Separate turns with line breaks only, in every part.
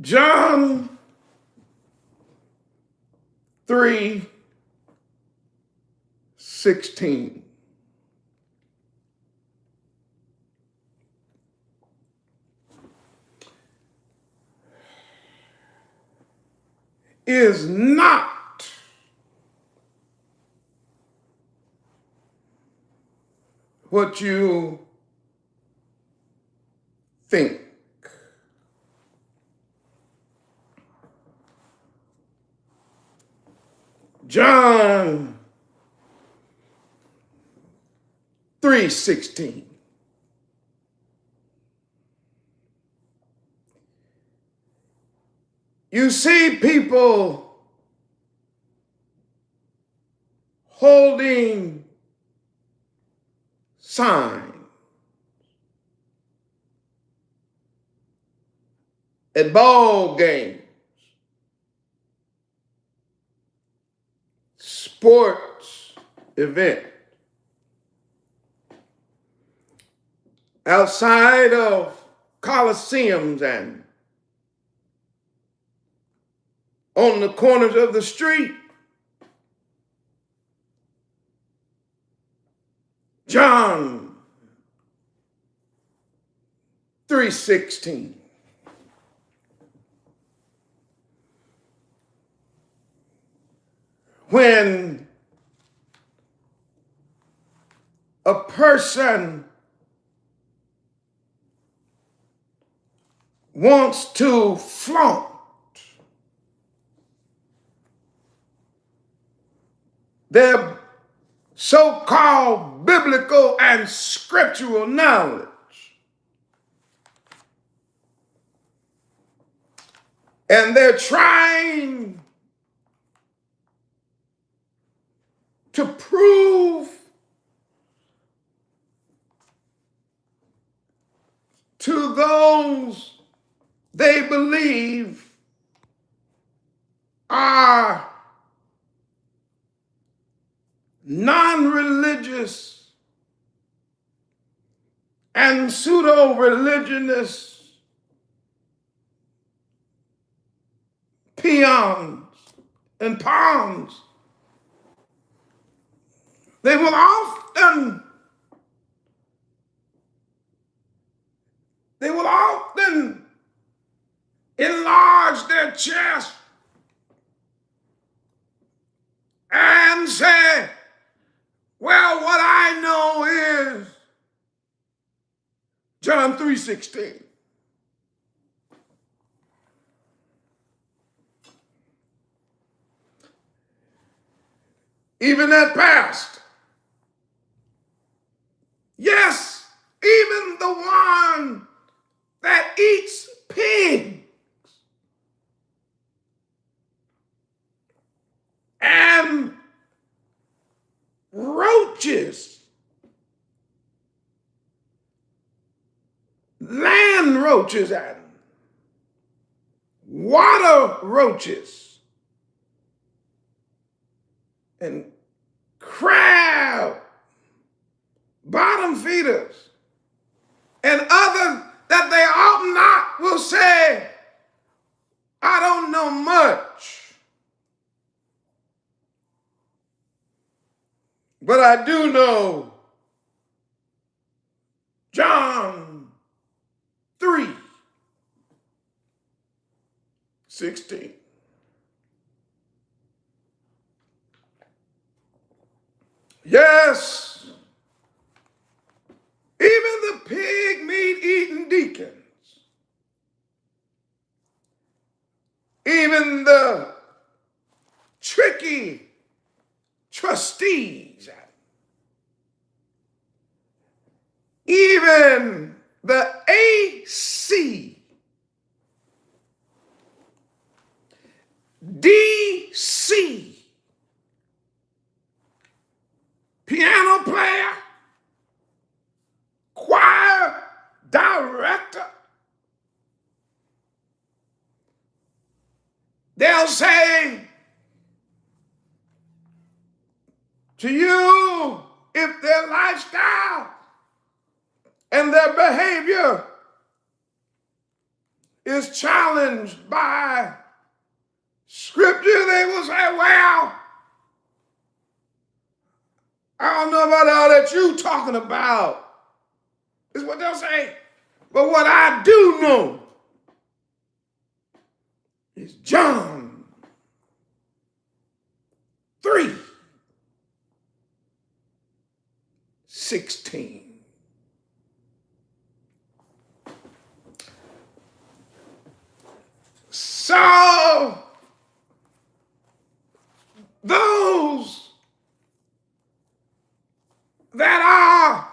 John 3:16. Is not what you think. John 3:16. You see people holding signs at ball games, sports events, outside of coliseums and on the corners of the street. John 3:16. When a person wants to flaunt their so-called biblical and scriptural knowledge, and they're trying to prove to those they believe are non-religious and pseudo-religious peons and pawns. They will often enlarge their chest and say, well, what I know is John 3:16. Even that pastor, yes, even the one that eats pigs and roaches, land roaches and water roaches and crab bottom feeders and others that they ought not will say, I don't know much, but I do know John 3:16. Yes, even the pig meat eating deacons, even the tricky trustees, even the AC, DC, piano player, choir director, they'll say to you, if their lifestyle and their behavior is challenged by Scripture, they will say, well, I don't know about all that you talking about, is what they'll say. But what I do know is John 3:16. So those that are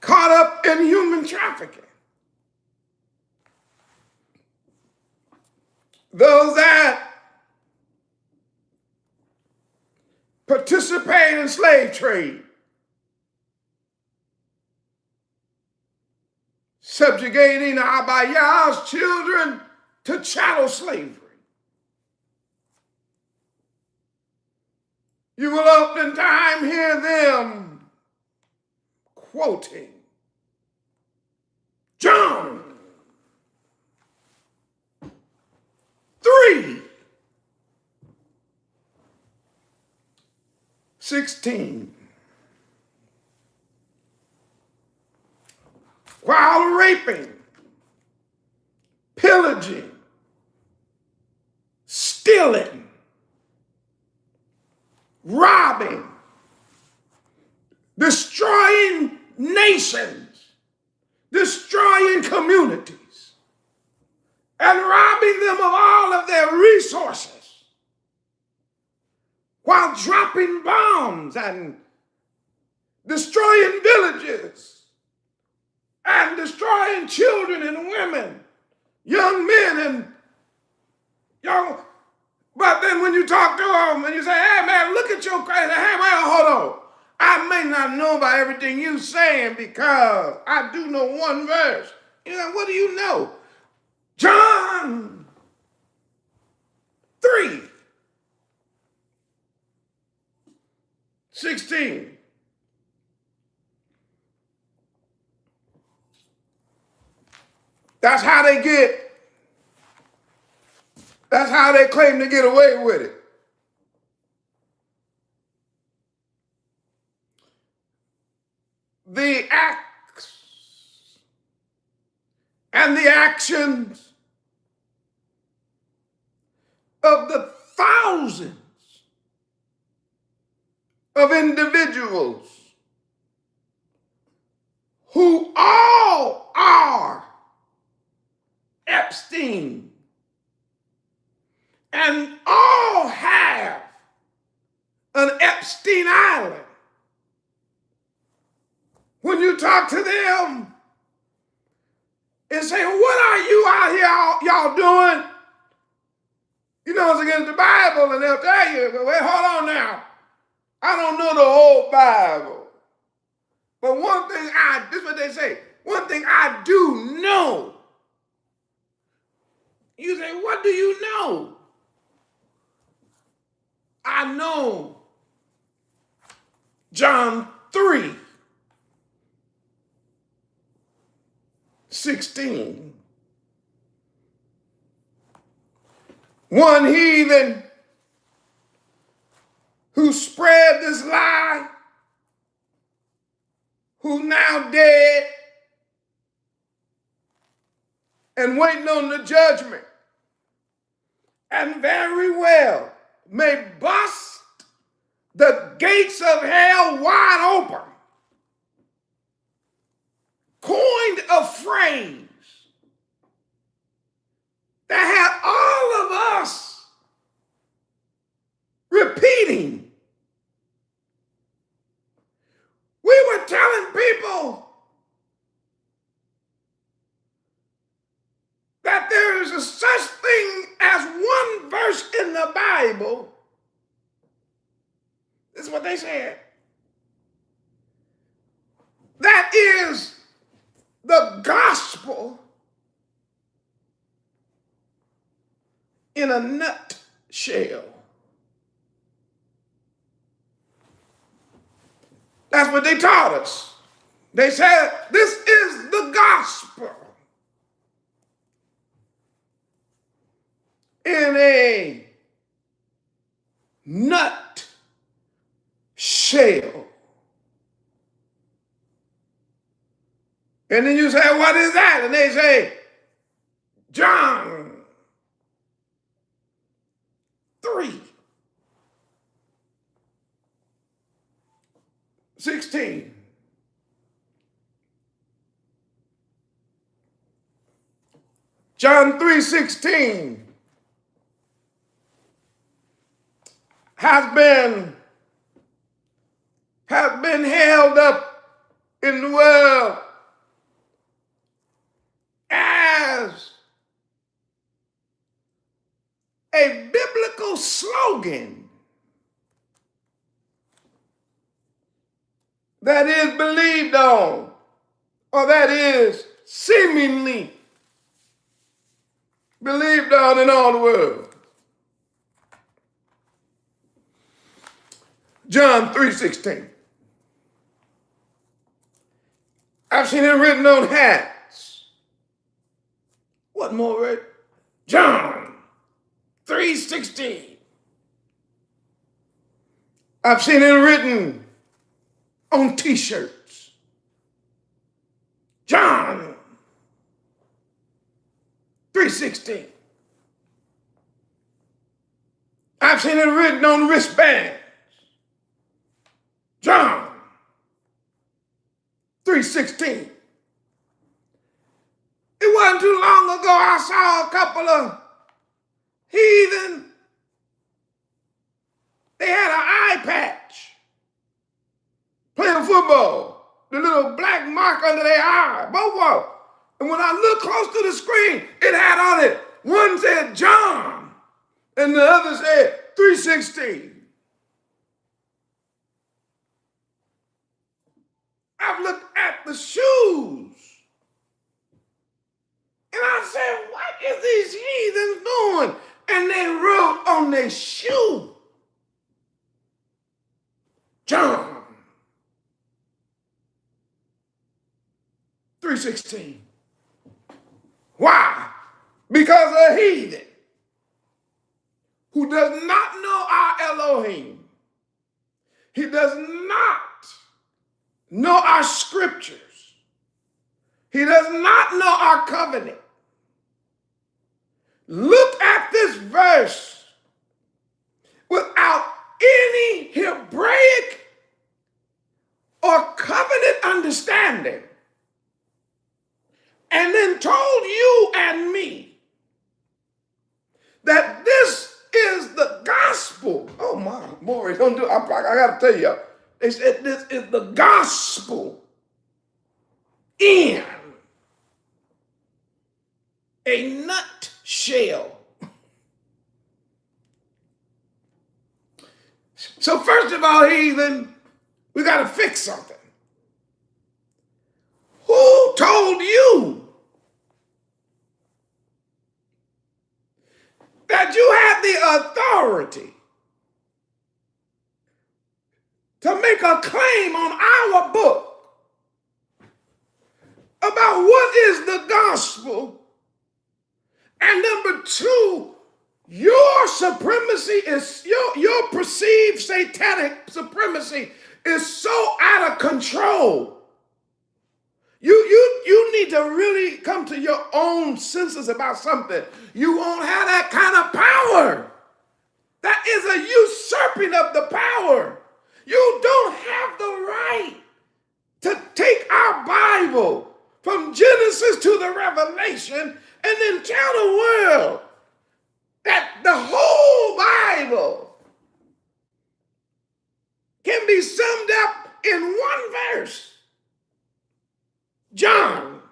caught up in human trafficking, those that participate in slave trade, subjugating Abayah's children to chattel slavery. You will oftentimes hear them quoting John 3:16. While raping, pillaging, stealing, robbing, destroying nations, destroying communities, and robbing them of all of their resources, while dropping bombs and destroying villages and destroying children and women, young men and young. But then when you talk to them and you say, hey man, look at your crazy, hey man, hold on. I may not know about everything you're saying because I do know one verse. You know, what do you know? John 3:16. That's how they claim to get away with it. The acts and the actions of the thousands of individuals who all are Epstein and all have an Epstein Island. When you talk to them and say, what are you out here y'all doing? You know, it's against the Bible, and they'll tell you, but wait, hold on now. I don't know the whole Bible. But one thing this is what they say, one thing I do know. You say, what do you know? I know John 3:16. One heathen who spread this lie, who's now dead and waiting on the judgment, and very well may bust the gates of hell wide open, coined a phrase that had all of us repeating. We were telling people that there is a such thing as one verse in the Bible. This is what they said. That is the gospel in a nutshell. That's what they taught us. They said, this is the gospel in a nut shell. And then you say, what is that? And they say, John 3:16. John 3:16 has been held up in the world as a biblical slogan that is believed on, or that is seemingly believed on in all the world. John 3:16. I've seen it written on hats. What more written? John 3:16. I've seen it written on t-shirts. John 3:16. I've seen it written on wristbands. John 3:16. It wasn't too long ago I saw a couple of heathen. They had an eye patch playing football. The little black mark under their eye, both of them. And when I looked close to the screen, it had on it, one said John, and the other said 3:16. I've looked at the shoes, and I said, what is these heathens doing? And they wrote on their shoe, John 3:16. Why? Because a heathen who does not know our Elohim, he does not know our scriptures, he does not know our covenant. Look at this verse without any Hebraic or covenant understanding, and then told you and me that this is the gospel. Oh my, boy, don't do it. I got to tell you, they said this is the gospel in a nutshell. So first of all, heathen, we got to fix something. Who told you that you had the authority to make a claim on our book about what is the gospel? And number two, your supremacy is, your perceived satanic supremacy is so out of control. You need to really come to your own senses about something. You won't have that kind of power. That is a usurping of the power. You don't have the right to take our Bible from Genesis to the Revelation and then tell the world that the whole Bible can be summed up in one verse. John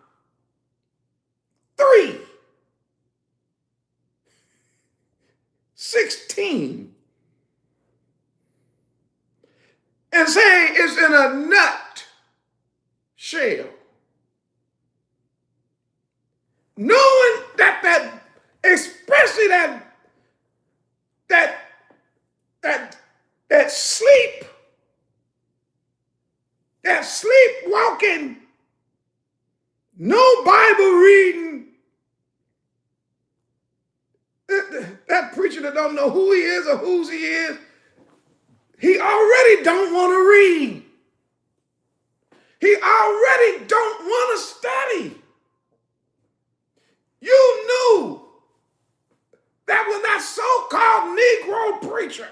3:16. And say it's in a nut shell. Knowing that especially that sleep that sleepwalking, no Bible reading, that preacher that don't know who he is or whose he is, he already don't want to read. He already don't want to study. You knew that when that so-called Negro preacher,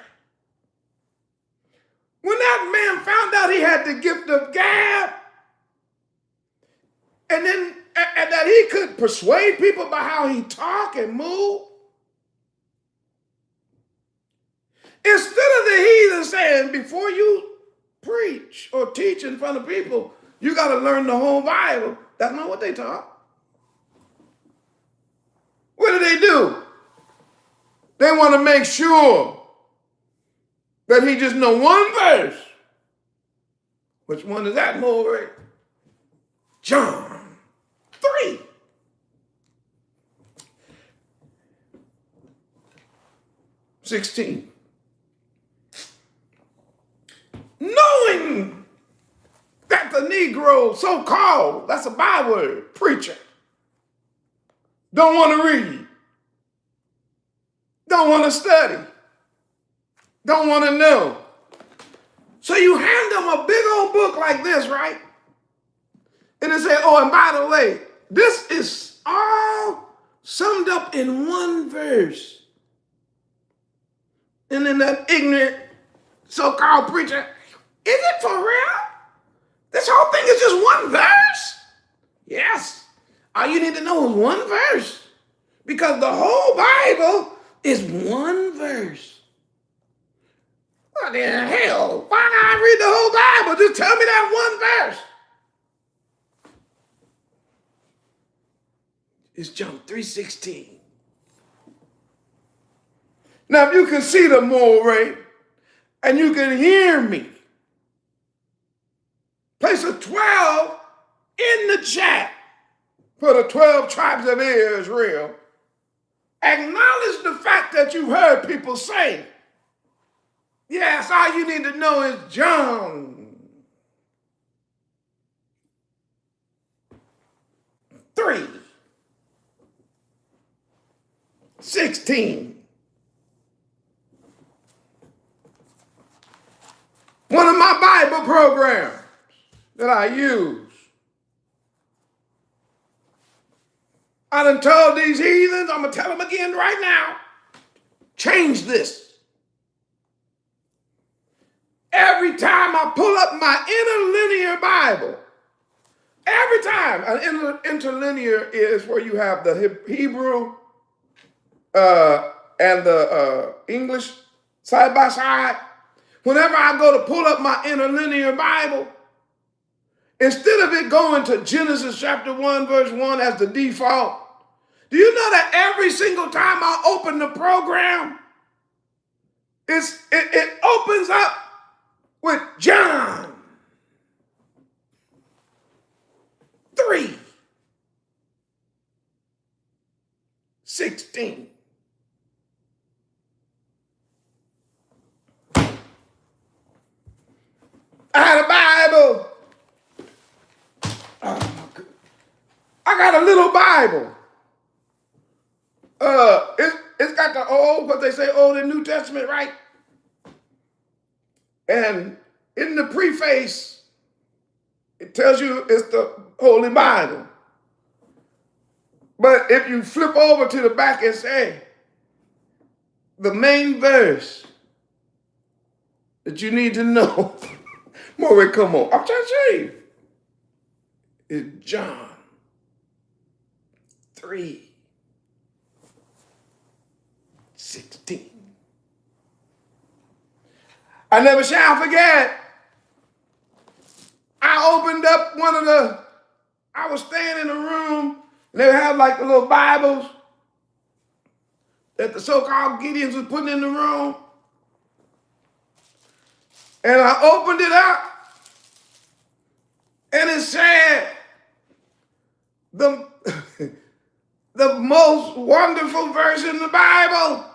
when that man found out he had the gift of gab, and that he could persuade people by how he talk and move, instead of the heathen saying, before you preach or teach in front of people, you got to learn the whole Bible. That's not what they taught. What do? They want to make sure that he just know one verse. Which one is that, Morehyosh? John 3. (16). Knowing that the Negro, so-called, that's a byword, preacher, don't want to read, don't want to study, don't want to know. So you hand them a big old book like this, right? And they say, oh, and by the way, this is all summed up in one verse. And then that ignorant so-called preacher, is it for real? This whole thing is just one verse? Yes. All you need to know is one verse. Because the whole Bible is one verse. What in hell? Why not I read the whole Bible? Just tell me that one verse. It's John 3:16. Now, if you can see the moral and you can hear me, place a 12 in the chat for the 12 tribes of Israel. Acknowledge the fact that you've heard people say, yes, all you need to know is John 3:16. One of my Bible programs that I use. I done told these heathens, I'm going to tell them again right now, change this. Every time I pull up my interlinear Bible, every time, an interlinear is where you have the Hebrew and the English side by side. Whenever I go to pull up my interlinear Bible, instead of it going to Genesis chapter 1, verse 1 as the default, do you know that every single time I open the program, it opens up with John 3:16. I had a Bible. Oh, my God. I got a little Bible. It's got the old, what they say, Old and New Testament, right? And in the preface, it tells you it's the Holy Bible. But if you flip over to the back and say, the main verse that you need to know, Morehyosh, come on, I'm trying to show you, is John 3:16. I never shall forget. I opened up I was staying in a room, and they had like the little Bibles that the so-called Gideons was putting in the room. And I opened it up, and it said, the most wonderful verse in the Bible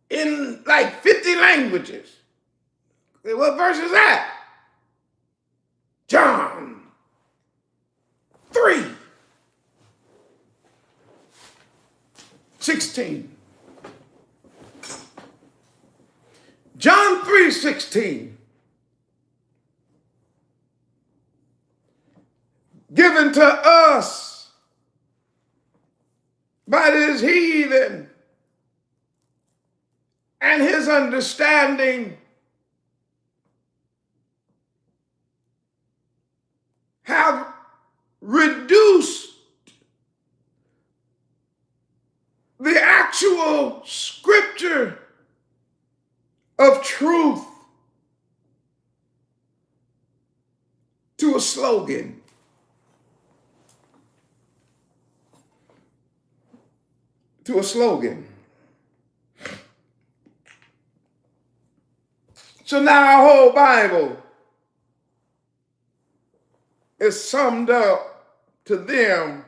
in like 50 languages. What verse is that? 16. John 3:16. Given to us by this heathen and his understanding have reduced the actual scripture of truth to a slogan. To a slogan. So now our whole Bible is summed up to them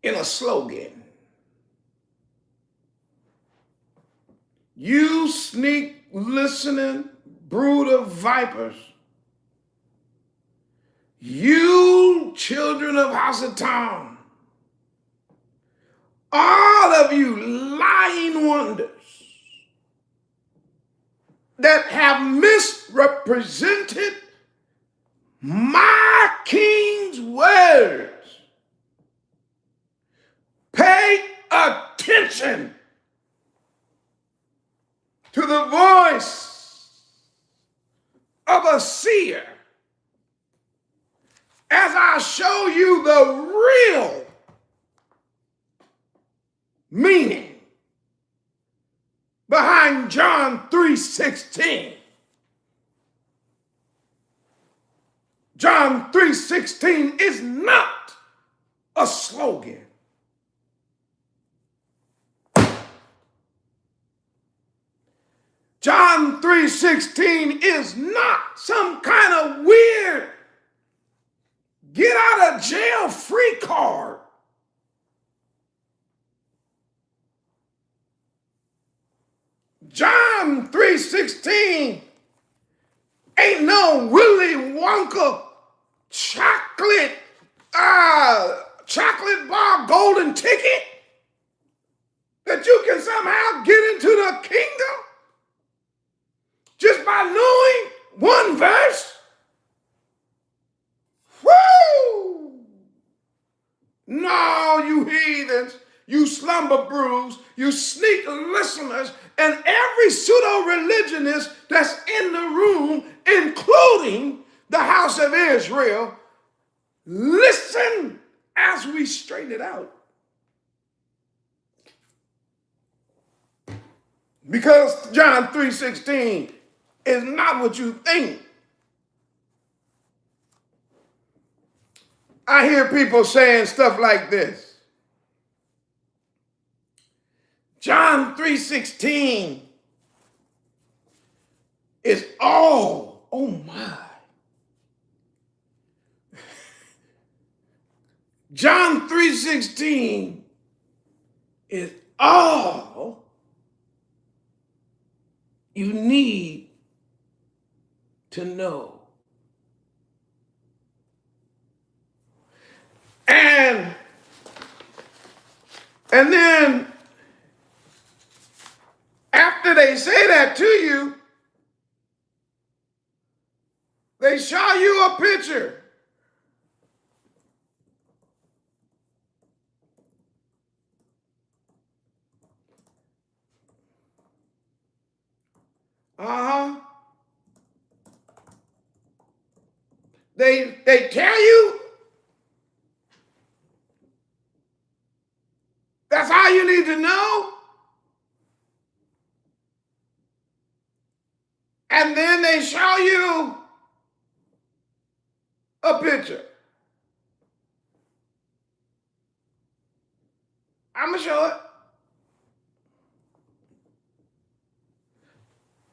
in a slogan. You sneak listening brood of vipers, you children of Hasatan, all of you lying wonders that have misrepresented my King's words, pay attention to the voice of a seer as I show you the real meaning behind John 3:16. John 3:16 is not a slogan. John 3:16 is not some kind of weird get out of jail free card. John 3:16 ain't no Willy Wonka chocolate bar golden ticket that you can somehow get into the kingdom just by knowing one verse. Woo! No, you heathens, you slumber brews, you sneak listeners, and every pseudo-religionist that's in the room, including the house of Israel, listen as we straighten it out. Because John 3:16 is not what you think. I hear people saying stuff like this. John 3:16 is all, oh my. John 3:16 is all you need to know. And then after they say that to you, they show you a picture. They tell you that's all you need to know. And then they show you a picture. I'm going to show it.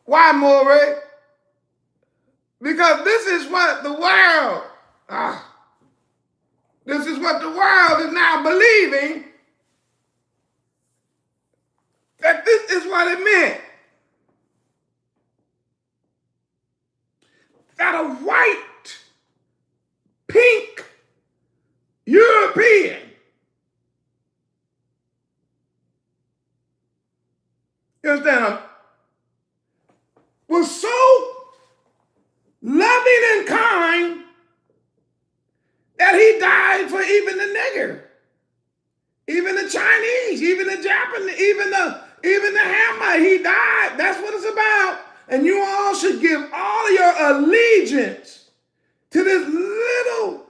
Why, Moreh? Because this is what the world, this is what the world is now believing, that this is what it meant. That a white, pink European That's what it's about. And you all should give all of your allegiance to this little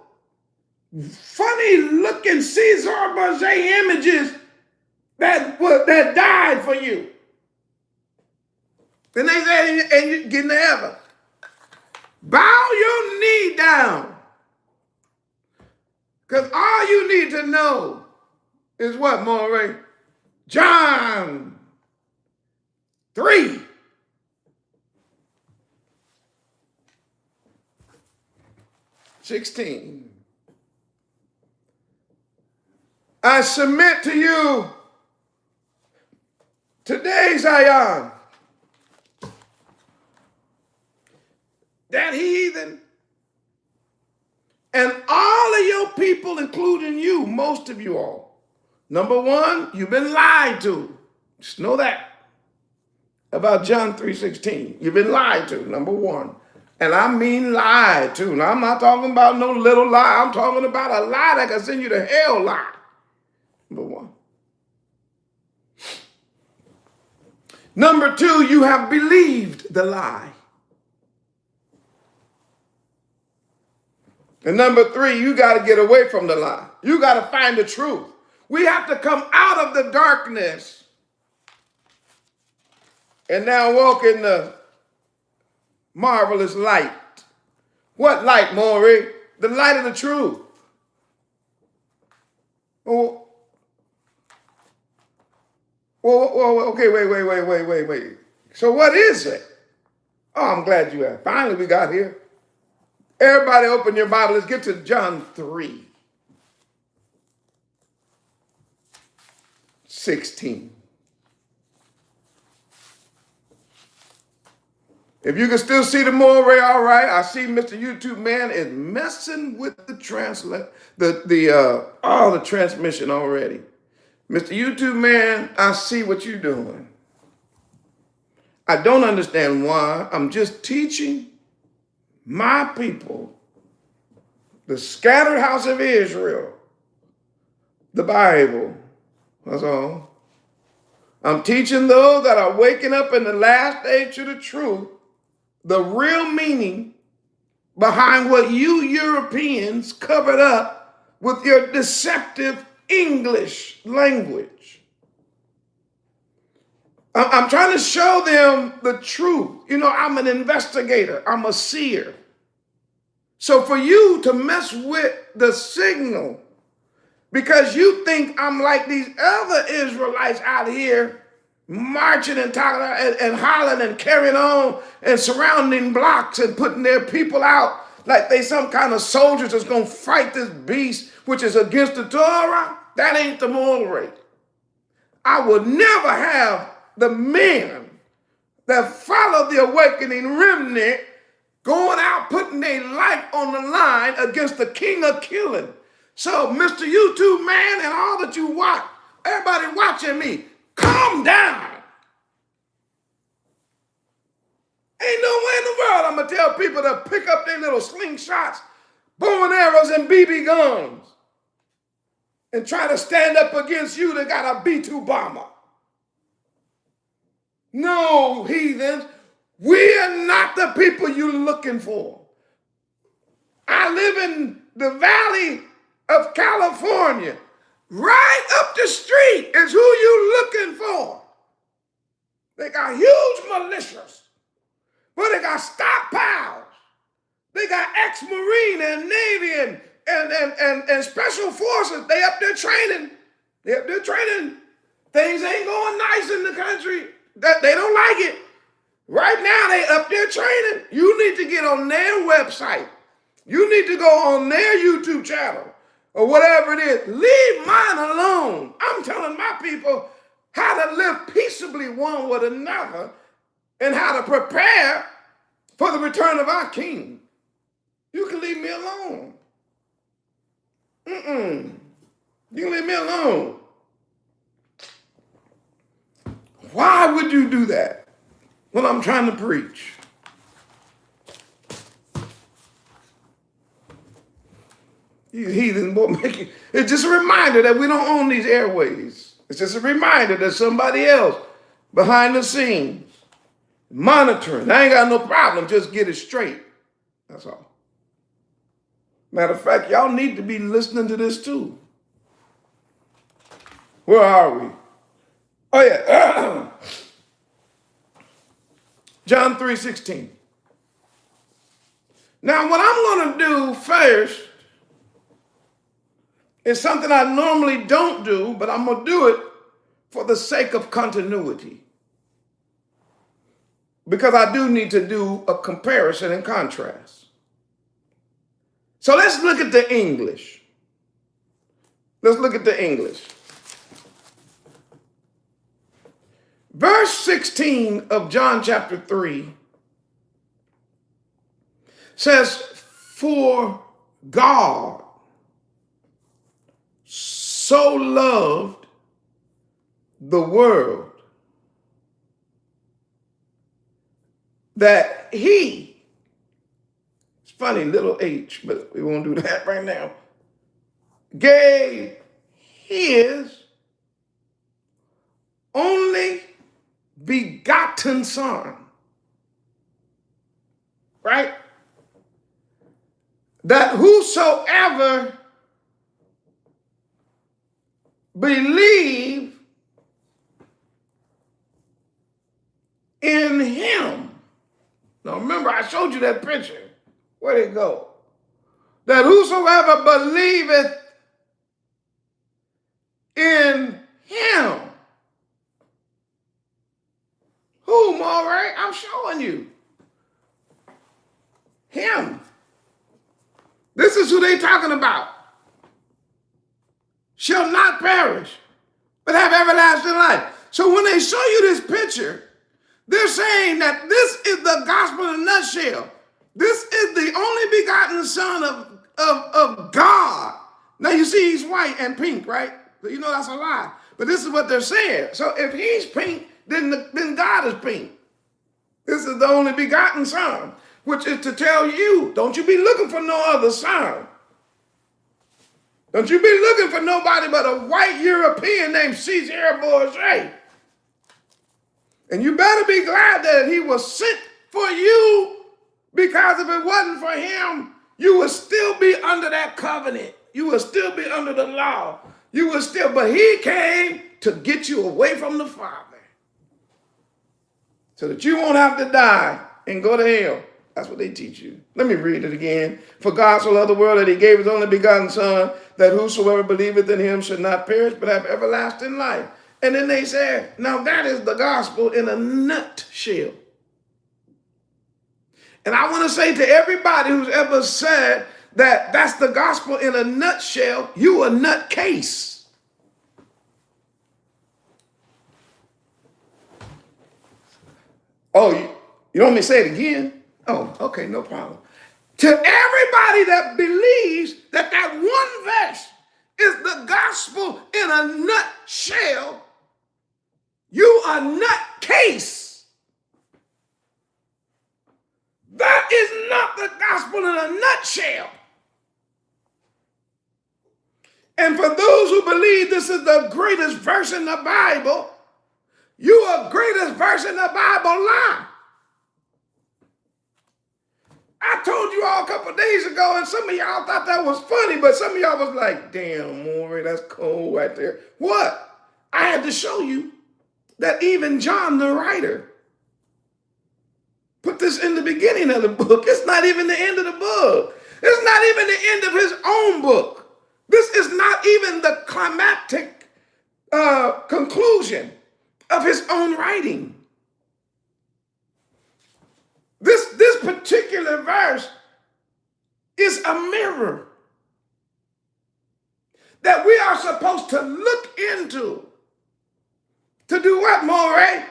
funny looking Caesar Borgia images that died for you. And they said, and you get into heaven. Bow your knee down. Because all you need to know is what, Moreh? John 3. (16). I submit to you today, Zion, that heathen and all of your people, including you, most of you all. Number one, you've been lied to. Just know that about John 3:16. You've been lied to, number one. And I mean lied to. Now, I'm not talking about no little lie. I'm talking about a lie that can send you to hell lie. Number one. Number two, you have believed the lie. And number three, you got to get away from the lie. You got to find the truth. We have to come out of the darkness and now walk in the marvelous light. What light, Moreh? The light of the truth. Oh, okay, wait. So what is it? Oh, I'm glad you asked. Finally, we got here. Everybody open your Bible. Let's get to John 3:16. If you can still see the Moreh, all right. I see Mr. YouTube man is messing with the the transmission already. Mr. YouTube man, I see what you're doing. I don't understand why. I'm just teaching my people, the scattered house of Israel, the Bible. That's all. I'm teaching those that are waking up in the last day to the truth, the real meaning behind what you Europeans covered up with your deceptive English language. I'm trying to show them the truth. You know, I'm an investigator. I'm a seer. So for you to mess with the signal because you think I'm like these other Israelites out here marching and Tahilah and hollering and carrying on and surrounding blocks and putting their people out like they some kind of soldiers that's going to fight this beast which is against the Torah, that ain't the Moreh. I would never have the men that follow the awakening remnant going out putting their life on the line against the king of killing. So, Mr. YouTube man and all that you watch, everybody watching me, calm down. Ain't no way in the world I'm going to tell people to pick up their little slingshots, bow and arrows, and BB guns and try to stand up against you that got a B-2 bomber. No, heathens, we are not the people you're looking for. I live in the Valley of California. Right up the street is who you're looking for. They got huge militias, but they got stockpiles. They got ex-Marine and Navy and Special Forces. They up there training. Things ain't going nice in the country. They don't like it. Right now, they up there training. You need to get on their website. You need to go on their YouTube channel or whatever it is. Leave mine alone. I'm telling my people how to live peaceably one with another and how to prepare for the return of our King. You can leave me alone. You can leave me alone. Why would you do that when I'm trying to preach? You heathen, it's just a reminder that we don't own these airways. It's just a reminder that somebody else behind the scenes monitoring. I ain't got no problem. Just get it straight. That's all. Matter of fact, y'all need to be listening to this too. Where are we? Oh yeah. John 3:16. Now what I'm going to do first is something I normally don't do, but I'm going to do it for the sake of continuity. Because I do need to do a comparison and contrast. So let's look at the English. Let's look at the English. Verse 16 of John chapter 3 says, "For God so loved the world that he," it's funny, little h, but we won't do that right now, "gave his only begotten Son," right? "That whosoever believe in him." Now remember, I showed you that picture. Where'd it go? "That whosoever believeth in him." Who, Moray? I'm showing you. Him. This is who they talking about. "Shall not perish, but have everlasting life." So when they show you this picture, they're saying that this is the gospel in a nutshell. This is the only begotten Son of God. Now you see he's white and pink, right? You know that's a lie. But this is what they're saying. So if he's pink, then God is pink. This is the only begotten Son, which is to tell you, don't you be looking for no other son. Don't you be looking for nobody but a white European named Caesar Borgia. And you better be glad that he was sent for you, because if it wasn't for him, you would still be under that covenant. You would still be under the law. You would still, but he came to get you away from the Father, so that you won't have to die and go to hell. That's what they teach you. Let me read it again. "For God so loved the world that he gave his only begotten Son, that whosoever believeth in him should not perish, but have everlasting life." And then they said, now that is the gospel in a nutshell. And I want to say to everybody who's ever said that that's the gospel in a nutshell, you a nutcase. Oh, you want me to say it again? Oh, okay, no problem. To everybody that believes that that one verse is the gospel in a nutshell, you a nutcase. That is not the gospel in a nutshell. And for those who believe this is the greatest verse in the Bible, you are greatest verse in the Bible lie. I told you all a couple of days ago, and some of y'all thought that was funny, but some of y'all was like, damn, Maury, that's cold right there. What? I had to show you that even John, the writer, put this in the beginning of the book. It's not even the end of the book. It's not even the end of his own book. This is not even the climactic conclusion of his own writing. This particular verse is a mirror that we are supposed to look into. To do what, Moray?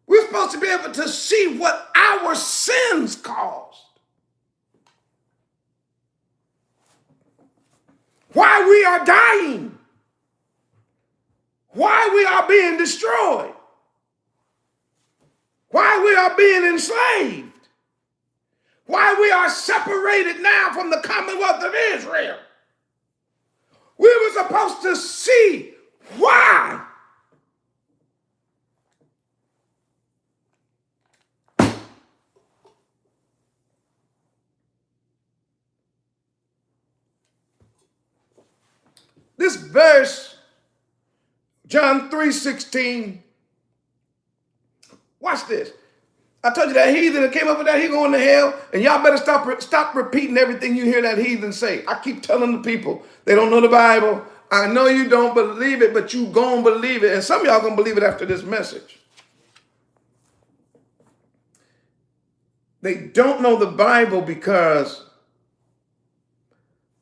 We're supposed to be able to see what our sins caused. Why we are dying. Why we are being destroyed. Why we are being enslaved. Why we are separated now from the Commonwealth of Israel. We were supposed to see why. This verse, John 3:16, watch this. I told you that heathen that came up with that, he going to hell, and y'all better stop repeating everything you hear that heathen say. I keep telling the people, they don't know the Bible. I know you don't believe it, but you gonna believe it. And some of y'all gonna believe it after this message. They don't know the Bible because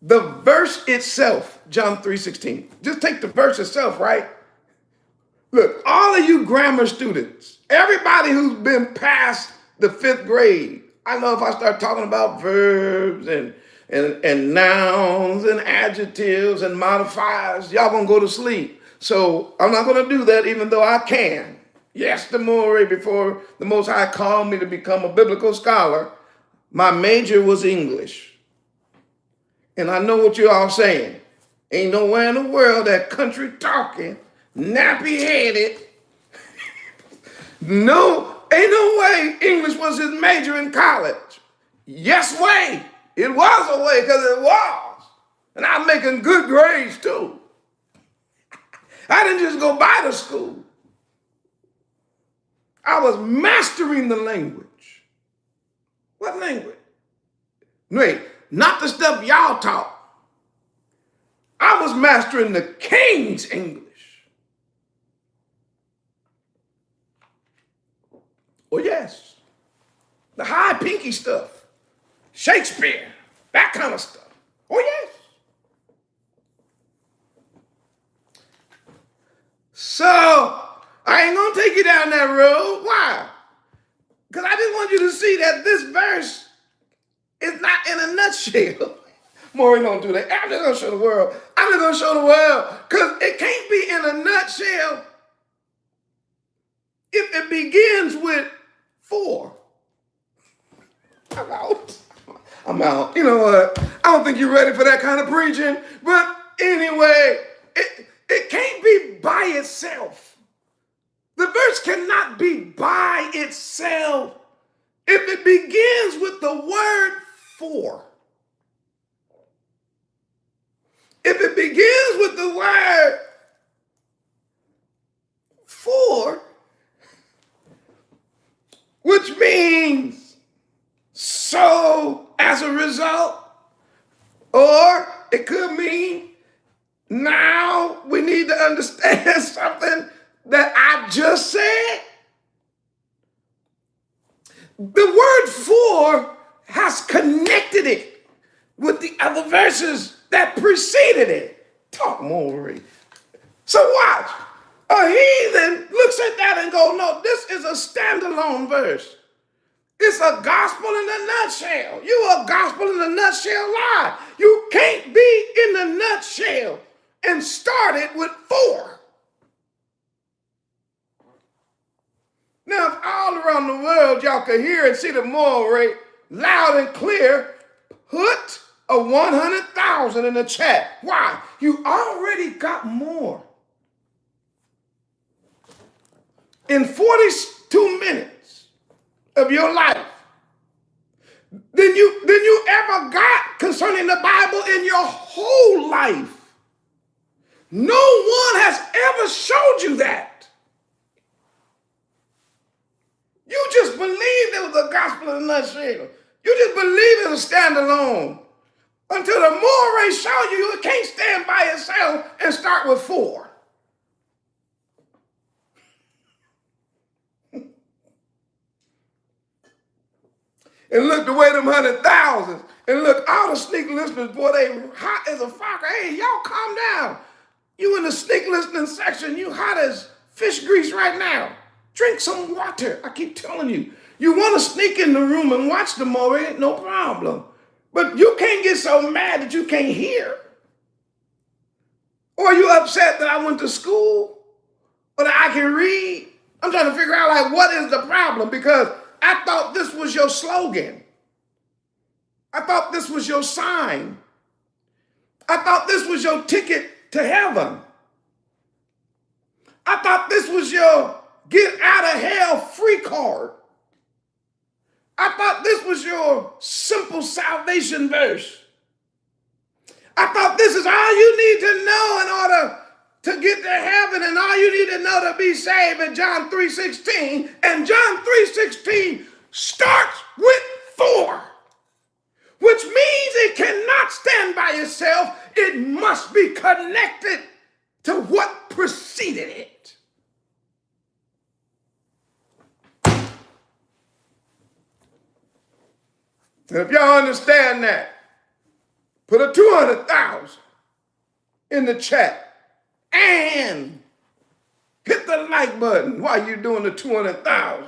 the verse itself, John 3:16, just take the verse itself, right? Look, all of you grammar students, everybody who's been past the 5th grade, I know if I start talking about verbs and nouns and adjectives and modifiers, y'all gonna go to sleep. So I'm not gonna do that, even though I can. Yes, before the Most High called me to become a biblical scholar, my major was English. And I know what you're all saying. Ain't nowhere in the world that country talking, nappy headed. No, ain't no way English was his major in college. Yes way. It was a way because it was. And I'm making good grades too. I didn't just go by the school. I was mastering the language. What language? Wait, not the stuff y'all taught. I was mastering the King's English. Oh, yes. The high pinky stuff. Shakespeare. That kind of stuff. Oh, yes. So, I ain't going to take you down that road. Why? Because I just want you to see that this verse is not in a nutshell. More, don't do that. I'm just going to show the world. I'm just going to show the world. Because it can't be in a nutshell if it begins with 4. I'm out. I'm out. You know what? I don't think you're ready for that kind of preaching. But anyway, it can't be by itself. The verse cannot be by itself if it begins with the word 4. If it begins with the word 4, which means so as a result, or it could mean now we need to understand something that I just said. The word 4 has connected it with the other verses that preceded it. Talk more. So watch. A heathen looks at that and go, no, this is a standalone verse. It's a gospel in a nutshell. You a gospel in a nutshell lie. You can't be in a nutshell and start it with 4. Now, if all around the world y'all could hear and see the moral rate loud and clear, put a 100,000 in the chat. Why? You already got more. In 42 minutes of your life than you ever got concerning the Bible in your whole life. No one has ever showed you that. You just believed it was a gospel in a nutshell. You just believe it was a standalone. Until the moral rate show you it can't stand by itself and start with 4. And look the way them 100,000. And look, all the sneak listeners, boy, they hot as a fire. Hey, y'all calm down. You in the sneak listening section, you hot as fish grease right now. Drink some water. I keep telling you. You want to sneak in the room and watch the movie, no problem. But you can't get so mad that you can't hear. Or you upset that I went to school or that I can read. I'm trying to figure out, like, what is the problem? Because I thought this was your slogan. I thought this was your sign. I thought this was your ticket to heaven. I thought this was your get out of hell free card. I thought this was your simple salvation verse. I thought this is all you need to know in order to get to heaven, and all you need to know to be saved in John 3:16. And John 3:16 starts with 4, which means it cannot stand by itself. It must be connected to what preceded it. And if y'all understand that, put a 200,000 in the chat and hit the like button while you're doing the 200,000.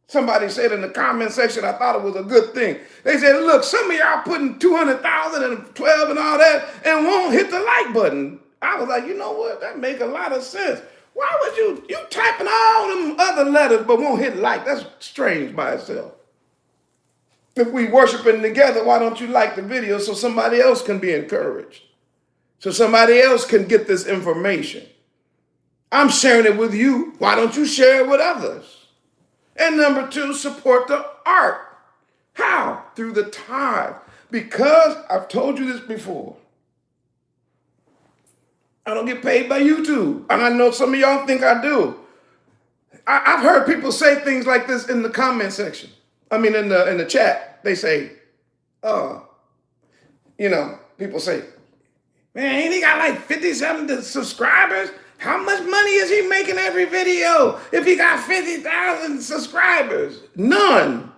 Somebody said in the comment section, I thought it was a good thing. They said, look, some of y'all putting 200,000 and 12 and all that and won't hit the like button. I was like, you know what? That make a lot of sense. Why would you typing all them other letters but won't hit like? That's strange by itself. If we worshiping together, why don't you like the video so somebody else can be encouraged? So somebody else can get this information. I'm sharing it with you. Why don't you share it with others? And number 2, support the ARK. How? Through the tithe. Because I've told you this before. I don't get paid by YouTube. And I know some of y'all think I do. I've heard people say things like this in the comment section. I mean, in the chat. They say, people say, man, ain't he got like 57 subscribers? How much money is he making every video if he got 50,000 subscribers? None.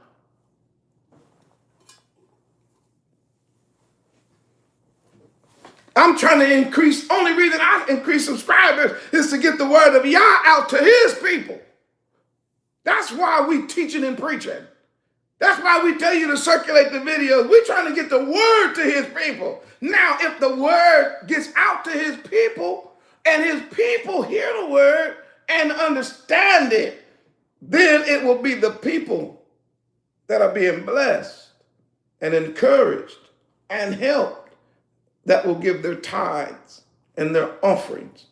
I'm trying to increase, only reason I increase subscribers is to get the word of Yah out to his people. That's why we teaching and preaching. That's why we tell you to circulate the videos. We're trying to get the word to his people. Now, if the word gets out to his people, and his people hear the word and understand it, then it will be the people that are being blessed and encouraged and helped that will give their tithes and their offerings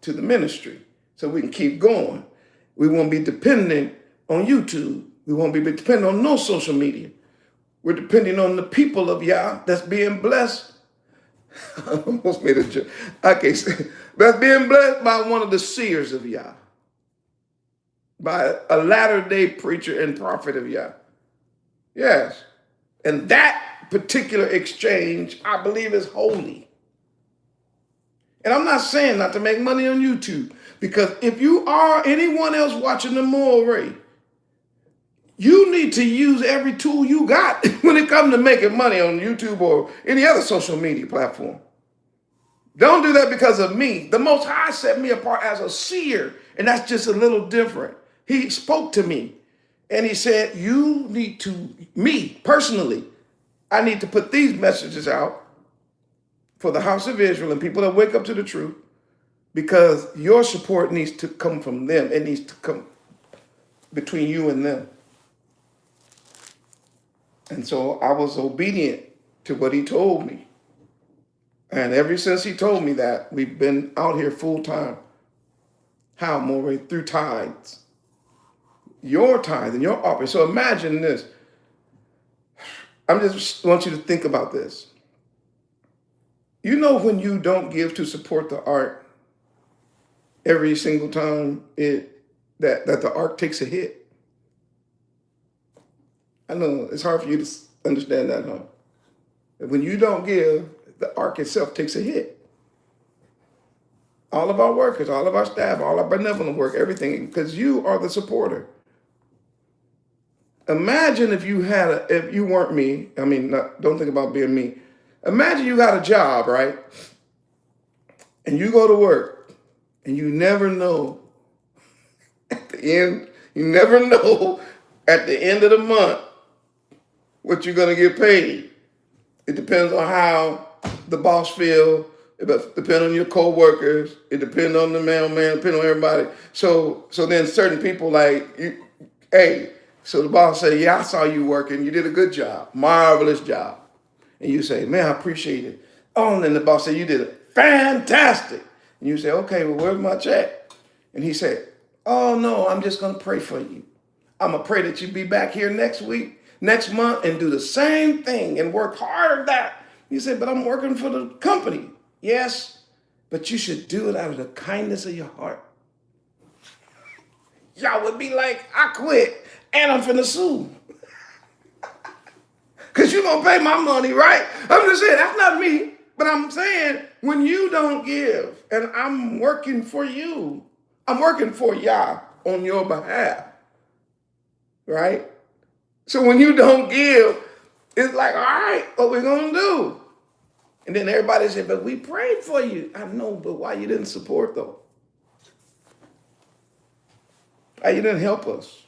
to the ministry so we can keep going. We won't be dependent on YouTube. We won't be dependent on no social media. We're depending on the people of Yah that's being blessed. I almost made a joke. Okay, that's being blessed by one of the seers of Yah, by a latter-day preacher and prophet of Yah. Yes. And that particular exchange, I believe, is holy. And I'm not saying not to make money on YouTube, because if you are anyone else watching the Moral Ray, you need to use every tool you got when it comes to making money on YouTube or any other social media platform. Don't do that because of me. The Most High set me apart as a seer, and that's just a little different. He spoke to me, and he said, you need to, me personally, I need to put these messages out for the house of Israel and people that wake up to the truth, because your support needs to come from them. It needs to come between you and them. And so I was obedient to what he told me. And ever since he told me that, we've been out here full time. How, Moray? Through tithes. Your tithe and your offering. So imagine this. I just want you to think about this. You know, when you don't give to support the ARK, every single time that the ARK takes a hit. I know it's hard for you to understand that, huh? When you don't give, the ARK itself takes a hit. All of our workers, all of our staff, all our benevolent work, everything, because you are the supporter. Imagine if you weren't me. I mean, don't think about being me. Imagine you got a job, right? And you go to work, and you never know at the end of the month what you're going to get paid. It depends on how the boss feels. It depends on your co-workers. It depends on the mailman, depends on everybody. So then certain people so the boss say, yeah, I saw you working. You did a good job, marvelous job. And you say, man, I appreciate it. Oh, and then the boss say, you did it fantastic. And you say, okay, well, where's my check? And he said, oh, no, I'm just going to pray for you. I'm going to pray that you be back here next month, and do the same thing and work hard at that. You say, but I'm working for the company. Yes, but you should do it out of the kindness of your heart. Y'all would be like, I quit and I'm finna sue. Because you're going to pay my money, right? I'm just saying, that's not me. But I'm saying, when you don't give, and I'm working for you, I'm working for Yah on your behalf, right? So when you don't give, it's like, all right, what we going to do? And then everybody said, but we prayed for you. I know, but why you didn't support, though? Why you didn't help us?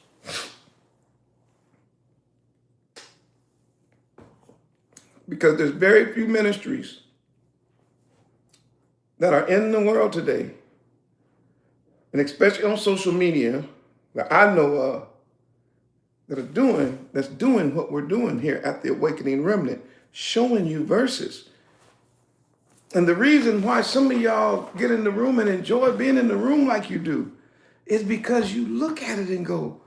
Because there's very few ministries that are in the world today, and especially on social media, that I know of, that's doing what we're doing here at the Awakening Remnant, showing you verses. And the reason why some of y'all get in the room and enjoy being in the room like you do is because you look at it and go,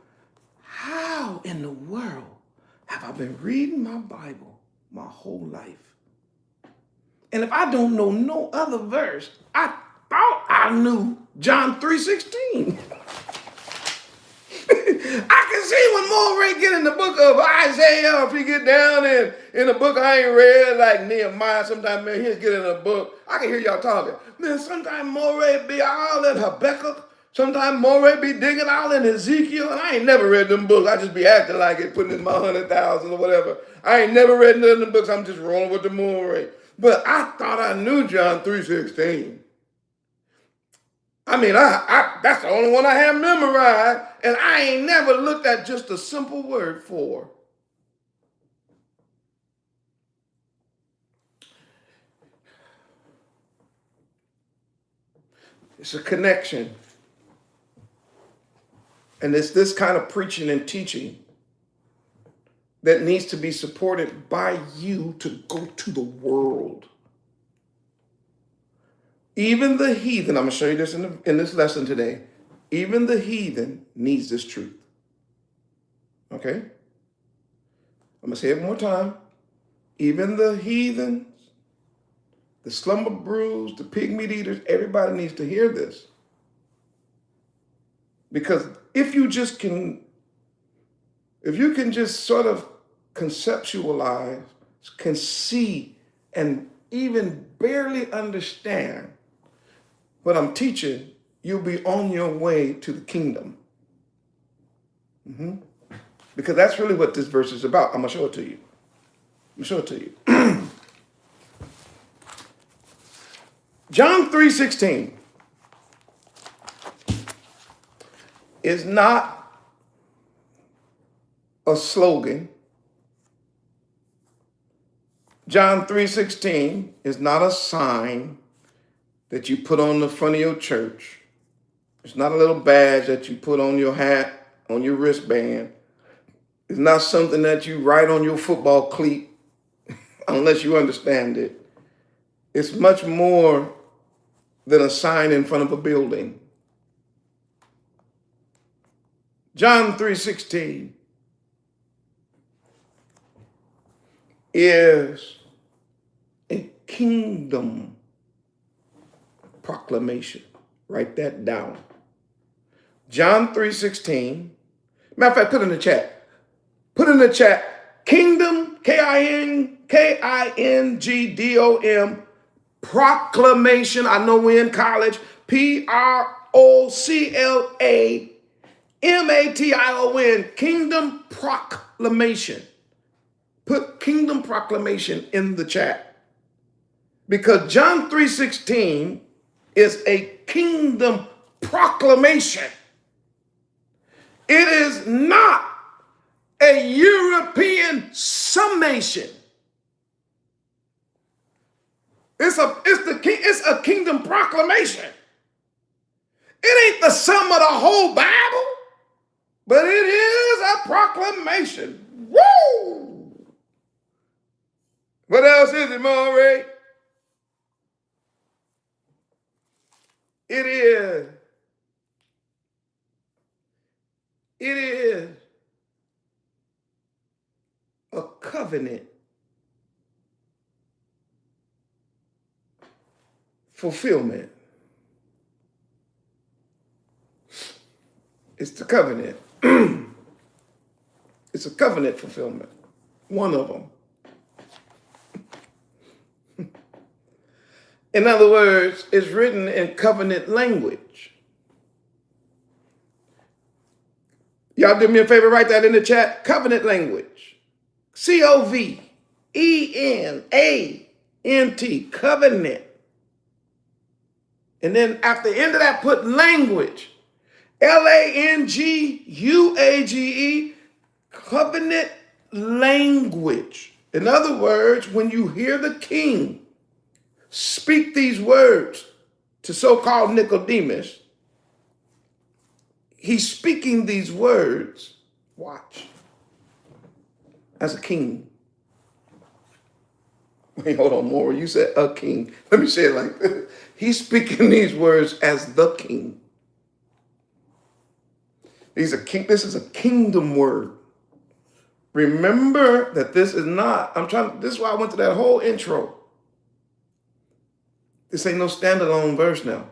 how in the world have I been reading my Bible my whole life? And if I don't know no other verse, I thought I knew John 3:16. I can see when Moray get in the book of Isaiah, if he get down in the book I ain't read, like Nehemiah, sometimes man, he'll get in a book. I can hear y'all talking. Man, sometimes Moray be all in Habakkuk. Sometimes Moray be digging all in Ezekiel. And I ain't never read them books. I just be acting like it, putting in my 100,000 or whatever. I ain't never read none of them books. I'm just rolling with the Moray. But I thought I knew John 3:16. I mean, I that's the only one I have memorized, and I ain't never looked at just a simple word for. It's a connection. And it's this kind of preaching and teaching that needs to be supported by you to go to the world. Even the heathen, I'm going to show you this in this lesson today. Even the heathen needs this truth. Okay? I'm going to say it one more time. Even the heathens, the slumber bruised, the pig meat eaters, everybody needs to hear this. Because if you can just sort of conceptualize, can see, and even barely understand what I'm teaching, you'll be on your way to the kingdom. Because that's really what this verse is about. I'm going to show it to you. John 3:16 is not a slogan. John 3:16 is not a sign that you put on the front of your church. It's not a little badge that you put on your hat, on your wristband. It's not something that you write on your football cleat, unless you understand it. It's much more than a sign in front of a building. John 3:16 is a kingdom proclamation. Write that down. John 3:16. Matter of fact, put in the chat. Kingdom, KINGDOM, proclamation. I know we're in college. PROCLAMATION. Kingdom proclamation. Put kingdom proclamation in the chat. Because John 3:16 is a kingdom proclamation. It is not a European summation. It's a kingdom proclamation. It ain't the sum of the whole Bible, but it is a proclamation. Woo! What else is it, Maury? It is a covenant fulfillment. It's the covenant. It's a covenant fulfillment. One of them. In other words, it's written in covenant language. Y'all do me a favor, write that in the chat. Covenant language. C-O-V-E-N-A-N-T. Covenant. And then at the end of that, put language. L-A-N-G-U-A-G-E. Covenant language. In other words, when you hear the king speak these words to so-called Nicodemus, he's speaking these words, watch, as a king. Wait, hold on, Maura, you said a king. Let me say it like this. He's speaking these words as the king. This is a kingdom word. Remember that this is not, this is why I went to that whole intro. This ain't no standalone verse now.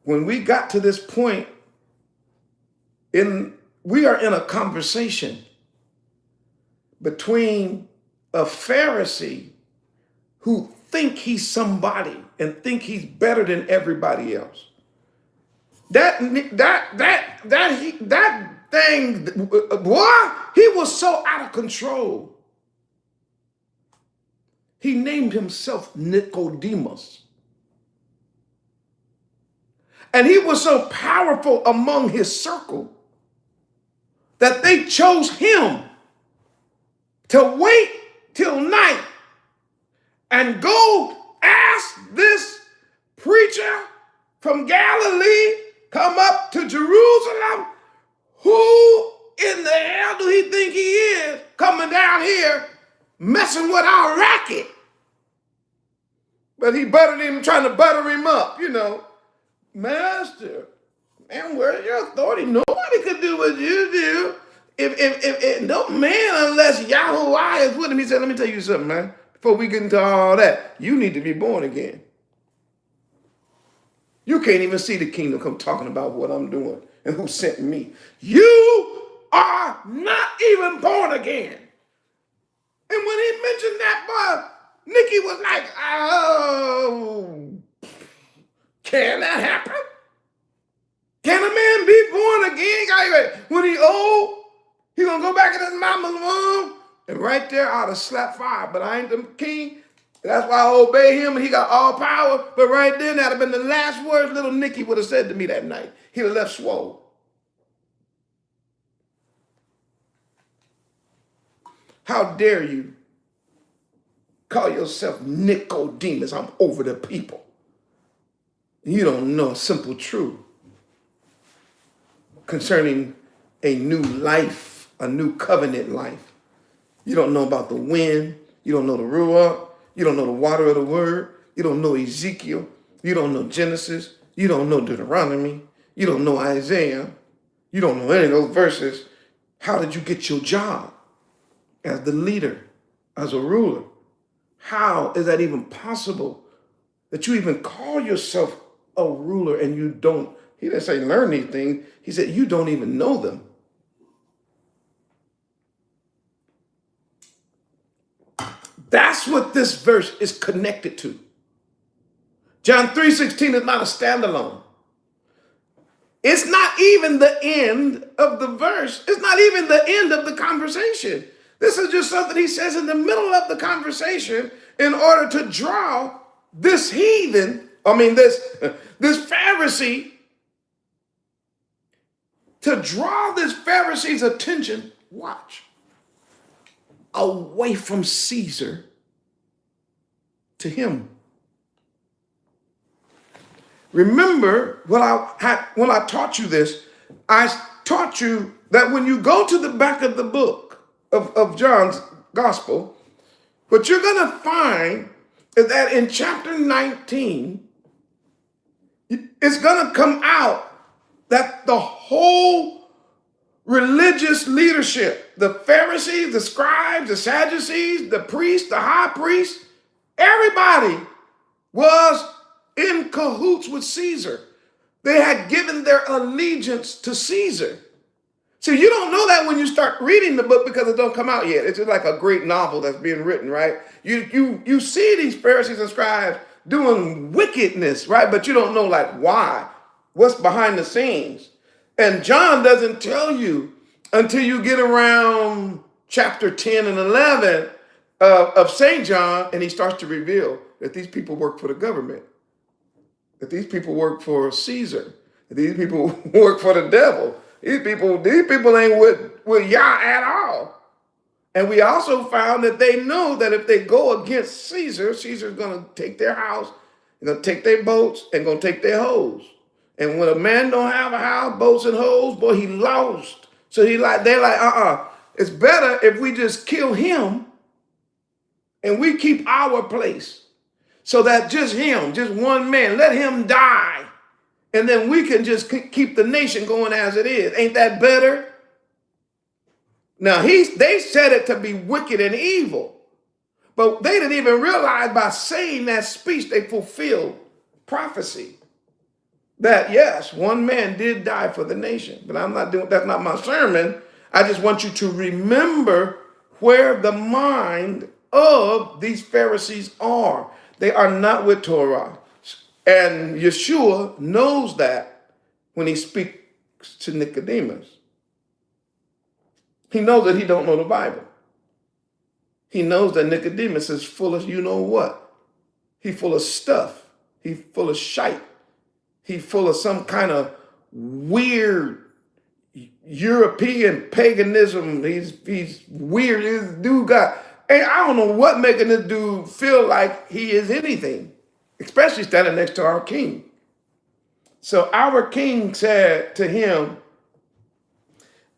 When we got to this point, we are in a conversation between a Pharisee who think he's somebody and think he's better than everybody else. That thing, boy, he was so out of control. He named himself Nicodemus. And he was so powerful among his circle that they chose him to wait till night and go ask this preacher from Galilee come up to Jerusalem. Who in the hell do he think he is coming down here messing with our racket? But he buttered him, trying to butter him up, Master, man, where's your authority? Nobody could do what you do. If no man, unless Yahrahn is with him. He said, let me tell you something, man. Before we get into all that, you need to be born again. You can't even see the kingdom come talking about what I'm doing and who sent me. You are not even born again. And when he mentioned that, boy, Nikki was like, oh, can that happen? Can a man be born again? When he old, he gonna go back in his mama's womb? And right there, I'd have slapped fire, but I ain't the king. That's why I obey him, and he got all power. But right then, that'd have been the last words little Nicky would have said to me that night. He'd have left swole. How dare you call yourself Nicodemus? I'm over the people. You don't know a simple truth concerning a new life, a new covenant life. You don't know about the wind. You don't know the Ruach. You don't know the water of the word. You don't know Ezekiel. You don't know Genesis. You don't know Deuteronomy. You don't know Isaiah. You don't know any of those verses. How did you get your job as the leader, as a ruler? How is that even possible that you even call yourself a ruler and you don't? He didn't say learn these things. He said you don't even know them. That's what this verse is connected to. John 3:16 is not a standalone. It's not even the end of the verse. It's not even the end of the conversation. This is just something he says in the middle of the conversation in order to draw this this Pharisee, to draw this Pharisee's attention, watch, away from Caesar to him. Remember when I taught you this, I taught you that when you go to the back of the book of John's gospel, what you're going to find is that in chapter 19, it's going to come out that the whole religious leadership, the Pharisees, the scribes, the Sadducees, the priests, the high priests, everybody was in cahoots with Caesar. They had given their allegiance to Caesar. So you don't know that when you start reading the book because it don't come out yet. It's just like a great novel that's being written, right? You see these Pharisees and scribes doing wickedness, right? But you don't know like why, what's behind the scenes. And John doesn't tell you until you get around chapter 10 and 11 of St. John, and he starts to reveal that these people work for the government, that these people work for Caesar, that these people work for the devil. These people ain't with Yah at all. And we also found that they know that if they go against Caesar, Caesar's going to take their house, they're going to take their boats, and going to take their hoes. And when a man don't have a house, boats and hoes, boy, he lost. So they're like, it's better if we just kill him and we keep our place. So that just him, just one man, let him die. And then we can just keep the nation going as it is. Ain't that better? Now, they said it to be wicked and evil. But they didn't even realize by saying that speech, they fulfilled prophecy. That, yes, one man did die for the nation. But that's not my sermon. I just want you to remember where the mind of these Pharisees are. They are not with Torah. And Yeshua knows that when he speaks to Nicodemus. He knows that he don't know the Bible. He knows that Nicodemus is full of you know what. He full of stuff. He full of shite. He full of some kind of weird European paganism. He's weird. This dude and I don't know what making this dude feel like he is anything, especially standing next to our king. So our king said to him,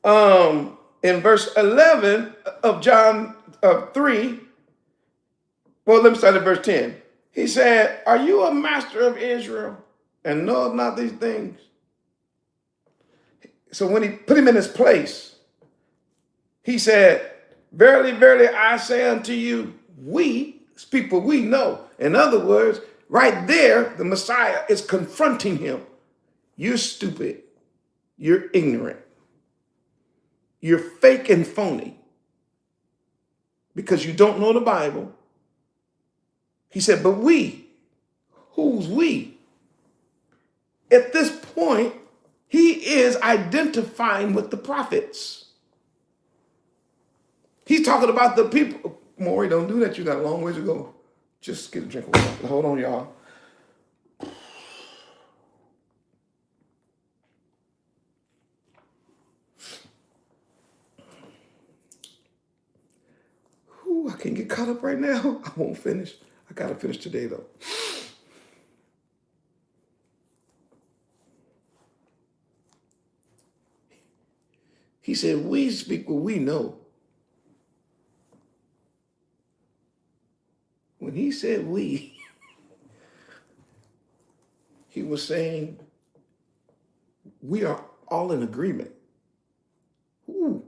in verse 11 of John 3, well, let me start at verse 10. He said, are you a master of Israel and know not these things? So when he put him in his place, he said, verily, verily, I say unto you, we know. In other words, right there, the Messiah is confronting him. You're stupid. You're ignorant. You're fake and phony because you don't know the Bible. He said, but we, who's we? At this point, he is identifying with the prophets. He's talking about the people. Maury, don't do that. You got a long ways to go. Just get a drink of water. Hold on, y'all. I can't get caught up right now. I won't finish. I got to finish today, though. He said, we speak what we know. When he said we, he was saying we are all in agreement. Ooh.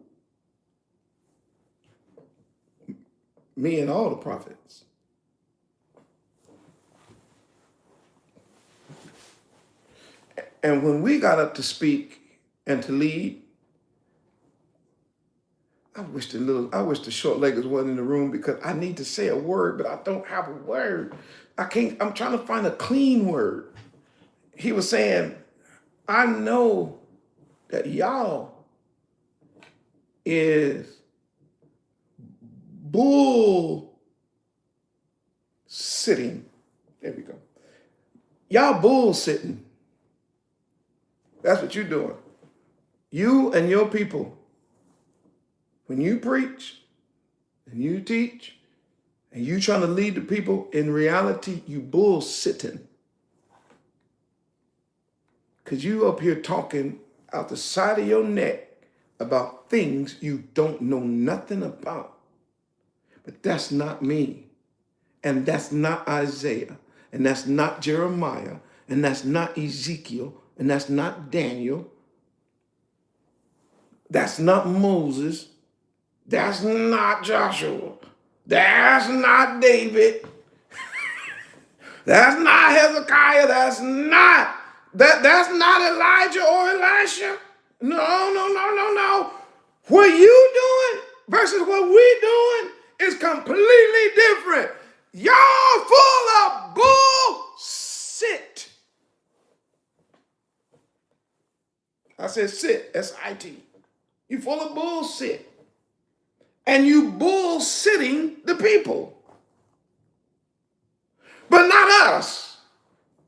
Me and all the prophets. And when we got up to speak and to lead, I wish the short-leggeds wasn't in the room because I need to say a word, but I don't have a word. I'm trying to find a clean word. He was saying, I know that y'all is bull sitting. There we go. Y'all bull sitting. That's what you're doing. You and your people. When you preach and you teach and you trying to lead the people, in reality, you bull sitting. Because you up here talking out the side of your neck about things you don't know nothing about. But that's not me. And that's not Isaiah. And that's not Jeremiah. And that's not Ezekiel. And that's not Daniel. That's not Moses. That's not Joshua. That's not David. That's not Hezekiah. That's not Elijah or Elisha. No. What you doing versus what we doing is completely different. Y'all full of bullshit. I said sit, S-I-T. You full of bullshit. And you bullshitting the people. But not us.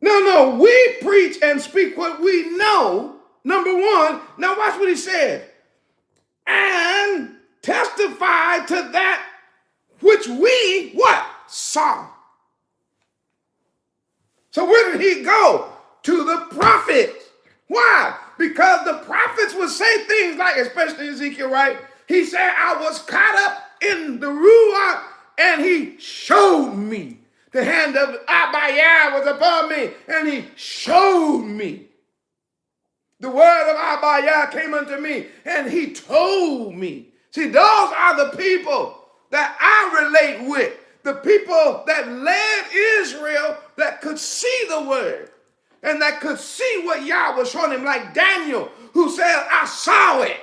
No, we preach and speak what we know, number one. Now watch what he said. And testify to that which we, what? Saw. So where did he go? To the prophets. Why? Because the prophets would say things like, especially Ezekiel, right? He said, I was caught up in the Ruach and he showed me. The hand of Abayah was above me and he showed me. The word of Abayah came unto me and he told me. See, those are the people that I relate with. The people that led Israel that could see the word and that could see what Yah was showing him, like Daniel, who said, I saw it.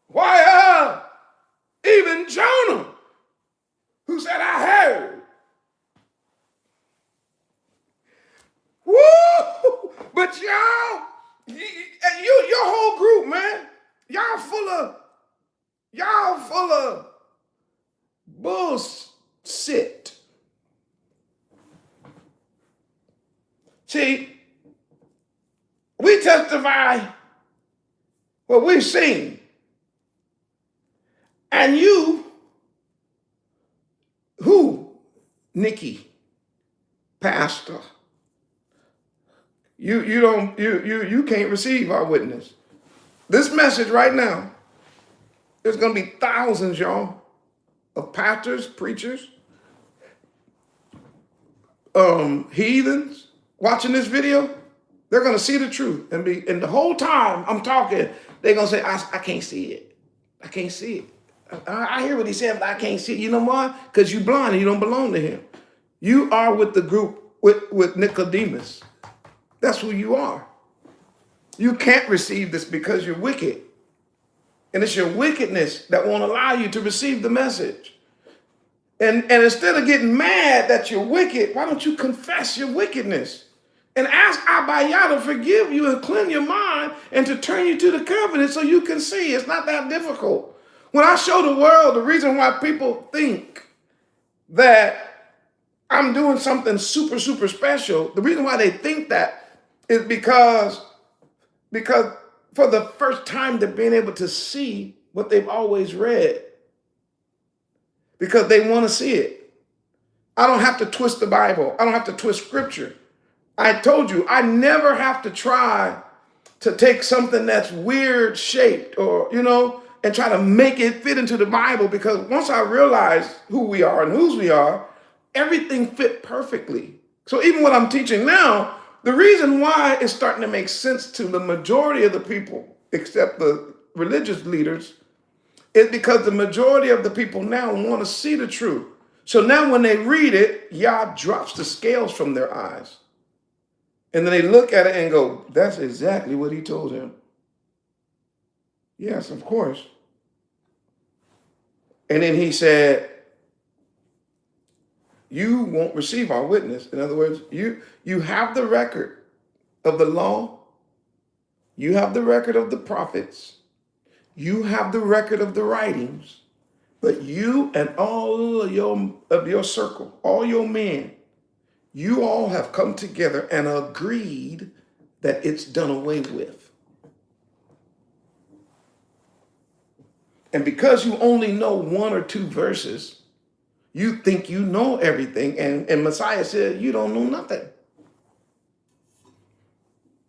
Why, even Jonah, who said, I heard. Woo! But y'all, your whole group, man, y'all full of bullshit. See, we testify what we've seen. And you, who, Nikki, pastor, you can't receive our witness. This message right now, there's going to be thousands, y'all, of pastors, preachers, heathens watching this video. They're going to see the truth and the whole time I'm talking, they're going to say, I can't see it. I can't see it. I hear what he said, but I can't see it. You know why? Because you're blind and you don't belong to him. You are with the group with Nicodemus. That's who you are. You can't receive this because you're wicked. And it's your wickedness that won't allow you to receive the message. And instead of getting mad that you're wicked, why don't you confess your wickedness? And ask Abayah to forgive you and cleanse your mind and to turn you to the covenant so you can see. It's not that difficult. When I show the world the reason why people think that I'm doing something super, super special, the reason why they think that is because for the first time they're being able to see what they've always read. Because they want to see it. I don't have to twist the Bible. I don't have to twist scripture. I told you, I never have to try to take something that's weird shaped or, and try to make it fit into the Bible, because once I realized who we are and whose we are, everything fit perfectly. So even what I'm teaching now, the reason why it's starting to make sense to the majority of the people, except the religious leaders, is because the majority of the people now want to see the truth. So now when they read it, Yah drops the scales from their eyes. And then they look at it and go, that's exactly what he told him. Yes, of course. And then he said, you won't receive our witness. In other words, you have the record of the law. You have the record of the prophets. You have the record of the writings. But you and all of your circle, all your men, you all have come together and agreed that it's done away with. And because you only know one or two verses, you think you know everything. And Messiah said, you don't know nothing.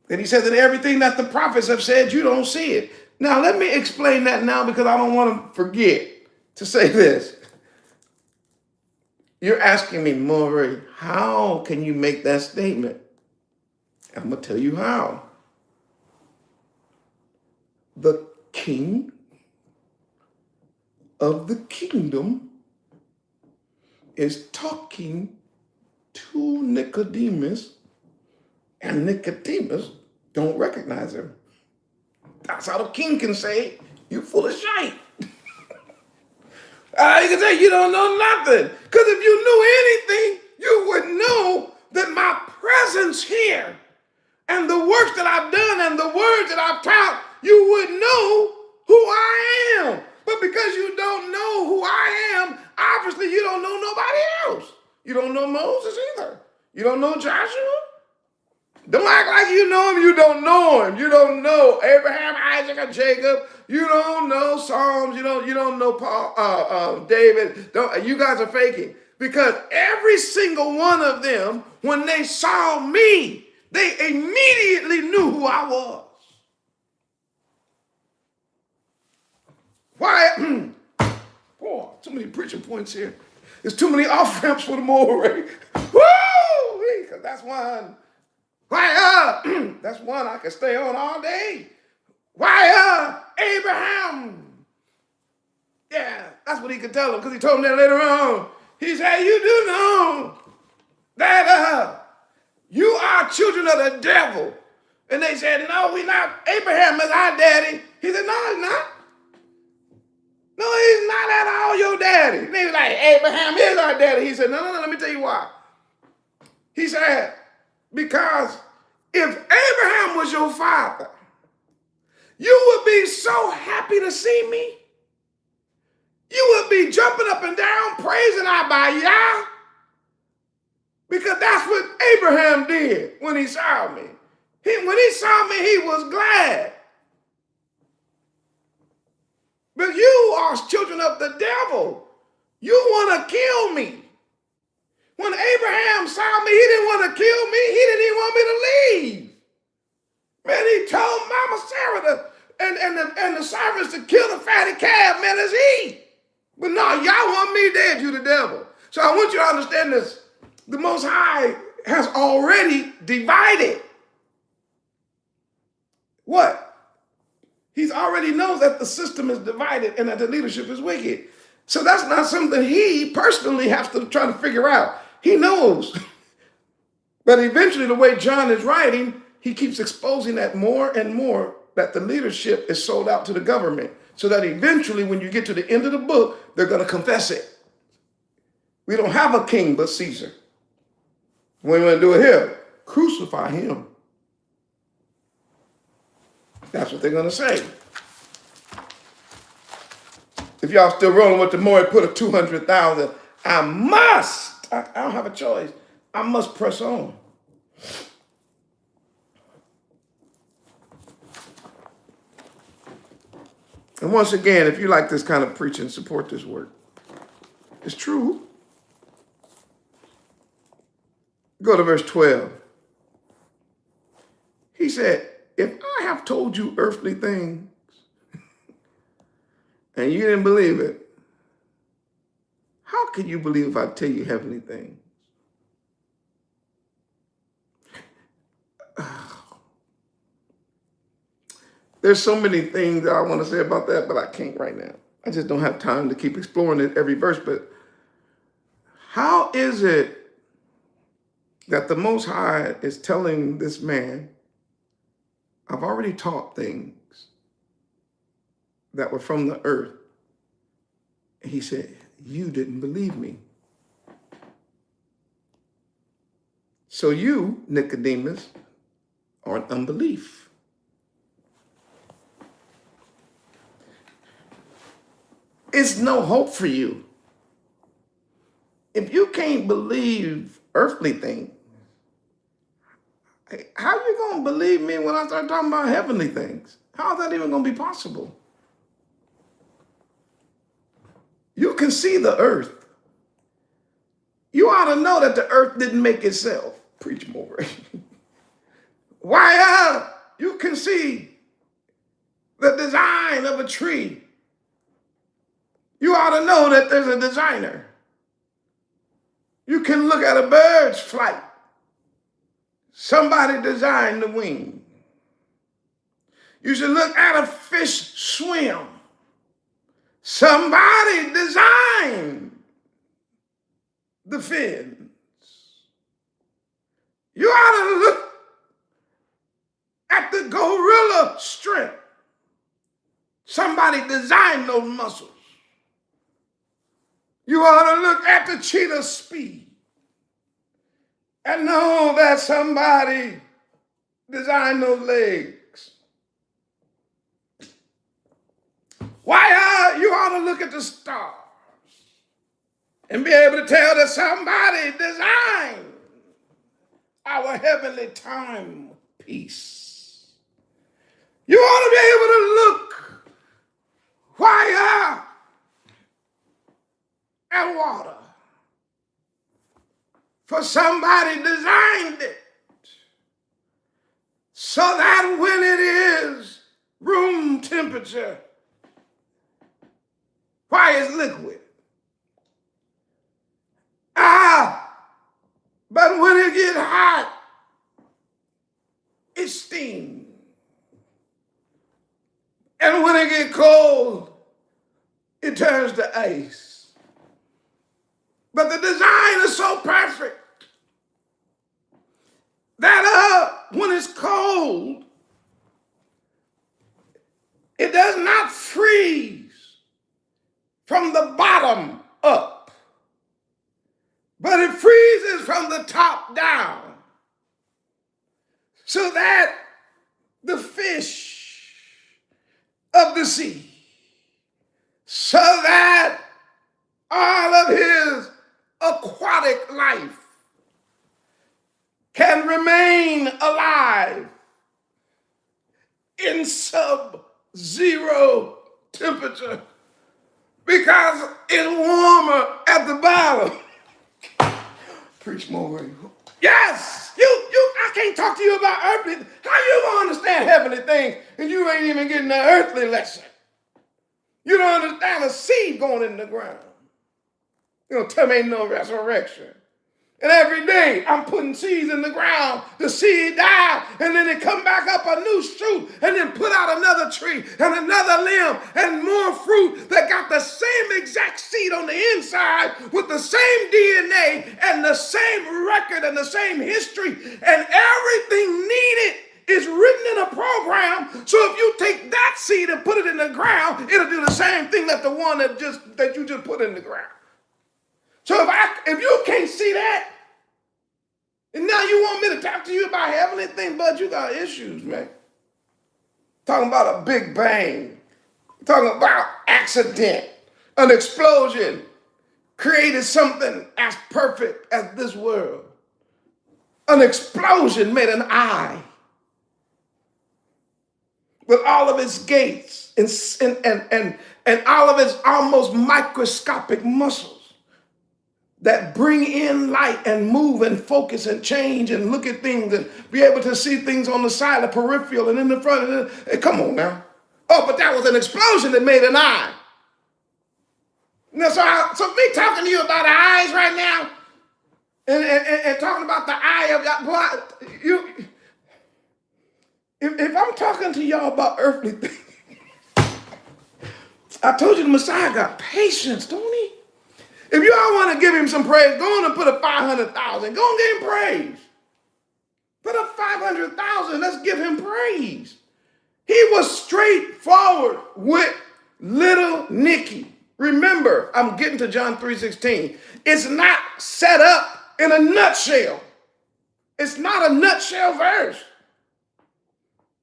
And he said that everything that the prophets have said, you don't see it. Now, let me explain that now, because I don't want to forget to say this. You're asking me, Maury, how can you make that statement? I'm going to tell you how. The king of the kingdom is talking to Nicodemus, and Nicodemus don't recognize him. That's how the king can say, "You full of shite." You can say you don't know nothing. Because if you knew anything, you would know that my presence here and the works that I've done and the words that I've taught, you would know who I am. But because you don't know who I am, obviously you don't know nobody else. You don't know Moses either. You don't know Joshua. Don't act like you know him. You don't know him. You don't know Abraham, Isaac, or Jacob. You don't know Psalms. You don't know Paul, David. You guys are faking, because every single one of them, when they saw me, they immediately knew who I was. Why? Boy, too many preaching points here. There's too many off ramps for the Morehyosh. Woo! Because that's one. Why, that's one I can stay on all day. Why, Abraham? Yeah, that's what he could tell him, because he told him that later on. He said, you do know that you are children of the devil. And they said, no, we're not. Abraham is our daddy. He said, no, he's not. No, he's not at all your daddy. And they was like, Abraham is our daddy. He said, no, let me tell you why. He said, because if Abraham was your father, you would be so happy to see me. You would be jumping up and down, praising Yah, because that's what Abraham did when he saw me. When he saw me, he was glad. But you are children of the devil. You want to kill me. When Abraham saw me, he didn't want to kill me. He didn't even want me to leave. Man, he told Mama Sarah and the servants to kill the fatty calf, man, let's eat. But no, y'all want me dead, you the devil. So I want you to understand this. The Most High has already divided. What? He's already knows that the system is divided and that the leadership is wicked. So that's not something he personally has to try to figure out. He knows. But eventually, the way John is writing, he keeps exposing that more and more, that the leadership is sold out to the government. So that eventually, when you get to the end of the book, they're going to confess it. We don't have a king but Caesar. What are we going to do with him? Crucify him. That's what they're going to say. If y'all still rolling with the more, put a 200,000. I must. I don't have a choice. I must press on. And once again, if you like this kind of preaching, support this work. It's true. Go to verse 12. He said, if I have told you earthly things and you didn't believe it, how can you believe if I tell you heavenly things? There's so many things that I want to say about that, but I can't right now. I just don't have time to keep exploring it every verse. But how is it that the Most High is telling this man, I've already taught things that were from the earth? And he said, you didn't believe me. So you, Nicodemus, are in unbelief. It's no hope for you. If you can't believe earthly things, how are you going to believe me when I start talking about heavenly things? How is that even going to be possible? You can see the earth. You ought to know that the earth didn't make itself. Preach more. Why, you can see the design of a tree. You ought to know that there's a designer. You can look at a bird's flight. Somebody designed the wing. You should look at a fish swim. Somebody designed the fins. You ought to look at the gorilla strength. Somebody designed those muscles. You ought to look at the cheetah's speed and know that somebody designed those legs. You ought to look at the stars and be able to tell that somebody designed our heavenly timepiece. You ought to be able to look at water. For somebody designed it so that when it is room temperature, why it's liquid. But when it gets hot, it steams. And when it gets cold, it turns to ice. But the design is so perfect that when it's cold, it does not freeze from the bottom up, but it freezes from the top down, so that the fish of the sea, so that all of his aquatic life can remain alive in sub-zero temperature, because it's warmer at the bottom. Preach more. Yes, I can't talk to you about earthly. How you gonna understand heavenly things and you ain't even getting the earthly lesson? You don't understand a seed going in the ground. You know, tell me ain't no resurrection. And every day I'm putting seeds in the ground. The seed die, and then it come back up a new shoot, and then put out another tree and another limb and more fruit that got the same exact seed on the inside with the same DNA and the same record and the same history, and everything needed is written in a program. So if you take that seed and put it in the ground, it'll do the same thing that the one that you just put in the ground. So if you can't see that, and now you want me to talk to you about heavenly things, but you got issues, man. Talking about a big bang. Talking about accident. An explosion created something as perfect as this world. An explosion made an eye with all of its gates and all of its almost microscopic muscles that bring in light and move and focus and change and look at things and be able to see things on the side, the peripheral and in the front. Come on now. Oh, but that was an explosion that made an eye. Now, so me talking to you about eyes right now and talking about the eye of God, if I'm talking to y'all about earthly things, I told you the Messiah got patience, don't he? If y'all want to give him some praise, go on and put a 500,000. Go and give him praise. Put up 500,000. Let's give him praise. He was straightforward with little Nicky. Remember, I'm getting to John 3:16. It's not set up in a nutshell. It's not a nutshell verse.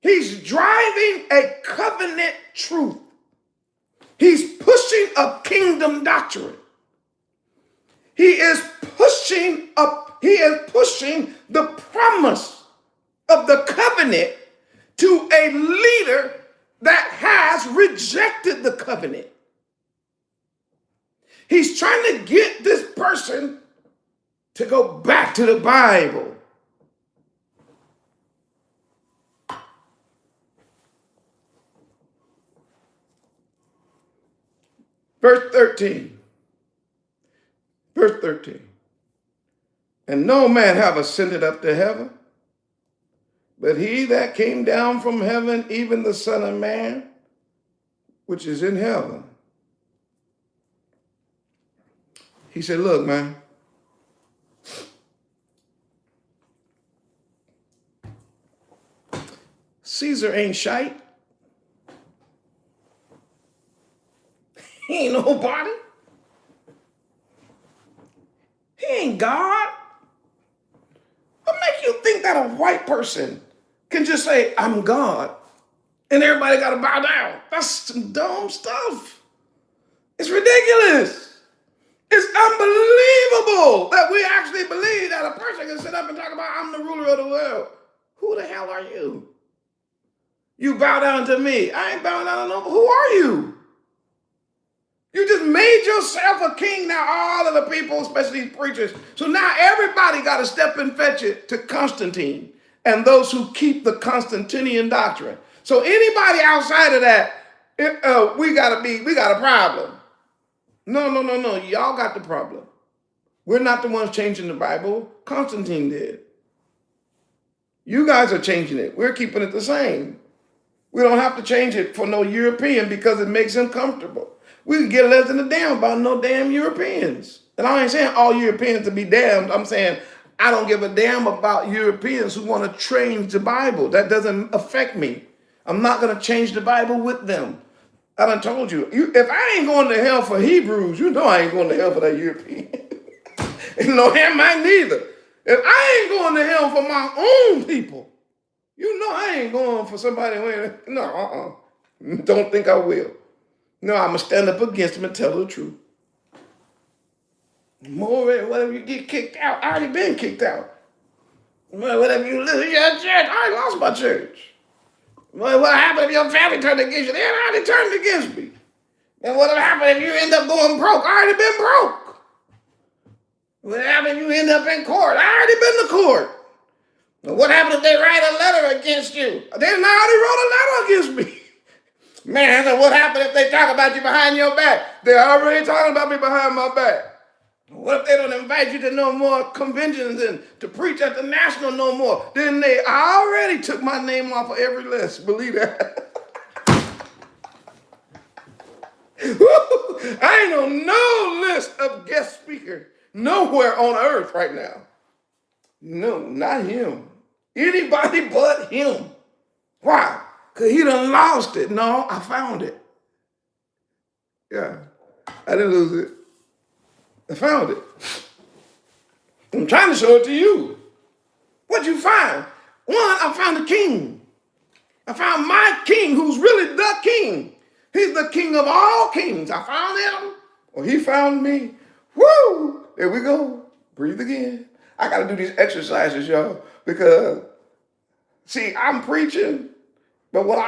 He's driving a covenant truth. He's pushing a kingdom doctrine. He is pushing the promise of the covenant to a leader that has rejected the covenant. He's trying to get this person to go back to the Bible. Verse 13. Verse 13. And no man have ascended up to heaven, but he that came down from heaven, even the Son of Man, which is in heaven. He said, look, man, Caesar ain't shite. He ain't nobody. He ain't God. What makes you think that a white person can just say, I'm God, and everybody got to bow down? That's some dumb stuff. It's ridiculous. It's unbelievable that we actually believe that a person can sit up and talk about, I'm the ruler of the world. Who the hell are you? You bow down to me. I ain't bowing down to nobody. Who are you? You just made yourself a king. Now all of the people, especially these preachers, so now everybody got to step and fetch it to Constantine and those who keep the Constantinian doctrine. So anybody outside of that, we got a problem. No. Y'all got the problem. We're not the ones changing the Bible. Constantine did. You guys are changing it. We're keeping it the same. We don't have to change it for no European because it makes them comfortable. We can get less than a damn about no damn Europeans. And I ain't saying all Europeans to be damned. I'm saying I don't give a damn about Europeans who want to change the Bible. That doesn't affect me. I'm not going to change the Bible with them. I done told you, if I ain't going to hell for Hebrews, you know I ain't going to hell for that European. No, him I neither. If I ain't going to hell for my own people, you know I ain't going for somebody who ain't, don't think I will. No, I'm going to stand up against them and tell the truth. More, whatever you get kicked out, I already been kicked out. Whatever you lose your church, I already lost my church. What happened if your family turned against you? They already turned against me. And what happened if you end up going broke? I already been broke. What happened if you end up in court? I already been to court. What happened if they write a letter against you? They already wrote a letter against me. Man, so what happened if they talk about you behind your back? They're already talking about me behind my back. What if they don't invite you to no more conventions and to preach at the national no more? Then they already took my name off of every list. Believe that. I ain't on no list of guest speakers nowhere on earth right now. No, not him. Anybody but him. Why? Because he done lost it. No, I found it. Yeah, I didn't lose it. I found it. I'm trying to show it to you. What'd you find? One, I found a king. I found my king who's really the king. He's the king of all kings. I found him, or he found me. Woo! There we go. Breathe again. I got to do these exercises, y'all, because, see, I'm preaching, but what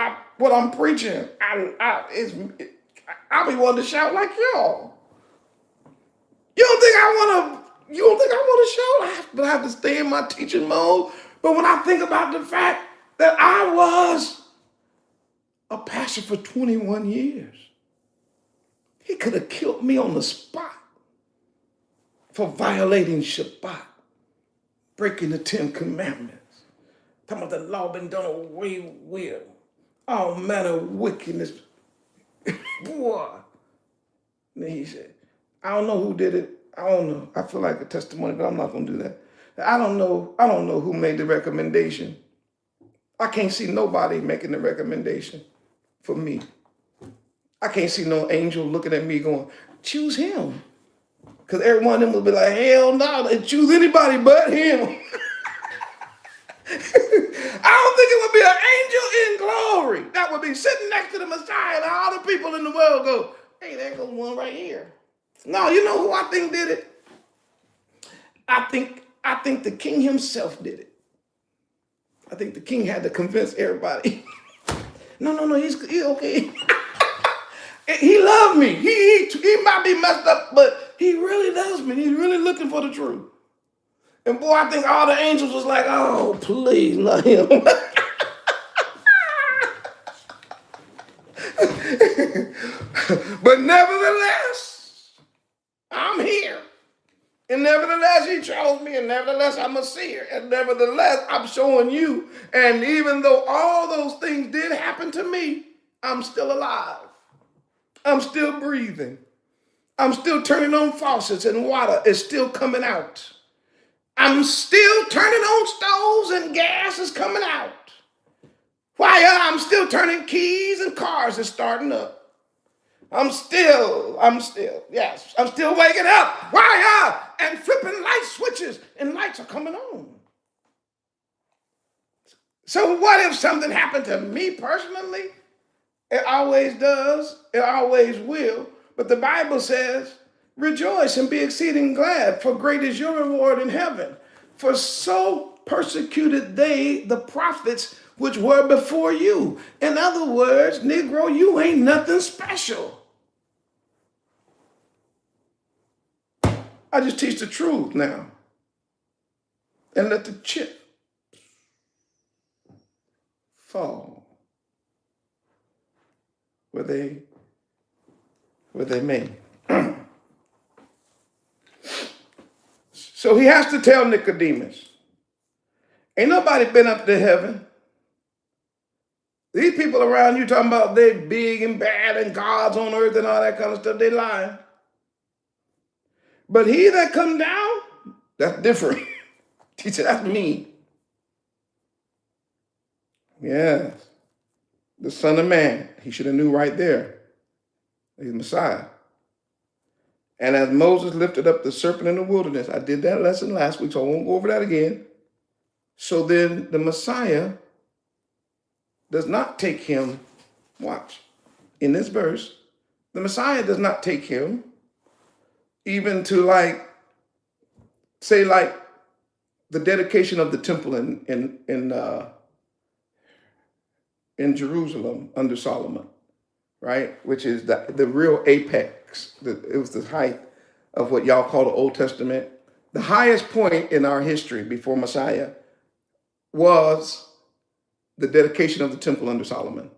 I'm preaching, I'll be wanting to shout like y'all. You don't think I want to shout? I have to stay in my teaching mode. But when I think about the fact that I was a pastor for 21 years, he could have killed me on the spot for violating Shabbat, breaking the 10 Commandments, talking about the law been done away with, all manner of wickedness. Boy. And then he said, I don't know who did it. I don't know. I feel like a testimony, but I'm not going to do that. I don't know who made the recommendation. I can't see nobody making the recommendation for me. I can't see no angel looking at me going, choose him. Because every one of them will be like, hell no, they choose anybody but him. I don't think it would be an angel in glory that would be sitting next to the Messiah and all the people in the world go, hey, there goes one right here. No, you know who I think did it? I think the king himself did it. I think the king had to convince everybody. No, he's okay. He loved me. He might be messed up, but he really loves me. He's really looking for the truth. And boy, I think all the angels was like, oh, please, not him. But nevertheless, I'm here. And nevertheless, he chose me. And nevertheless, I'm a seer. And nevertheless, I'm showing you. And even though all those things did happen to me, I'm still alive. I'm still breathing. I'm still turning on faucets and water is still coming out. I'm still turning on stoves and gas is coming out. While I'm still turning keys and cars are starting up. I'm still waking up. Why? And flipping light switches and lights are coming on. So what if something happened to me personally? It always does. It always will. But the Bible says, rejoice and be exceeding glad, for great is your reward in heaven. For so persecuted they the prophets which were before you. In other words, Negro, you ain't nothing special. I just teach the truth now. And let the chip fall where they may. So he has to tell Nicodemus, ain't nobody been up to heaven. These people around you talking about they big and bad and God's on earth and all that kind of stuff, they lying. But he that come down, that's different. He said, that's me. Yes. The Son of Man. He should have knew right there. He's Messiah. And as Moses lifted up the serpent in the wilderness, I did that lesson last week, so I won't go over that again. So then the Messiah does not take him, watch, in this verse, the Messiah does not take him even to say the dedication of the temple in Jerusalem under Solomon, right? Which is the real apex. It was the height of what y'all call the Old Testament. The highest point in our history before Messiah was the dedication of the temple under Solomon.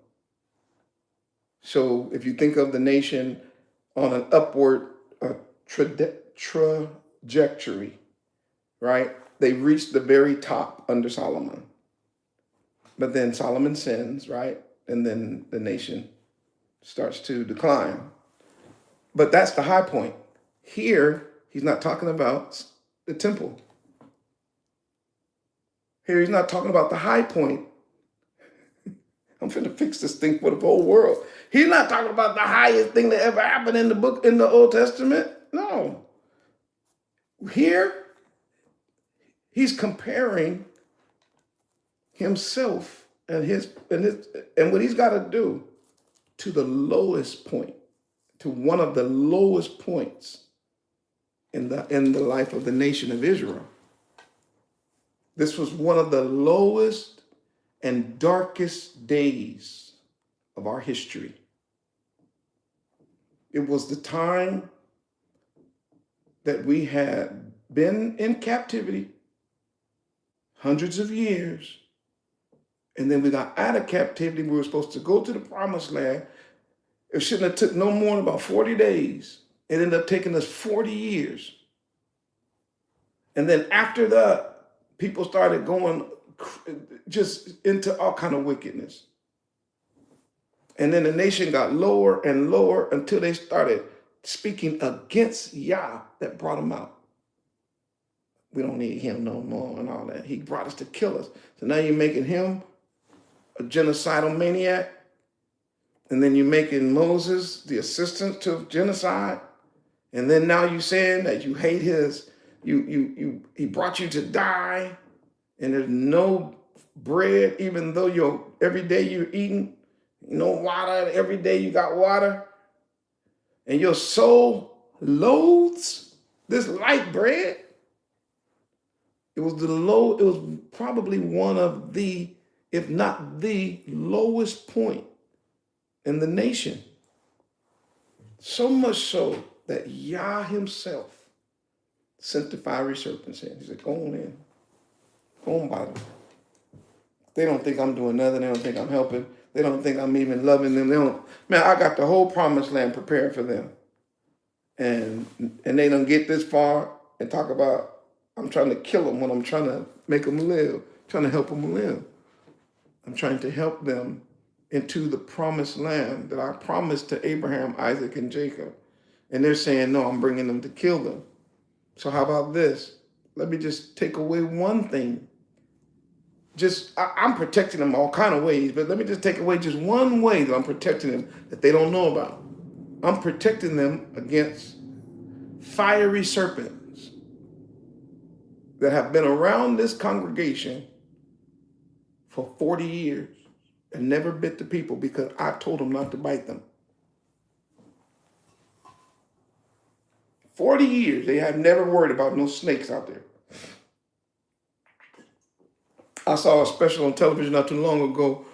So if you think of the nation on an upward trajectory, right? They reached the very top under Solomon. But then Solomon sins, right? And then the nation starts to decline. But that's the high point. Here, he's not talking about the temple. Here, he's not talking about the high point. I'm finna fix this thing for the whole world. He's not talking about the highest thing that ever happened in the Old Testament. No. Here, he's comparing himself and what he's got to do to the lowest point, to one of the lowest points in the life of the nation of Israel. This was one of the lowest and darkest days of our history. It was the time that we had been in captivity hundreds of years, and then we got out of captivity. We were supposed to go to the promised land. It shouldn't have took no more than about 40 days. It ended up taking us 40 years. And then after that, people started going just into all kind of wickedness. And then the nation got lower and lower until they started speaking against Yah that brought them out. We don't need him no more and all that. He brought us to kill us. So now you're making him a genocidal maniac. And then you're making Moses the assistant to genocide. And then now you're saying that you hate he brought you to die. And there's no bread, even though every day you're eating, no water, every day you got water. And your soul loathes this light bread. It was probably one of the, if not the lowest point in the nation. So much so that Yah himself sent the fiery serpents in. He said, go on in. Go on by them. They don't think I'm doing nothing. They don't think I'm helping. They don't think I'm even loving them. I got the whole promised land prepared for them. And they don't get this far and talk about, I'm trying to kill them when I'm trying to make them live, trying to help them live. I'm trying to help them into the promised land that I promised to Abraham, Isaac, and Jacob. And they're saying, no, I'm bringing them to kill them. So how about this? Let me just take away one thing I'm protecting them all kind of ways, but let me just take away just one way that I'm protecting them that they don't know about. I'm protecting them against fiery serpents that have been around this congregation for 40 years and never bit the people because I told them not to bite them. 40 years, they have never worried about no snakes out there. I saw a special on television not too long ago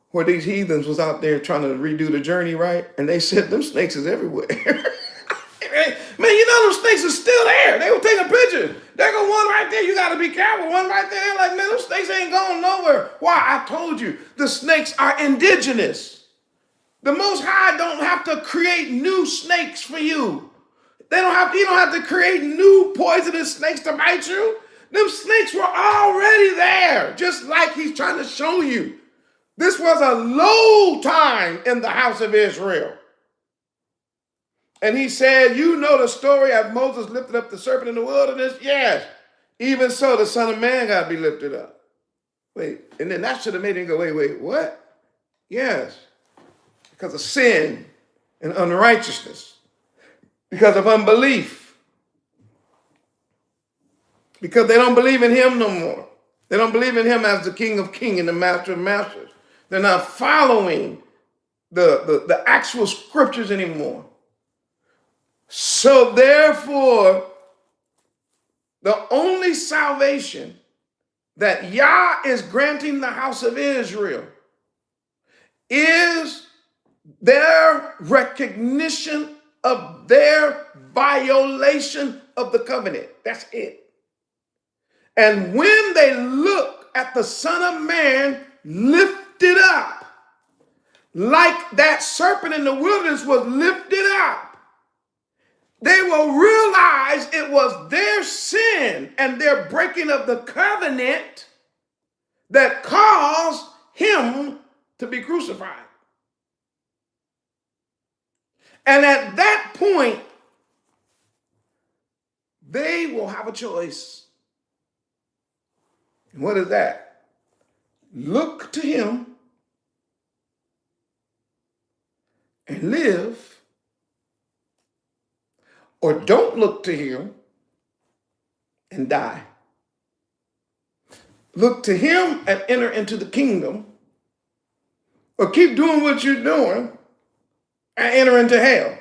where these heathens was out there trying to redo the journey, right? And they said them snakes is everywhere. Man, you know them snakes are still there. They were taking pictures. There go one right there. You got to be careful. One right there. They're like, man, them snakes ain't going nowhere. Why? I told you, the snakes are indigenous. The Most High don't have to create new snakes for you. You don't have to create new poisonous snakes to bite you. Them snakes were already there, just like he's trying to show you. This was a low time in the house of Israel. And he said, you know the story of Moses lifted up the serpent in the wilderness? Yes. Even so, the Son of Man got to be lifted up. Wait, and then that should have made him go, wait, what? Yes. Because of sin and unrighteousness. Because of unbelief. Because they don't believe in him no more. They don't believe in him as the King of Kings and the Master of Masters. They're not following the actual scriptures anymore. So therefore, the only salvation that Yah is granting the house of Israel is their recognition of their violation of the covenant. That's it. And when they look at the Son of Man lifted up, like that serpent in the wilderness was lifted up, they will realize it was their sin and their breaking of the covenant that caused him to be crucified. And at that point, they will have a choice. And what is that? Look to him and live, or don't look to him and die. Look to him and enter into the kingdom, or keep doing what you're doing and enter into hell.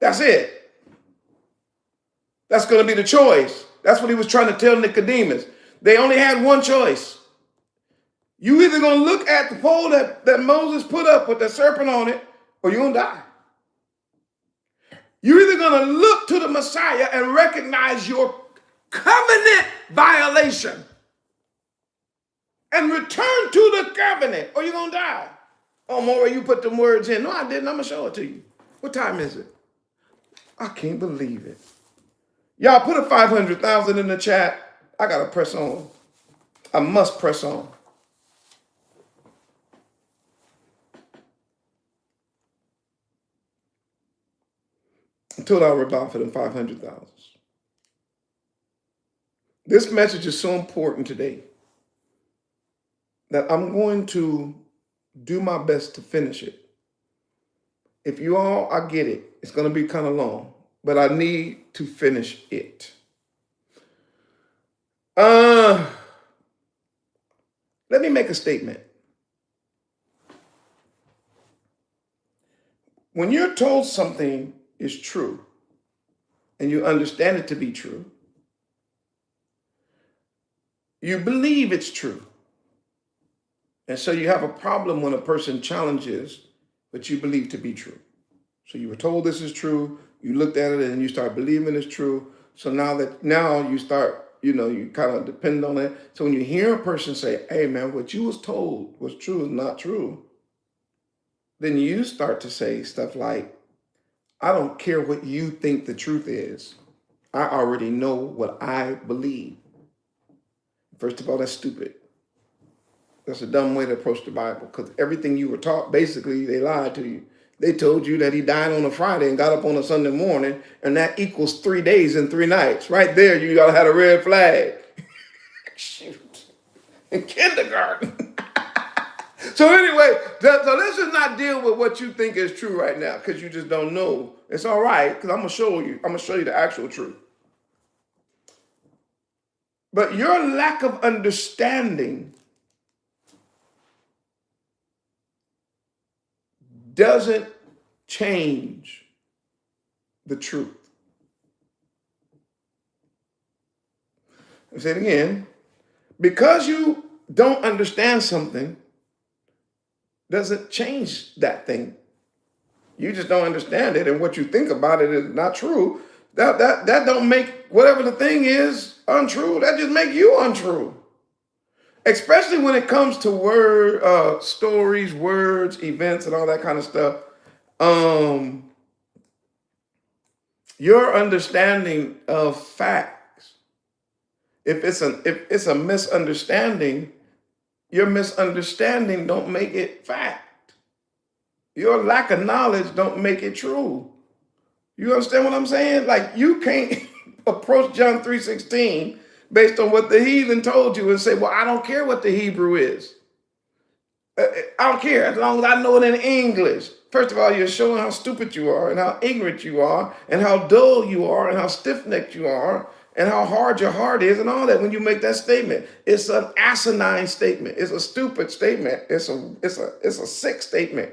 That's it. That's going to be the choice. That's what he was trying to tell Nicodemus. They only had one choice. You either going to look at the pole that Moses put up with the serpent on it, or you're going to die. You're either going to look to the Messiah and recognize your covenant violation and return to the covenant, or you're going to die. Oh, Mora, you put them words in. No, I didn't. I'm going to show it to you. What time is it? I can't believe it. Y'all put a 500,000 in the chat. I got to press on. I must press on. Until I rebut for them 500,000. This message is so important today that I'm going to do my best to finish it. If you all, I get it. It's going to be kind of long, but I need to finish it. Let me make a statement. When you're told something is true and you understand it to be true, you believe it's true. And so you have a problem when a person challenges what you believe to be true. So you were told this is true, you looked at it and you start believing it's true. So now you start, you kind of depend on it. So when you hear a person say, hey man, what you was told was true is not true, then you start to say stuff like, I don't care what you think the truth is. I already know what I believe. First of all, that's stupid. That's a dumb way to approach the Bible, because everything you were taught, basically, they lied to you. They told you that he died on a Friday and got up on a Sunday morning, and that equals 3 days and 3 nights. Right there, you gotta have a red flag. Shoot. in kindergarten. So anyway, so let's just not deal with what you think is true right now because you just don't know. It's all right because I'm gonna show you. I'm gonna show you the actual truth. But your lack of understanding doesn't change the truth. I'll say it again. Because you don't understand something doesn't change that thing. You just don't understand it, and what you think about it is not true. That don't make whatever the thing is untrue. That just make you untrue. Especially when it comes to stories, words, events, and all that kind of stuff. Your understanding of facts, if it's a misunderstanding, your misunderstanding don't make it fact. Your lack of knowledge don't make it true. You understand what I'm saying? Like you can't approach John 3:16 based on what the heathen told you and say, well, I don't care what the Hebrew is. I don't care as long as I know it in English. First of all, you're showing how stupid you are and how ignorant you are and how dull you are and how stiff-necked you are and how hard your heart is and all that when you make that statement. It's an asinine statement. It's a stupid statement. It's a sick statement.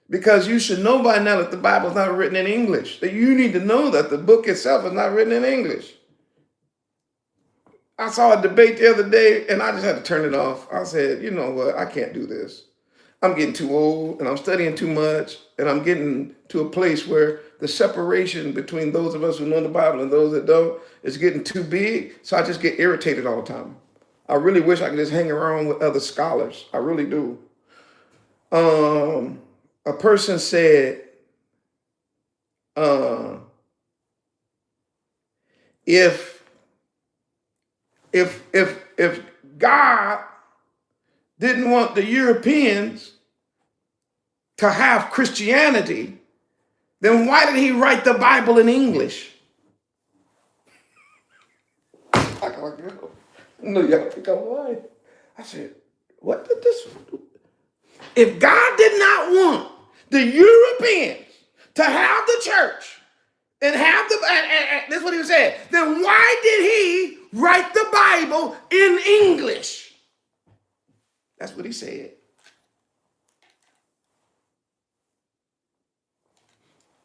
Because you should know by now that the Bible is not written in English. That you need to know that the book itself is not written in English. I saw a debate the other day and I just had to turn it off. I said, you know what? I can't do this. I'm getting too old and I'm studying too much and I'm getting to a place where the separation between those of us who know the Bible and those that don't is getting too big. So I just get irritated all the time. I really wish I could just hang around with other scholars. I really do. A person said, if God didn't want the Europeans to have Christianity, then why did he write the Bible in English? I know y'all think I'm lying. I said, what did this? If God did not want the Europeans to have the church and have and this is what he was saying, then why did he write the Bible in English? That's what he said.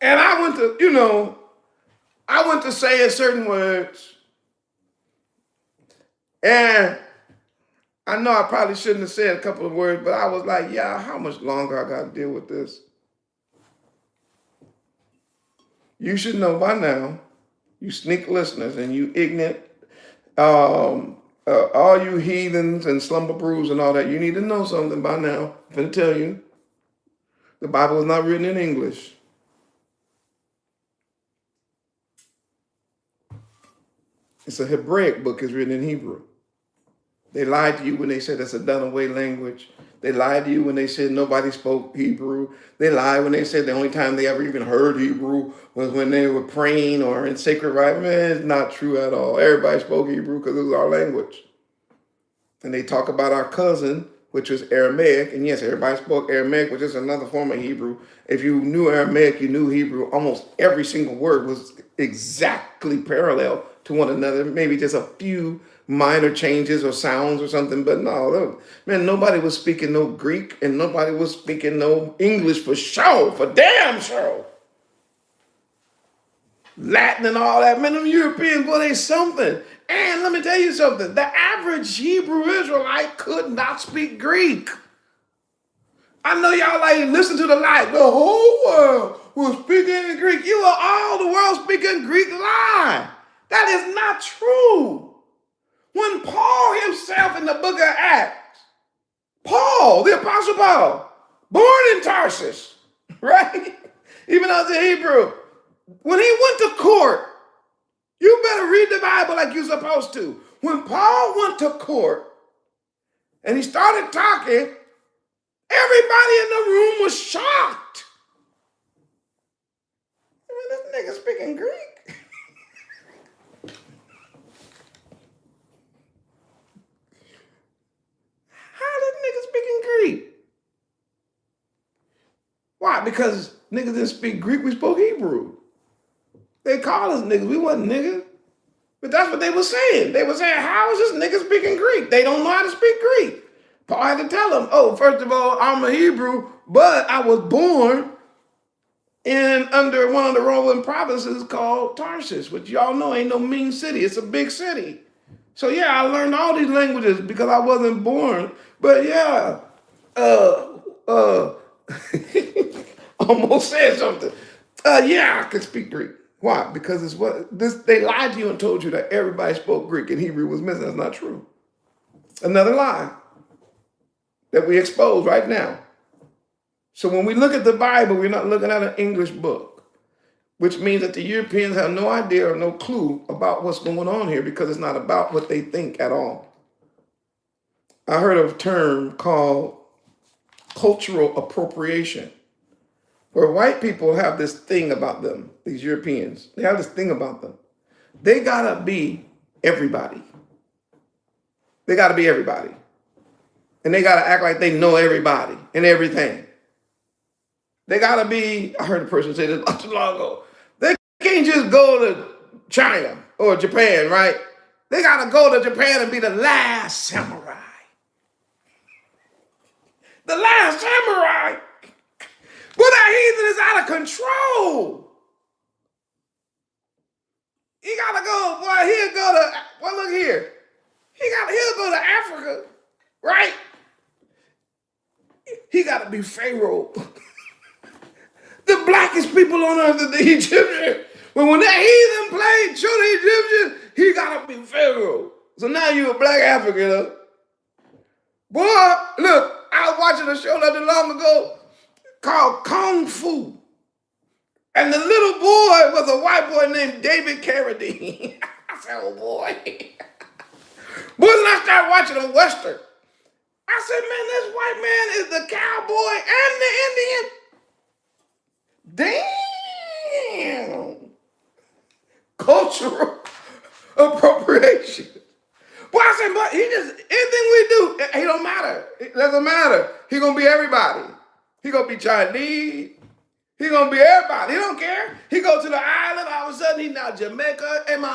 And I went to say certain words, and I know I probably shouldn't have said a couple of words, but I was like, yeah, how much longer I got to deal with this? You should know by now, you sneak listeners and you ignorant, all you heathens and slumber brews and all that, you need to know something by now. I'm going to tell you, the Bible is not written in English. It's a Hebraic book. It's written in Hebrew. They lied to you when they said it's a done-away language. They lied to you when they said nobody spoke Hebrew. They lied when they said the only time they ever even heard Hebrew was when they were praying or in sacred rite. Man, it's not true at all. Everybody spoke Hebrew because it was our language. And they talk about our cousin, which was Aramaic. And yes, everybody spoke Aramaic, which is another form of Hebrew. If you knew Aramaic, you knew Hebrew. Almost every single word was exactly parallel to one another. Maybe just a few minor changes or sounds or something. But no, man, nobody was speaking no Greek and nobody was speaking no English for sure, for damn sure. Latin and all that. Man, them Europeans, boy, they something. And let me tell you something. The average Hebrew Israelite could not speak Greek. I know y'all like listen to the lie. The whole world was speaking in Greek. You are all the world speaking Greek lie. That is not true. When Paul himself in the book of Acts, Paul, the Apostle Paul, born in Tarsus, right? Even though it's in Hebrew, when he went to court, you better read the Bible like you're supposed to. When Paul went to court and he started talking, everybody in the room was shocked. Man, this nigga speaking Greek. because niggas didn't speak Greek, we spoke Hebrew. They called us niggas, we wasn't niggas. But that's what they were saying. They were saying, how is this nigga speaking Greek? They don't know how to speak Greek. Paul had to tell them, oh, first of all, I'm a Hebrew, but I was born under one of the Roman provinces called Tarsus, which y'all know ain't no mean city. It's a big city. So yeah, I learned all these languages because I wasn't born. But yeah, almost said something. Yeah, I can speak Greek. Why? Because they lied to you and told you that everybody spoke Greek and Hebrew was missing. That's not true. Another lie that we expose right now. So when we look at the Bible, we're not looking at an English book, which means that the Europeans have no idea or no clue about what's going on here because it's not about what they think at all. I heard of a term called cultural appropriation, where white people have this thing about them, these Europeans. They have this thing about them. They gotta be everybody. They gotta be everybody. And they gotta act like they know everybody and everything. They gotta be, I heard a person say this not too long ago, they can't just go to China or Japan, right? They gotta go to Japan and be the last samurai. The last samurai. Well, that heathen is out of control. He gotta go, boy, he'll go to, well, look here. He'll go to Africa, right? He gotta be Pharaoh. The blackest people on earth are the Egyptians. But when that heathen played, show the Egyptians, he gotta be Pharaoh. So now you a black African, huh? Boy, look, I was watching a show not too long ago called Kung Fu. And the little boy was a white boy named David Carradine. I said, oh boy. Boy, then I started watching a Western. I said, man, this white man is the cowboy and the Indian. Damn. Cultural appropriation. Boy, I said, but he just, anything we do, it don't matter. It doesn't matter. He gonna be everybody. He gonna be Chinese. He gonna be everybody. He don't care. He go to the island, all of a sudden he now Jamaica and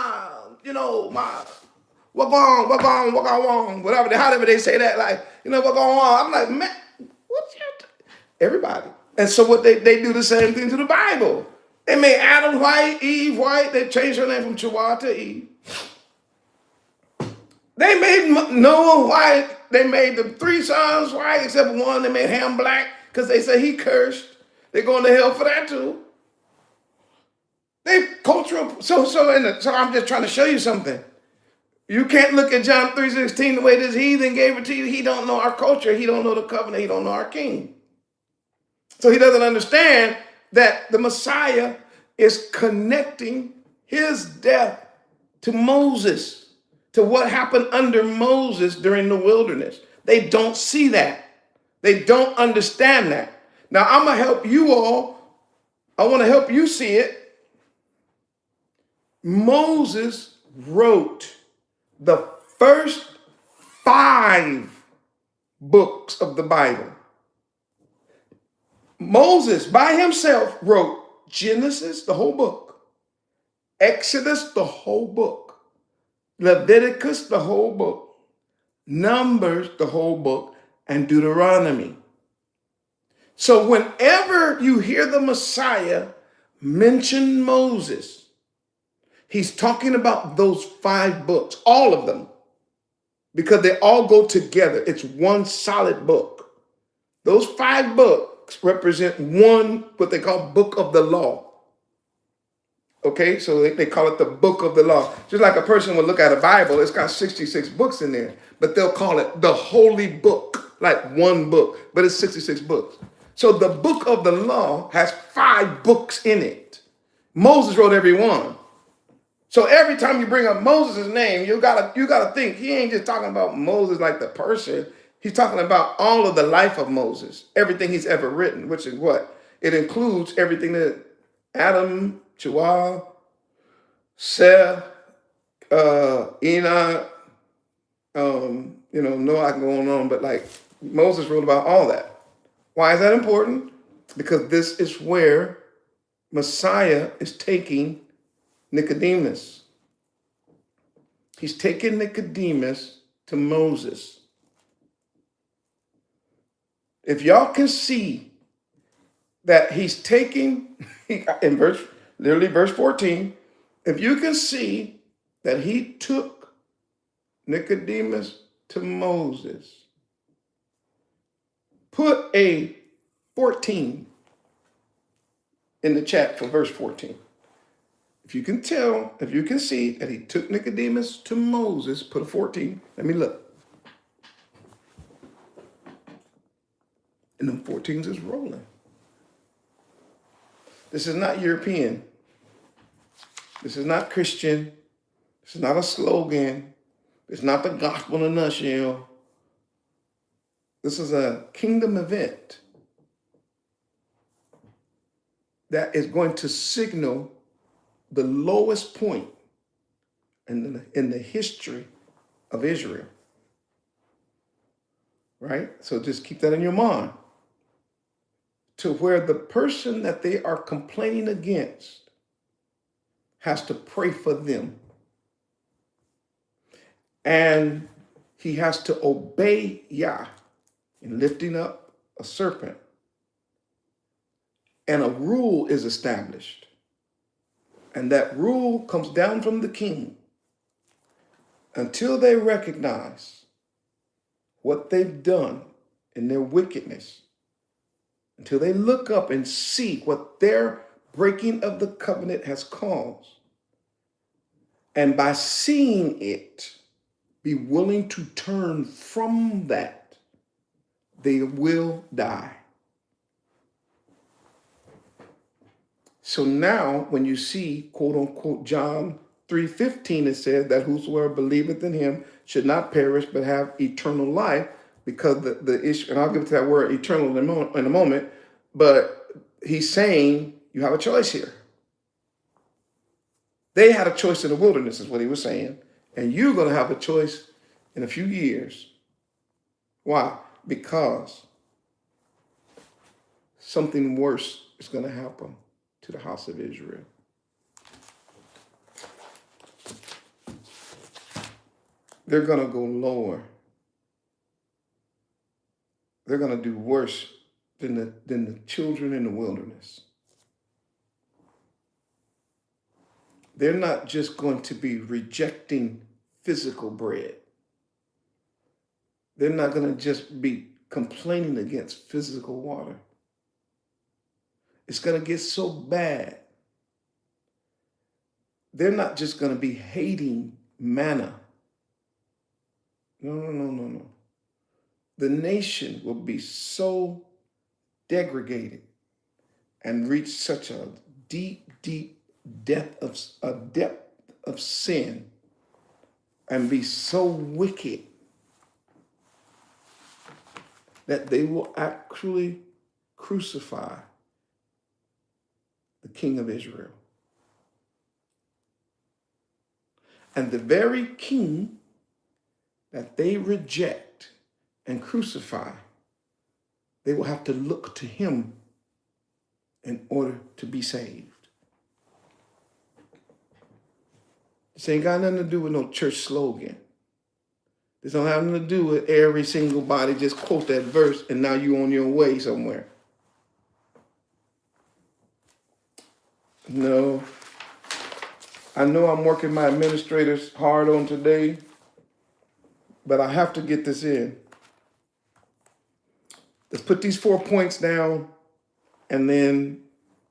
however they say that, like, what going on? I'm like, man, what's your everybody. And so what they do the same thing to the Bible. They made Adam white, Eve white. They changed her name from Chihuahua to Eve. They made Noah white. They made the 3 sons white, except for one. They made Ham black because they say he cursed. They're going to hell for that too. They cultural. So I'm just trying to show you something. You can't look at John 3:16 the way this heathen gave it to you. He don't know our culture. He don't know the covenant. He don't know our king. So he doesn't understand that the Messiah is connecting his death to Moses, to what happened under Moses during the wilderness. They don't see that. They don't understand that. Now, I'm going to help you all. I want to help you see it. Moses wrote the first 5 books of the Bible. Moses, by himself, wrote Genesis, the whole book, Exodus, the whole book, Leviticus, the whole book, Numbers, the whole book, and Deuteronomy. So whenever you hear the Messiah mention Moses, he's talking about those 5 books, all of them, because they all go together. It's one solid book. Those 5 books represent one, what they call book of the law. Okay, so they call it the book of the law. Just like a person would look at a Bible, it's got 66 books in there, but they'll call it the holy book, like one book, but it's 66 books. So the book of the law has 5 books in it. Moses wrote every one. So every time you bring up Moses' name, you gotta think he ain't just talking about Moses like the person. He's talking about all of the life of Moses, everything he's ever written, which is what? It includes everything that Adam, Chihuahua, Seth, Enoch, Noah, I can go on, but like Moses wrote about all that. Why is that important? Because this is where Messiah is taking Nicodemus. He's taking Nicodemus to Moses. If y'all can see that he's taking, in verse 14, if you can see that he took Nicodemus to Moses, put a 14 in the chat for verse 14. If you can tell, if you can see that he took Nicodemus to Moses, put a 14. Let me look. And them 14s is rolling. This is not European. This is not Christian. This is not a slogan. It's not the gospel in a nutshell. This is a kingdom event that is going to signal the lowest point in the history of Israel. Right? So just keep that in your mind. To where the person that they are complaining against has to pray for them. And he has to obey Yah in lifting up a serpent. And a rule is established. And that rule comes down from the king until they recognize what they've done in their wickedness, until they look up and see what their breaking of the covenant has caused. And by seeing it, be willing to turn from that, they will die. So now when you see, quote unquote, John 3:15, it says that whosoever believeth in him should not perish but have eternal life, because the issue, and I'll get to that word eternal in a moment, but he's saying you have a choice here. They had a choice in the wilderness, is what he was saying, and you're going to have a choice in a few years. Why? Because something worse is going to happen to the house of Israel. They're going to go lower. They're going to do worse than the children in the wilderness. They're not just going to be rejecting physical bread. They're not going to just be complaining against physical water. It's going to get so bad. They're not just going to be hating manna. No. The nation will be so degraded and reach such a deep depth of sin and be so wicked that they will actually crucify the king of Israel. And the very king that they reject and crucify, they will have to look to him in order to be saved. This ain't got nothing to do with no church slogan. This don't have nothing to do with every single body just quote that verse and now you on your way somewhere. No. I know I'm working my administrators hard on today, but I have to get this in. Let's put these 4 points down, and then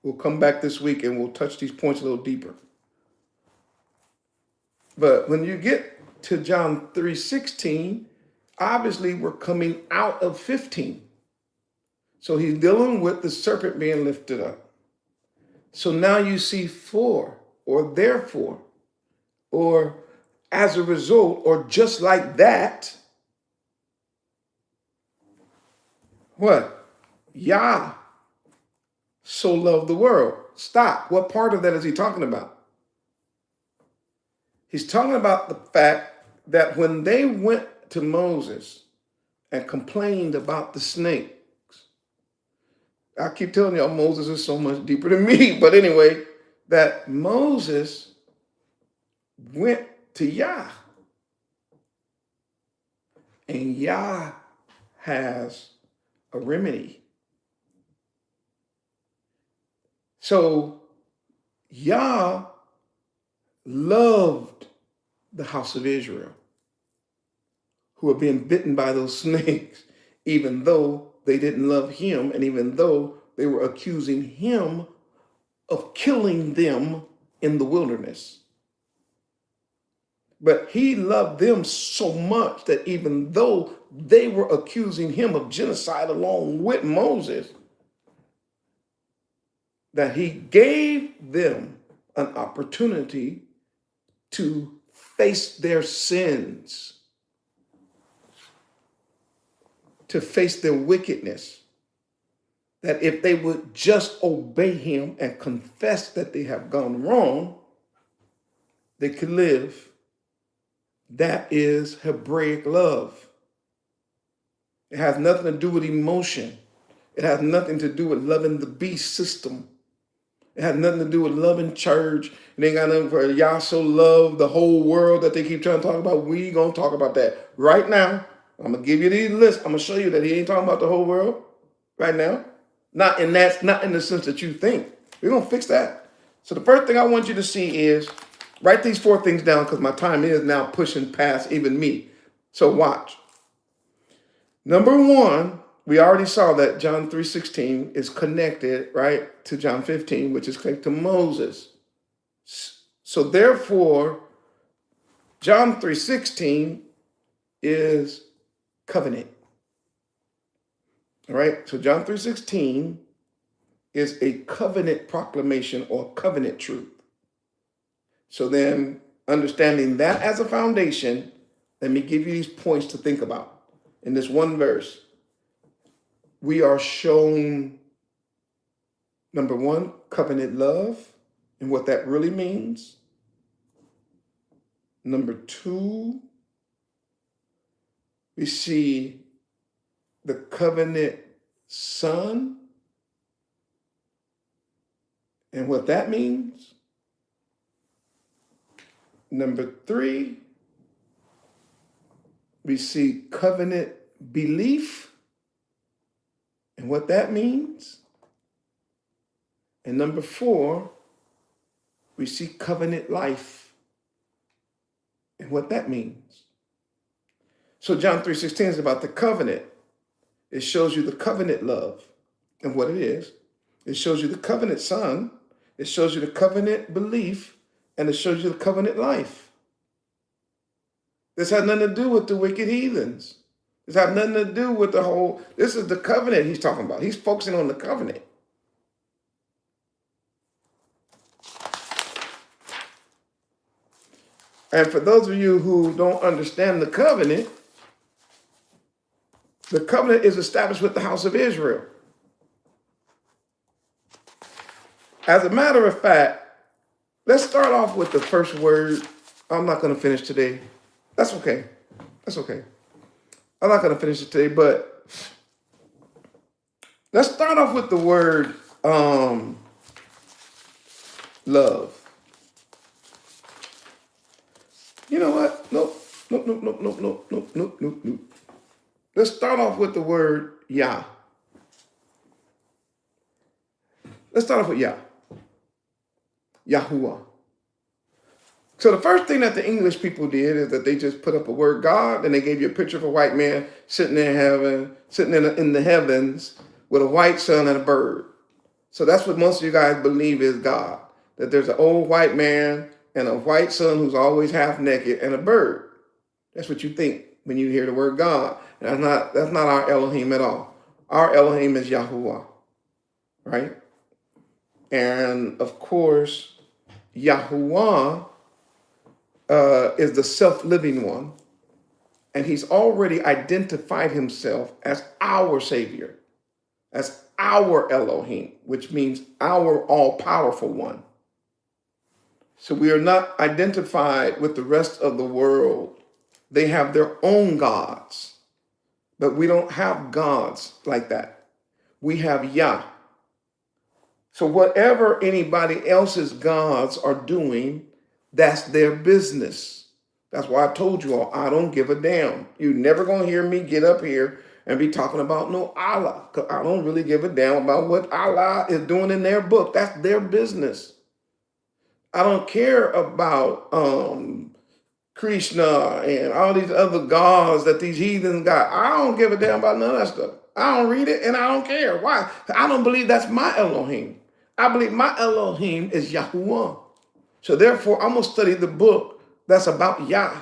we'll come back this week and we'll touch these points a little deeper. But when you get to John 3:16, obviously we're coming out of 15. So he's dealing with the serpent being lifted up. So now you see 4, or therefore, or as a result, or just like that. What? Yah so loved the world. Stop. What part of that is he talking about? He's talking about the fact that when they went to Moses and complained about the snakes, I keep telling y'all Moses is so much deeper than me. But anyway, that Moses went to Yah. And Yah has a remedy. So Yah loved the house of Israel, who were being bitten by those snakes, even though they didn't love him, and even though they were accusing him of killing them in the wilderness. But he loved them so much that even though they were accusing him of genocide along with Moses, that he gave them an opportunity to face their sins, to face their wickedness. That if they would just obey him and confess that they have gone wrong, they could live. That is Hebraic love. It has nothing to do with emotion. It has nothing to do with loving the beast system. It has nothing to do with loving church. It ain't got nothing for y'all so love the whole world that they keep trying to talk about. We gonna talk about that right now. I'm gonna give you these lists. I'm gonna show you that he ain't talking about the whole world right now. Not in the sense that you think. We're gonna fix that. So the first thing I want you to see is write these 4 things down because my time is now pushing past even me. So watch. Number 1, we already saw that John 3:16 is connected, right, to John 15, which is connected to Moses. So therefore, John 3:16 is covenant. All right, so John 3:16 is a covenant proclamation or covenant truth. So then, understanding that as a foundation, let me give you these points to think about. In this one verse, we are shown, number 1, covenant love and what that really means. Number 2, we see the covenant son and what that means. Number 3, we see covenant belief and what that means. And number 4, we see covenant life and what that means. So John 3:16 is about the covenant. It shows you the covenant love and what it is. It shows you the covenant son. It shows you the covenant belief. And it shows you the covenant life. This has nothing to do with the wicked heathens. This has nothing to do with the whole, this is the covenant he's talking about. He's focusing on the covenant. And for those of you who don't understand the covenant is established with the house of Israel. As a matter of fact, let's start off with the first word. I'm not going to finish today. That's okay. That's okay. I'm not going to finish it today, but let's start off with the word love. You know what? Nope. Let's start off with the word Yah. Let's start off with Yah. Yahuwah. So the first thing that the English people did is that they just put up a word God, and they gave you a picture of a white man sitting in heaven, sitting in the heavens with a white sun and a bird. So that's what most of you guys believe is God. That there's an old white man and a white sun who's always half naked and a bird. That's what you think when you hear the word God. And that's not our Elohim at all. Our Elohim is Yahuwah, right? And of course, Yahuwah is the self-living one. And he's already identified himself as our Savior, as our Elohim, which means our all-powerful one. So we are not identified with the rest of the world. They have their own gods, but we don't have gods like that. We have Yah. So whatever anybody else's gods are doing, that's their business. That's why I told you all, I don't give a damn. You're never going to hear me get up here and be talking about no Allah, because I don't really give a damn about what Allah is doing in their book. That's their business. I don't care about Krishna and all these other gods that these heathens got. I don't give a damn about none of that stuff. I don't read it and I don't care. Why? I don't believe that's my Elohim. I believe my Elohim is Yahuwah. So therefore, I'm going to study the book that's about Yah.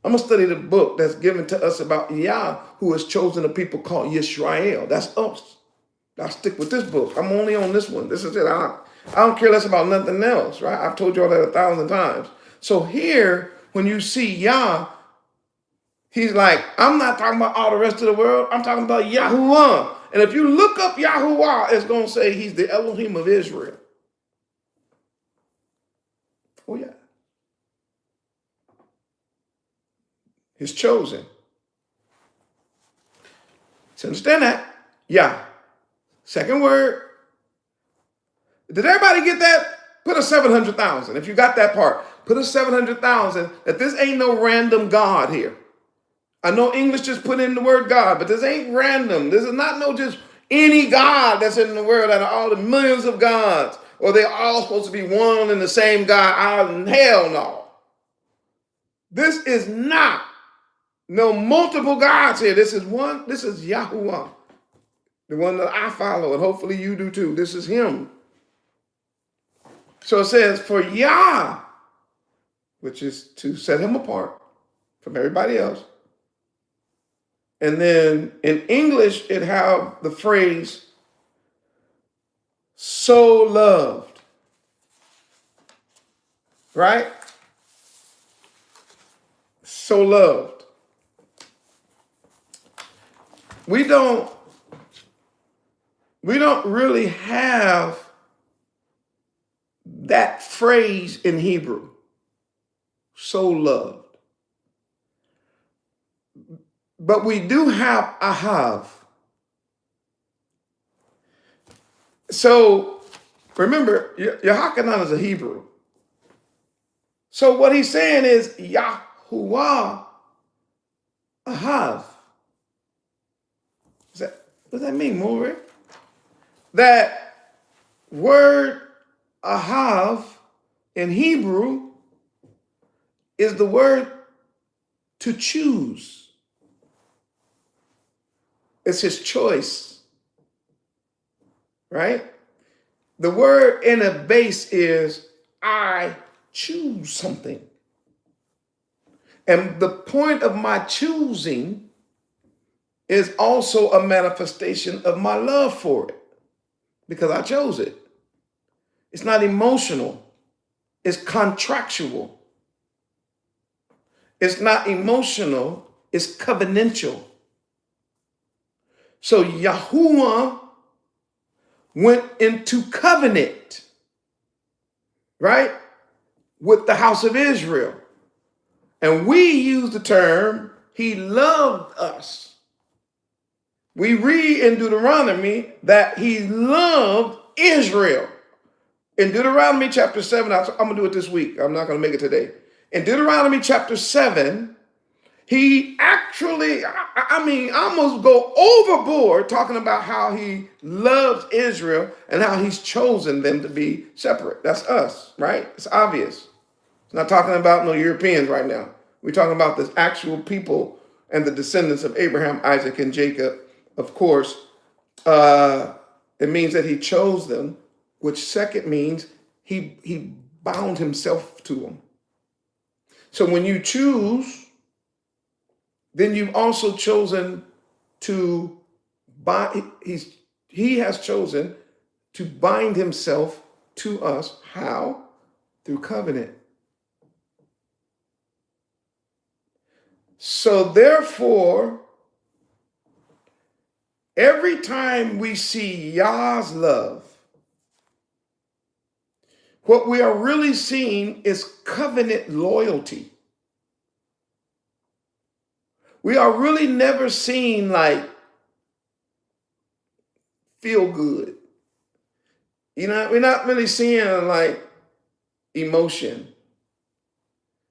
I'm going to study the book that's given to us about Yah, who has chosen a people called Yisrael. That's us. I'll stick with this book. I'm only on this one. This is it. I don't care less about nothing else, right? I've told you all that 1,000 times. So here, when you see Yah, he's like, I'm not talking about all the rest of the world. I'm talking about Yahuwah. And if you look up Yahuwah, it's going to say he's the Elohim of Israel. Oh, yeah. His chosen. So understand that? Yah. Second word. Did everybody get that? Put a 700,000. If you got that part, put a 700,000 that this ain't no random God here. I know English just put in the word God, but this ain't random. This is not no just any God that's in the world out of all the millions of gods, or they're all supposed to be one and the same God. Hell no. This is not no multiple gods here. This is one. This is Yahuwah, the one that I follow, and hopefully you do too. This is him. So it says, for Yah, which is to set him apart from everybody else. And then in English, it have the phrase, so loved. Right? So loved. We don't really have that phrase in Hebrew. So loved. But we do have ahav. So remember, Yahrahn is a Hebrew. So what he's saying is Yahuwah ahav. What does that mean, Maury? That word ahav in Hebrew is the word to choose. It's his choice, right? The word in a base is I choose something. And the point of my choosing is also a manifestation of my love for it because I chose it. It's not emotional. It's contractual. It's not emotional. It's covenantal. So Yahuwah went into covenant, right, with the house of Israel. And we use the term, he loved us. We read in Deuteronomy that he loved Israel. In Deuteronomy chapter 7, I'm going to do it this week. I'm not going to make it today. In Deuteronomy chapter 7, he actually, almost go overboard talking about how he loves Israel and how he's chosen them to be separate. That's us, right? It's obvious. It's not talking about no Europeans right now. We're talking about the actual people and the descendants of Abraham, Isaac, and Jacob. Of course, it means that he chose them, which second means he bound himself to them. So when you choose, then you've also chosen to bind, he has chosen to bind himself to us. How? Through covenant. So therefore, every time we see Yah's love, what we are really seeing is covenant loyalty. We are really never seeing like feel good. we're not really seeing like emotion.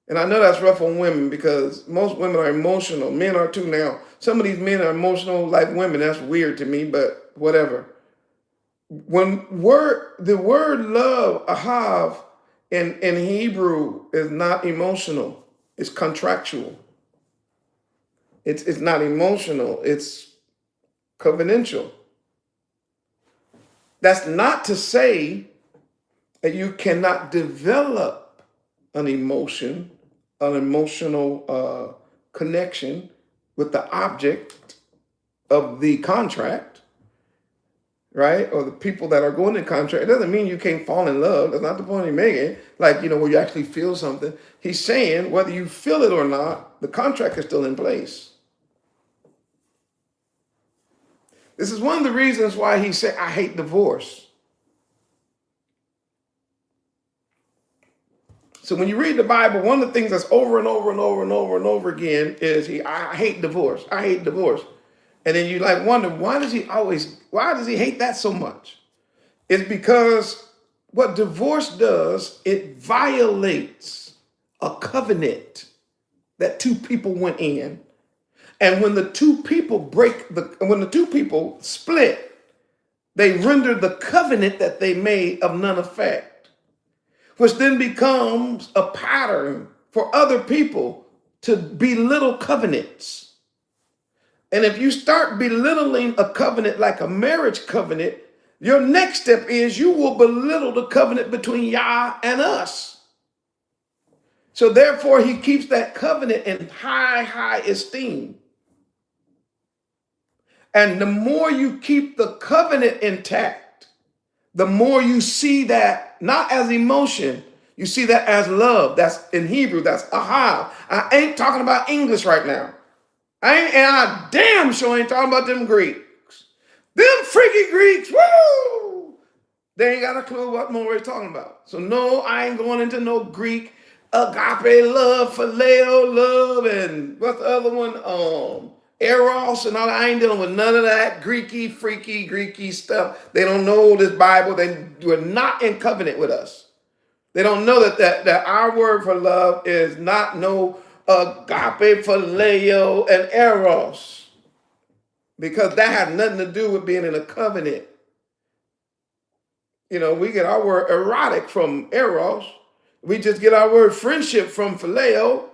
And I know that's rough on women because most women are emotional. Men are too now. Some of these men are emotional like women. That's weird to me, but whatever. When the word love, ahav, in Hebrew is not emotional. It's contractual. It's not emotional. It's covenantal. That's not to say that you cannot develop an emotional connection with the object of the contract, right? Or the people that are going in contract. It doesn't mean you can't fall in love. That's not the point he's making. Like, where you actually feel something. He's saying whether you feel it or not, the contract is still in place. This is one of the reasons why he said, I hate divorce. So when you read the Bible, one of the things that's over and over and over and over and over again is I hate divorce. I hate divorce. And then you like wonder, why does he hate that so much? It's because what divorce does, it violates a covenant that two people went in. And when the two people split, they render the covenant that they made of none effect, which then becomes a pattern for other people to belittle covenants. And if you start belittling a covenant like a marriage covenant, your next step is you will belittle the covenant between Yah and us. So therefore, he keeps that covenant in high esteem. And the more you keep the covenant intact, the more you see that not as emotion, you see that as love. That's in Hebrew, that's ahav. I ain't talking about English right now. I damn sure ain't talking about them Greeks. Them freaky Greeks, woo! They ain't got a clue what Morehyosh talking about. So no, I ain't going into no Greek agape love, phileo love, and what's the other one? Eros and all that. I ain't dealing with none of that Greeky, freaky, Greeky stuff. They don't know this Bible. They were not in covenant with us. They don't know that our word for love is not no agape, phileo, and eros. Because that has nothing to do with being in a covenant. We get our word erotic from eros. We just get our word friendship from phileo.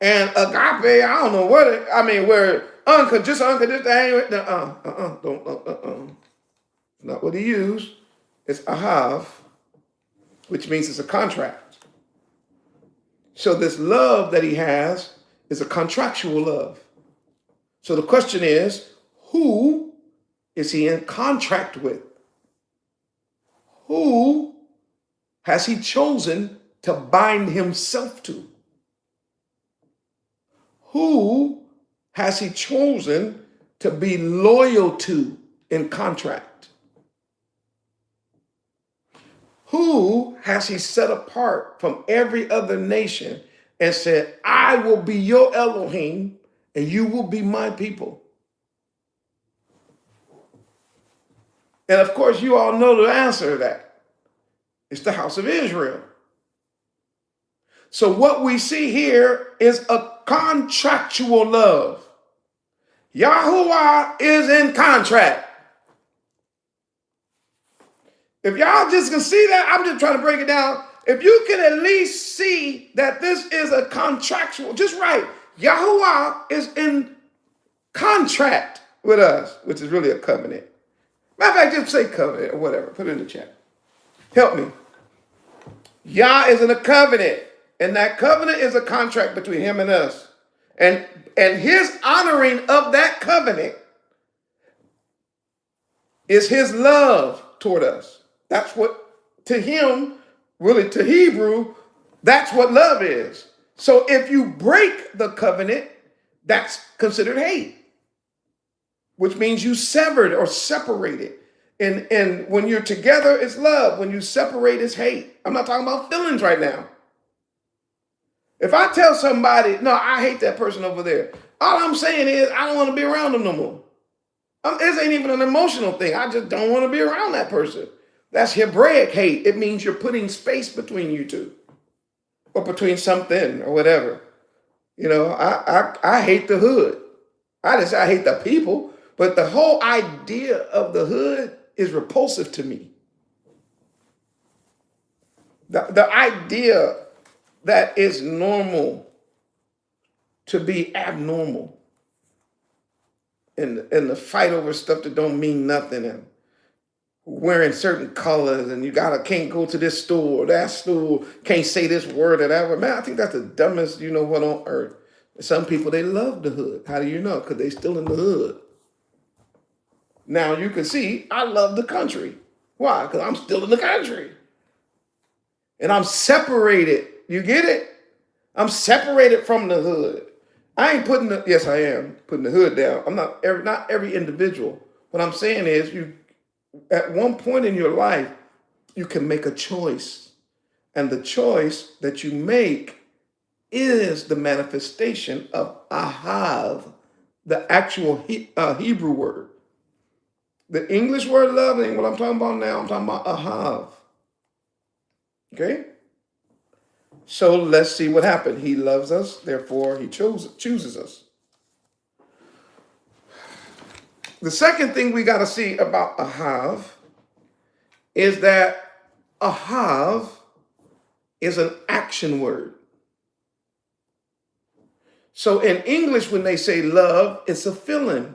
And agape, I don't know where unconditional, not what he used. It's ahav, which means it's a contract. So this love that he has is a contractual love. So the question is, who is he in contract with? Who has he chosen to bind himself to? Who has he chosen to be loyal to in contract? Who has he set apart from every other nation and said, I will be your Elohim and you will be my people? And of course, you all know the answer to that. It's the house of Israel. So what we see here is a contractual love. Yahuwah is in contract. If y'all just can see that, I'm just trying to break it down. If you can at least see that this is a contractual, just right. Yahuwah is in contract with us, which is really a covenant. Matter of fact, just say covenant or whatever. Put it in the chat. Help me. Yah is in a covenant. And that covenant is a contract between him and us. And his honoring of that covenant is his love toward us. That's what, to him, really to Hebrew, that's what love is. So if you break the covenant, that's considered hate, which means you severed or separated. And when you're together, it's love. When you separate, it's hate. I'm not talking about feelings right now. If I tell somebody, no, I hate that person over there, all I'm saying is I don't want to be around them no more. This ain't even an emotional thing. I just don't want to be around that person. That's Hebraic hate. It means you're putting space between you two or between something or whatever. You know, I hate the hood. I hate the people, but the whole idea of the hood is repulsive to me. The idea that it's normal to be abnormal and the fight over stuff that don't mean nothing and wearing certain colors and can't go to this store or that store, can't say this word or that word. Man, I think that's the dumbest you know what on earth. Some people, they love the hood. How do you know? Because they still in the hood. Now you can see I love the country. Why? Because I'm still in the country. And I'm separated. You get it? I'm separated from the hood. I ain't putting yes, I am putting the hood down. I'm not every individual. What I'm saying is you at one point in your life, you can make a choice. And the choice that you make is the manifestation of ahav, the actual Hebrew word. The English word love ain't what I'm talking about now. I'm talking about ahav. Okay? So let's see what happened. He loves us, therefore he chooses us. The second thing we got to see about ahav is that ahav is an action word. So in English, when they say love, it's a feeling.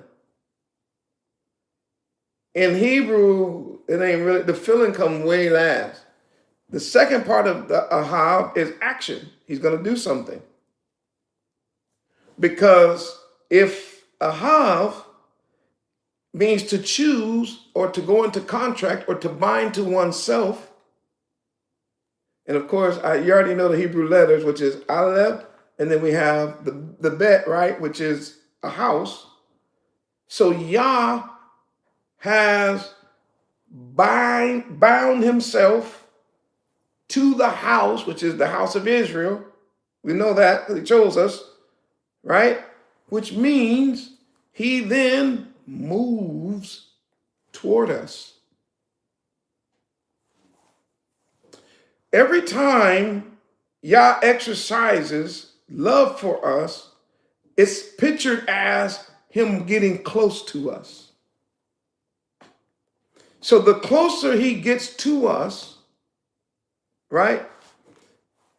In Hebrew, it ain't really, the feeling come way last. The second part of the ahav is action. He's going to do something. Because if ahav means to choose or to go into contract or to bind to oneself, and of course, you already know the Hebrew letters, which is aleph, and then we have the bet, right, which is a house. So Yah has bound himself to the house, which is the house of Israel. We know that he chose us, right? Which means he then moves toward us. Every time Yah exercises love for us, it's pictured as him getting close to us. So the closer he gets to us, right,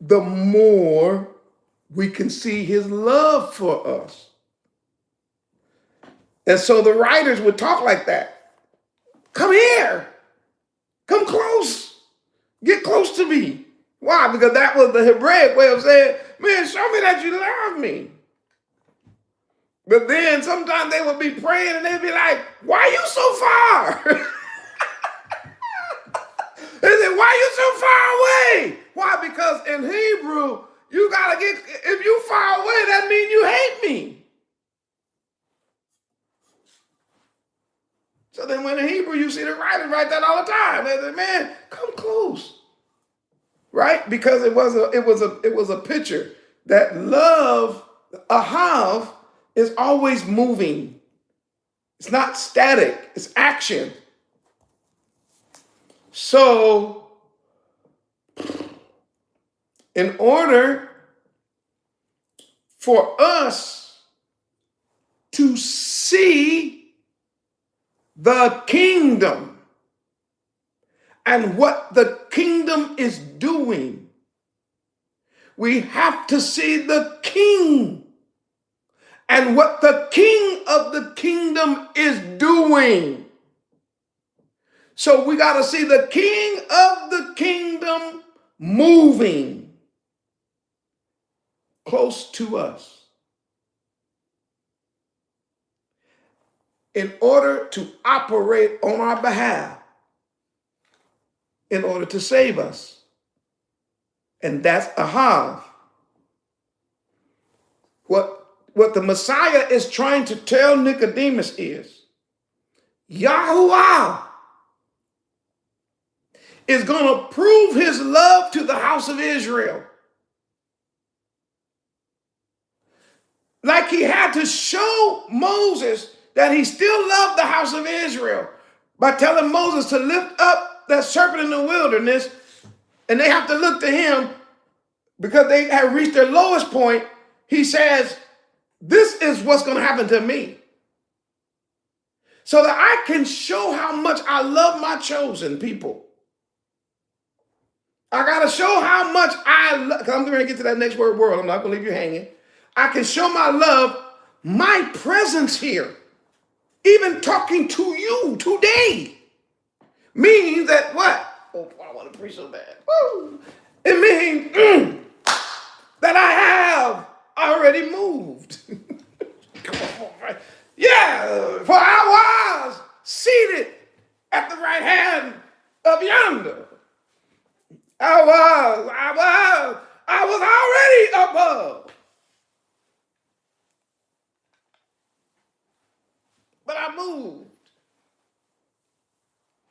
the more we can see his love for us. And so the writers would talk like that. Come here. Come close. Get close to me. Why? Because that was the Hebraic way of saying, man, show me that you love me. But then sometimes they would be praying and they'd be like, why are you so far? They said, why are you so far away? Why? Because in Hebrew, you got to get, if you far away, that means you hate me. So then when in Hebrew, you see the writers write that all the time. They say, man, come close. Right? Because it was a picture that love, ahav, is always moving. It's not static, it's action. So, in order for us to see the kingdom and what the kingdom is doing, we have to see the king and what the king of the kingdom is doing. So we got to see the king of the kingdom moving close to us in order to operate on our behalf, in order to save us. And that's ahav. What the Messiah is trying to tell Nicodemus is, Yahuwah is going to prove his love to the house of Israel. Like he had to show Moses that he still loved the house of Israel by telling Moses to lift up that serpent in the wilderness, and they have to look to him because they have reached their lowest point. He says, this is what's going to happen to me. So that I can show how much I love my chosen people. I got to show how much I love, because I'm going to get to that next word, world. I'm not going to leave you hanging. I can show my love, my presence here, even talking to you today, means that what? Oh, I want to preach so bad. Woo. It means that I have already moved. Come on, right? Yeah, for I was seated at the right hand of yonder. I was already above. But I moved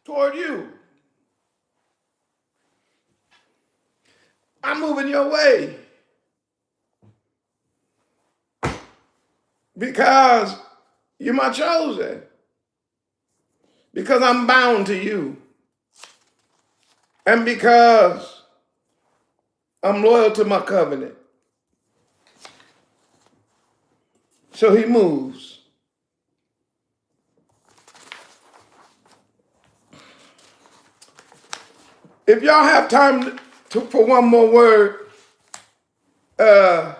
toward you. I'm moving your way. Because you're my chosen. Because I'm bound to you. And because I'm loyal to my covenant. So he moves. If y'all have time for one more word, if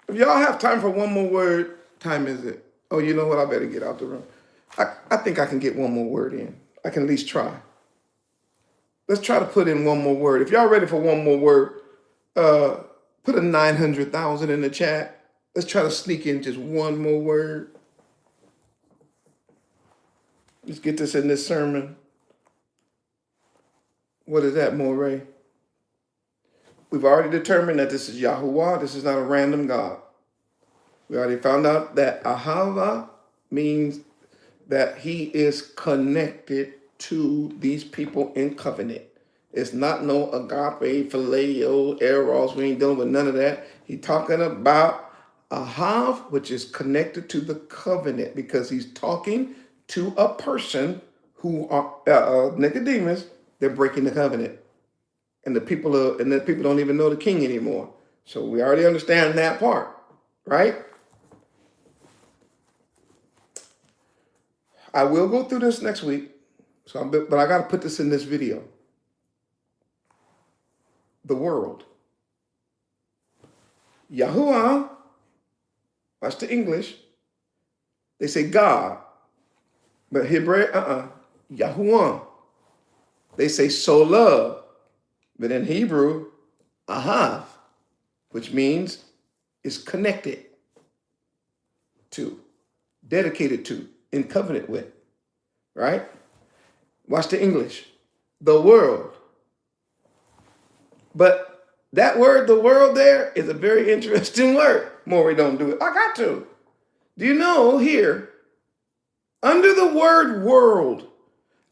y'all have time for one more word, time is it? Oh, you know what? I better get out the room. I think I can get one more word in. I can at least try. Let's try to put in one more word. If y'all ready for one more word, put a 900,000 in the chat. Let's try to sneak in just one more word. Let's get this in this sermon. What is that, Moray? We've already determined that this is Yahuwah. This is not a random God. We already found out that Ahava means that he is connected to these people in covenant. It's not no agape, phileo, eros. We ain't dealing with none of that. He's talking about Ahav, which is connected to the covenant, because he's talking to a person who are Nicodemus. They're breaking the covenant, and the people don't even know the king anymore. So we already understand that part, right? I will go through this next week, but I got to put this in this video. The world. Yahuwah, watch the English. They say God, but Hebrew, Yahuwah. They say so love, but in Hebrew, Ahav, which means is connected to, dedicated to, in covenant with, right? Watch the English. The world. But that word, the world there, is a very interesting word. Maury, don't do it. I got to. Do you know here, under the word world,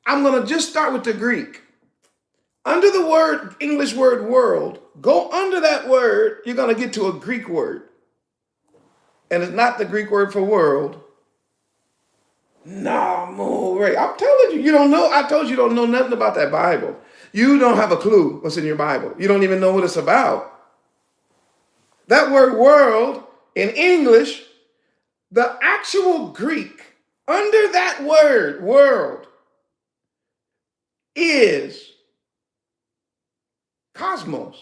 I'm going to just start with the Greek. Under the word, English word world, go under that word, you're going to get to a Greek word. And it's not the Greek word for world. No, Maury, I'm telling you, you don't know. I told you don't know nothing about that Bible. You don't have a clue what's in your Bible. You don't even know what it's about. That word world in English, the actual Greek under that word world is cosmos.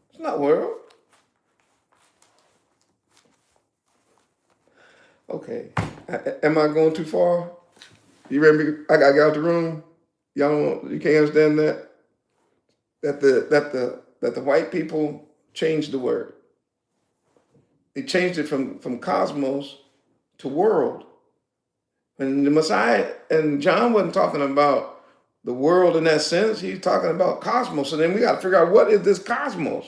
It's not world. Okay. Am I going too far? You ready? I got to get out the room. You can't understand that? That the white people changed the word. They changed it from cosmos to world. And the Messiah and John wasn't talking about the world in that sense. He's talking about cosmos. So then we got to figure out, what is this cosmos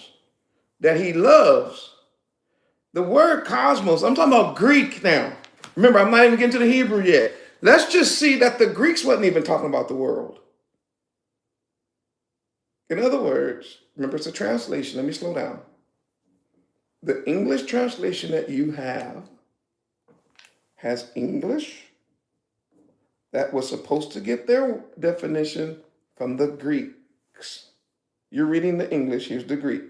that he loves? The word cosmos, I'm talking about Greek now. Remember, I'm not even getting to the Hebrew yet. Let's just see that the Greeks wasn't even talking about the world. In other words, remember, it's a translation. Let me slow down. The English translation that you have has English that was supposed to get their definition from the Greeks. You're reading the English, here's the Greek.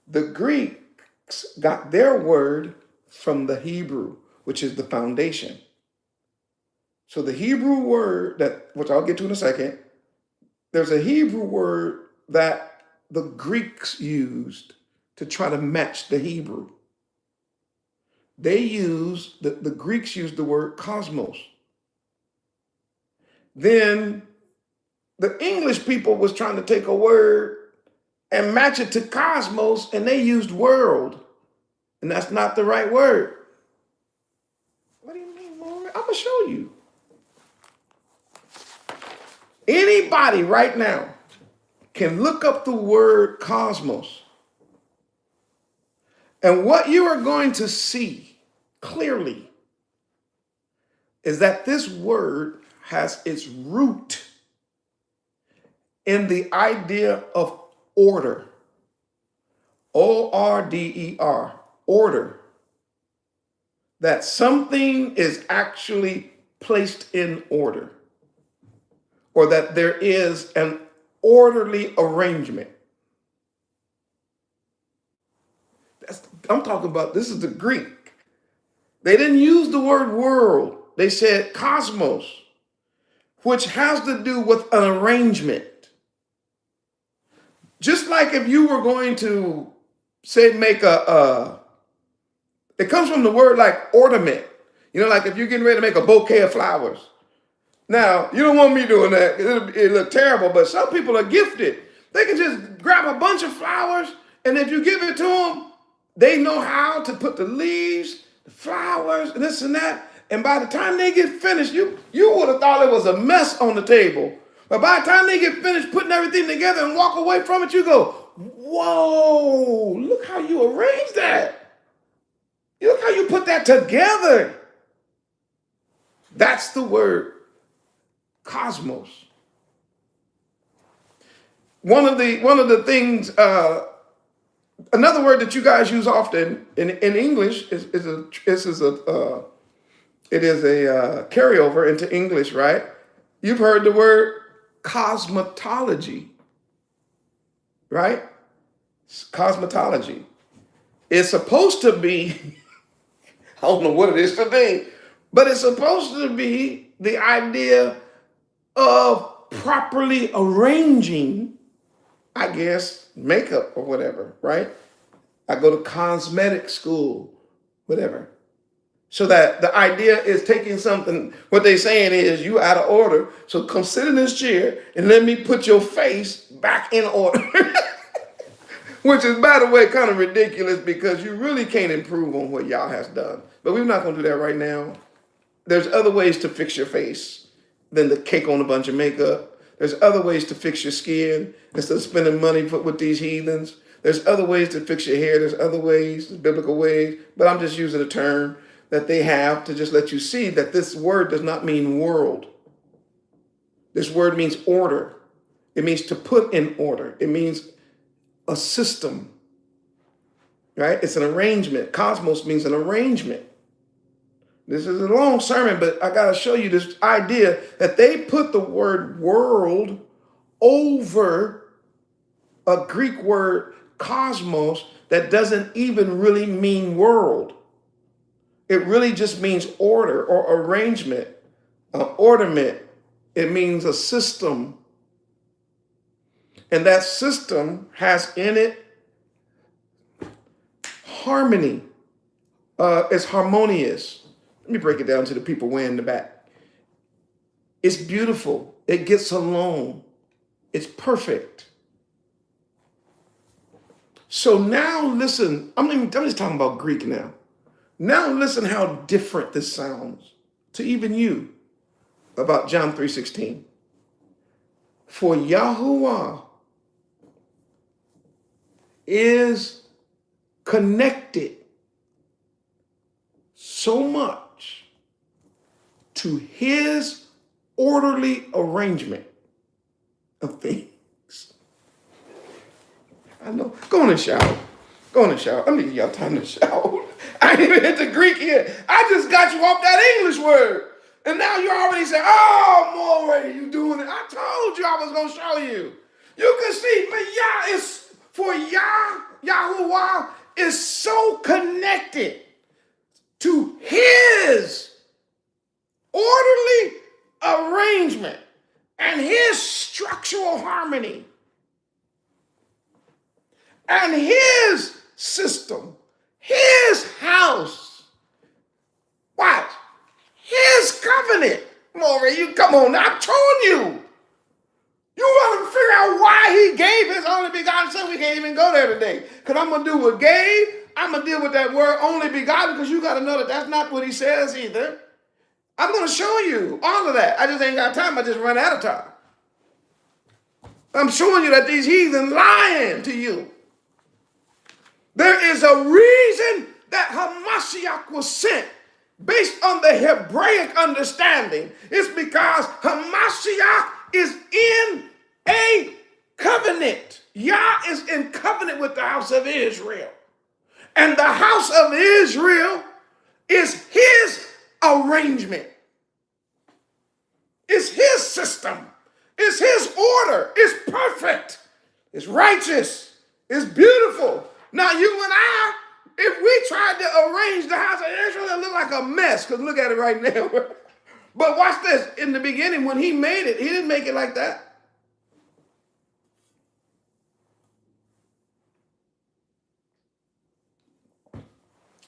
The Greeks got their word from the Hebrew, which is the foundation. So the Hebrew word, which I'll get to in a second, there's a Hebrew word that the Greeks used to try to match the Hebrew. The Greeks used the word cosmos. Then the English people was trying to take a word and match it to cosmos, and they used world. And that's not the right word. What do you mean, Lord? I'm going to show you. Anybody right now can look up the word cosmos. And what you are going to see clearly is that this word has its root in the idea of order. O-R-D-E-R, order. That something is actually placed in order, or that there is an orderly arrangement. I'm talking about, this is the Greek. They didn't use the word world. They said cosmos, which has to do with an arrangement. Just like if you were going to, say, make it comes from the word like ornament. You know, like if you're getting ready to make a bouquet of flowers. Now, you don't want me doing that. It look terrible, but some people are gifted. They can just grab a bunch of flowers, and if you give it to them, they know how to put the leaves, the flowers, and this and that. And by the time they get finished, you would have thought it was a mess on the table. But by the time they get finished putting everything together and walk away from it, you go, whoa, look how you arranged that. Look how you put that together. That's the word cosmos. One of the things, another word that you guys use often in English is a carryover into English, right? You've heard the word cosmetology, right? Cosmetology. It's supposed to be, I don't know what it is today, but it's supposed to be the idea of properly arranging, I guess, makeup or whatever, right? I go to cosmetic school, whatever. So that the idea is taking something, what they're saying is you out of order, so come sit in this chair and let me put your face back in order. Which is, by the way, kind of ridiculous because you really can't improve on what y'all has done. But we're not going to do that right now. There's other ways to fix your face than to cake on a bunch of makeup. There's other ways to fix your skin instead of spending money with these heathens. There's other ways to fix your hair. There's other ways, biblical ways. But I'm just using a term that they have to just let you see that this word does not mean world. This word means order. It means to put in order. It means a system, right? It's an arrangement. Cosmos means an arrangement. This is a long sermon, but I got to show you this idea that they put the word world over a Greek word cosmos that doesn't even really mean world. It really just means order or arrangement, ornament. It means a system. And that system has in it harmony. It's harmonious. Let me break it down to the people way in the back. It's beautiful. It gets along. It's perfect. So now listen, I'm just talking about Greek now. Now listen how different this sounds to even you about John 3:16. For Yahuwah is connected so much to his orderly arrangement of things. I know. Go on and shout. Go on and shout. I'm gonna give y'all time to shout. I ain't even hit the Greek yet. I just got you off that English word. And now you already say, oh, Moreh, you doing it. I told you I was going to show you. You can see, but Yah is, for Yahuwah is so connected to his orderly arrangement and his structural harmony and his system, his house. Watch. His covenant. Moreh, you come on now. I'm telling you. You want to figure out why he gave his only begotten son? We can't even go there today. Because I'm going to do what gave. I'm going to deal with that word only begotten, because you got to know that that's not what he says either. I'm going to show you all of that. I just ain't got time. I just run out of time. I'm showing you that these heathen lying to you. There is a reason that Hamashiach was sent based on the Hebraic understanding. It's because Hamashiach is in a covenant. Yah is in covenant with the house of Israel. And the house of Israel is his arrangement. It's his system. It's his order. It's perfect. It's righteous. It's beautiful. Now you and I, if we tried to arrange the house of Israel, it look like a mess, because look at it right now. But watch this. In the beginning, when he made it, he didn't make it like that.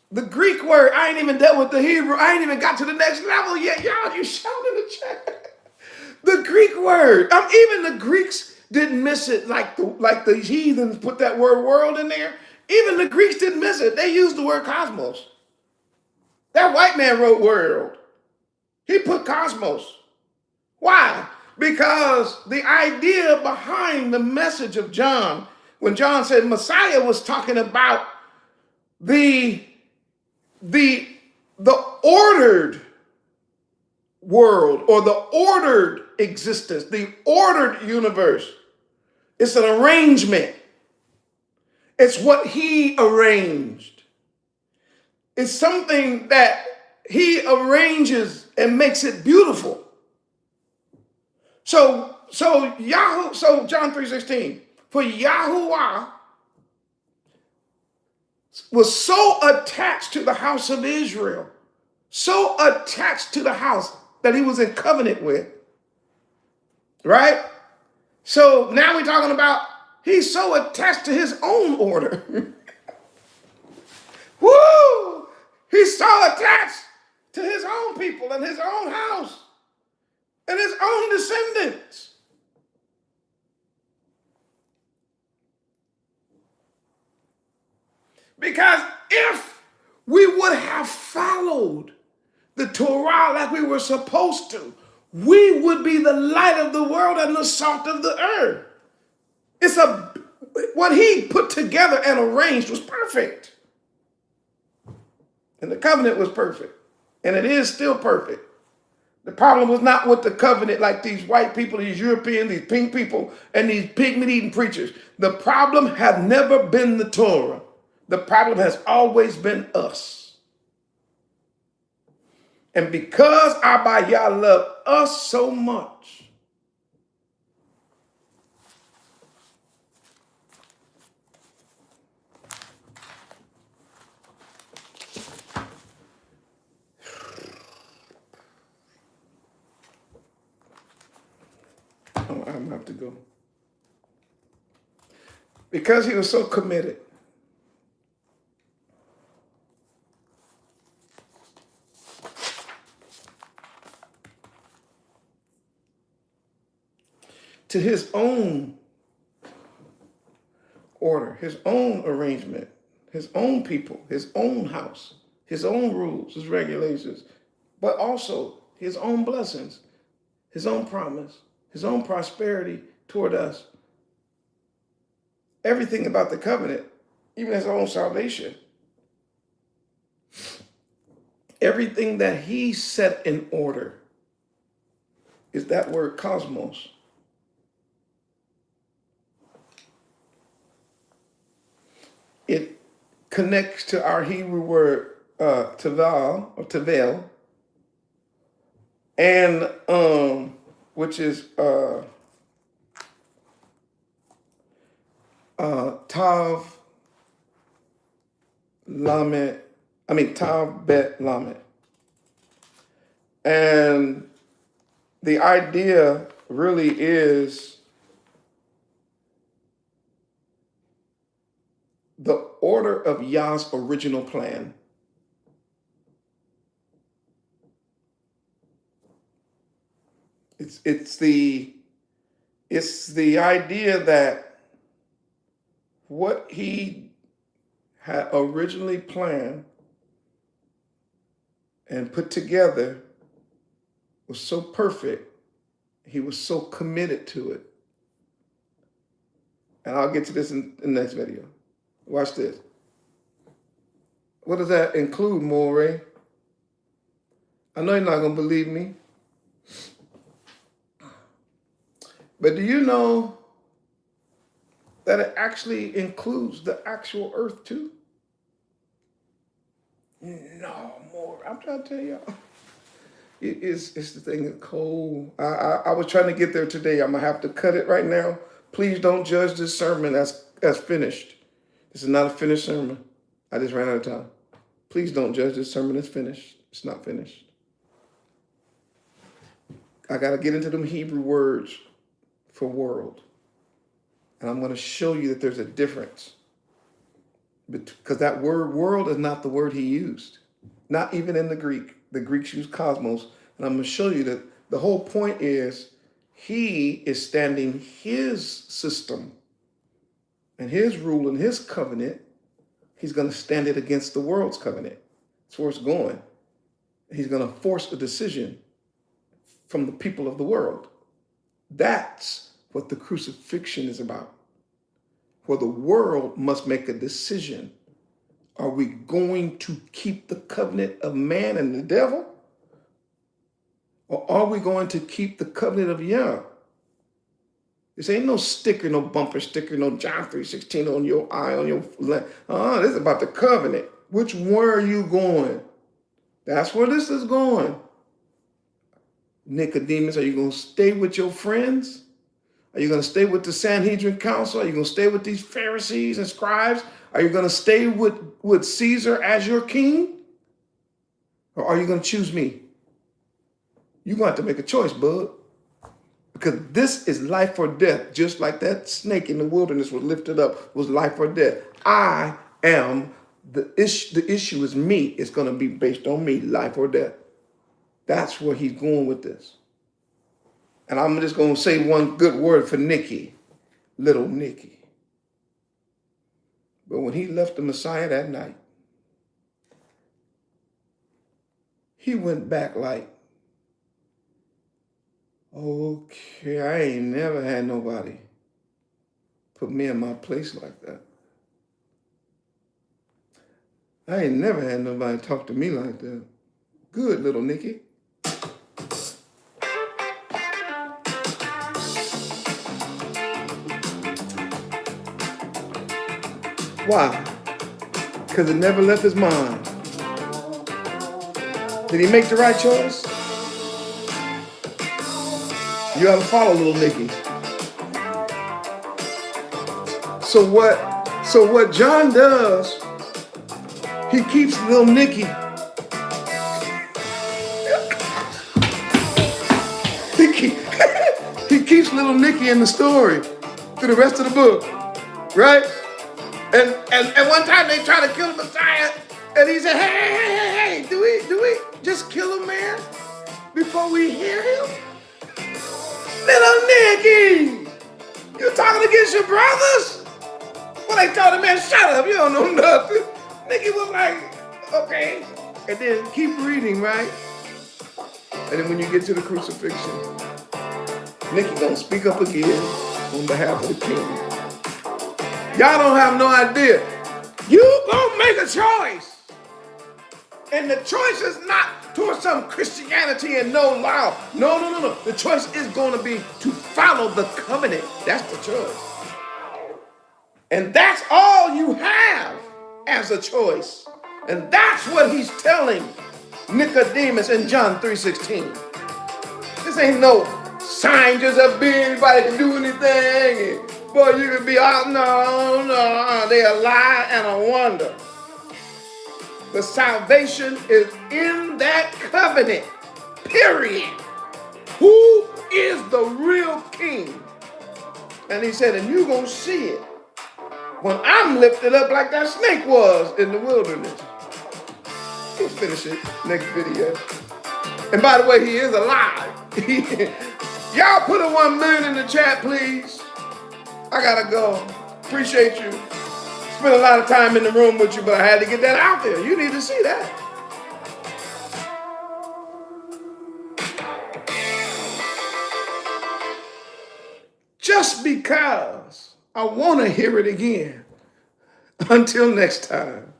The Greek word, I ain't even dealt with the Hebrew. I ain't even got to the next level yet. Y'all, you shout in the chat. The Greek word, even the Greeks didn't miss it like the heathens put that word world in there. Even the Greeks didn't miss it. They used the word cosmos. That white man wrote world. He put cosmos. Why? Because the idea behind the message of John, when John said Messiah was talking about the ordered world, or the ordered existence, the ordered universe. It's an arrangement. It's what he arranged. It's something that he arranges and makes it beautiful. So John 3:16, for Yahuwah was so attached to the house of Israel, so attached to the house that he was in covenant with, right? So now we're talking about he's so attached to his own order. Woo! He's so attached to his own people and his own house and his own descendants. Because if we would have followed the Torah like we were supposed to, we would be the light of the world and the salt of the earth. What he put together and arranged was perfect. And the covenant was perfect. And it is still perfect. The problem was not with the covenant like these white people, these Europeans, these pink people, and these pig-meat-eating preachers. The problem had never been the Torah. The problem has always been us. And because Abba Yah loved us so much, I'm going to have to go. Because he was so committed, to his own order, his own arrangement, his own people, his own house, his own rules, his regulations, but also his own blessings, his own promise, his own prosperity toward us. Everything about the covenant, even his own salvation, everything that he set in order is that word cosmos. It connects to our Hebrew word taval or tavel, and which is Tav Lamed, Tav Bet Lamed. And the idea really is the order of Yah's original plan. It's the idea that what he had originally planned and put together was so perfect. He was so committed to it. And I'll get to this in the next video. Watch this. What does that include, Moreh? I know you're not going to believe me. But do you know that it actually includes the actual earth too? No, more. I'm trying to tell y'all. It's the thing that's cold. I was trying to get there today. I'm going to have to cut it right now. Please don't judge this sermon as finished. This is not a finished sermon. I just ran out of time. Please don't judge this sermon as finished. It's not finished. I got to get into them Hebrew words for world. And I'm going to show you that there's a difference. Because that word world is not the word he used. Not even in the Greek. The Greeks use cosmos. And I'm going to show you that the whole point is he is standing his system and his rule and his covenant. He's going to stand it against the world's covenant. That's where it's going. He's going to force a decision from the people of the world. That's what the crucifixion is about. Where the world must make a decision. Are we going to keep the covenant of man and the devil? Or are we going to keep the covenant of Yah? This ain't no sticker, no bumper sticker, no John 3:16 on your eye, on your leg. This is about the covenant. Which where are you going? That's where this is going. Nicodemus, are you going to stay with your friends? Are you going to stay with the Sanhedrin council? Are you going to stay with these Pharisees and scribes? Are you going to stay with Caesar as your king? Or are you going to choose me? You're going to have to make a choice, bud. Because this is life or death, just like that snake in the wilderness was lifted up, was life or death. I am, the issue is me. It's going to be based on me, life or death. That's where he's going with this. And I'm just going to say one good word for Nikki, little Nikki. But when he left the Messiah that night, he went back like, okay, I ain't never had nobody put me in my place like that. I ain't never had nobody talk to me like that. Good, little Nikki. Why? Because it never left his mind. Did he make the right choice? You gotta follow little Nicky. So what John does, he keeps little Nicky. He keeps little Nicky in the story through the rest of the book, right? And one time they try to kill the Messiah, and he said, hey, do we just kill a man before we hear him? Little Nicky, you talking against your brothers? Well, they told him, man, shut up, you don't know nothing. Nicky was like, okay. And then keep reading, right? And then when you get to the crucifixion, Nicky gonna speak up again on behalf of the king. Y'all don't have no idea. You gonna make a choice. And the choice is not towards some Christianity and no law. No. The choice is going to be to follow the covenant. That's the choice. And that's all you have as a choice. And that's what he's telling Nicodemus in John 3:16. This ain't no sign just up big, anybody can do anything. And boy, you can be out. No. They a lie and a wonder. The salvation is in that covenant. Period. Who is the real king? And he said, and you're going to see it when I'm lifted up like that snake was in the wilderness. We'll finish it next video. And by the way, he is alive. Y'all put a 1 million in the chat, please. I got to go. Appreciate you. Spent a lot of time in the room with you, but I had to get that out there. You need to see that. Just because I want to hear it again. Until next time,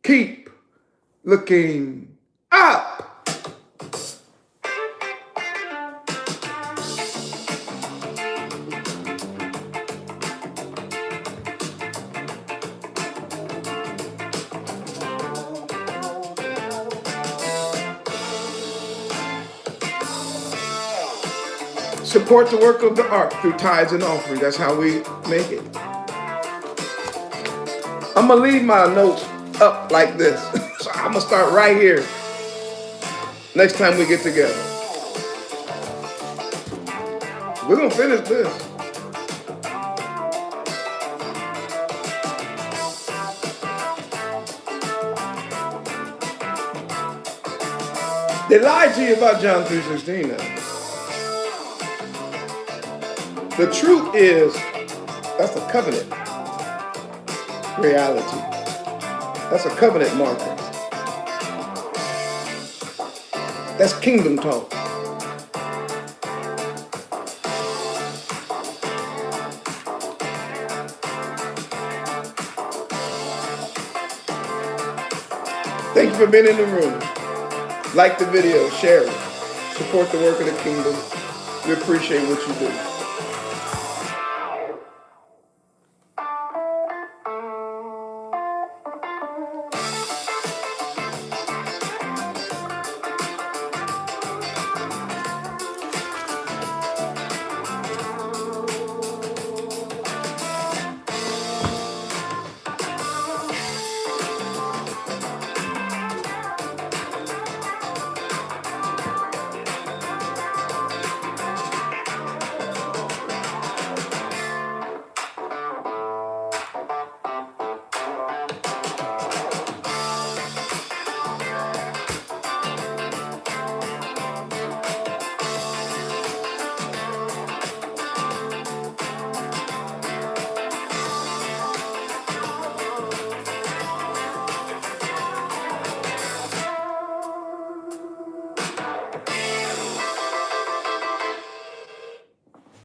keep looking up. Support the work of the ARK through tithes and offerings. That's how we make it. I'm going to leave my notes up like this. So I'm going to start right here next time we get together. We're going to finish this. They lied to you about John 3:16 now. The truth is, that's a covenant reality. That's a covenant marker. That's kingdom talk. Thank you for being in the room. Like the video, share it. Support the work of the kingdom. We appreciate what you do.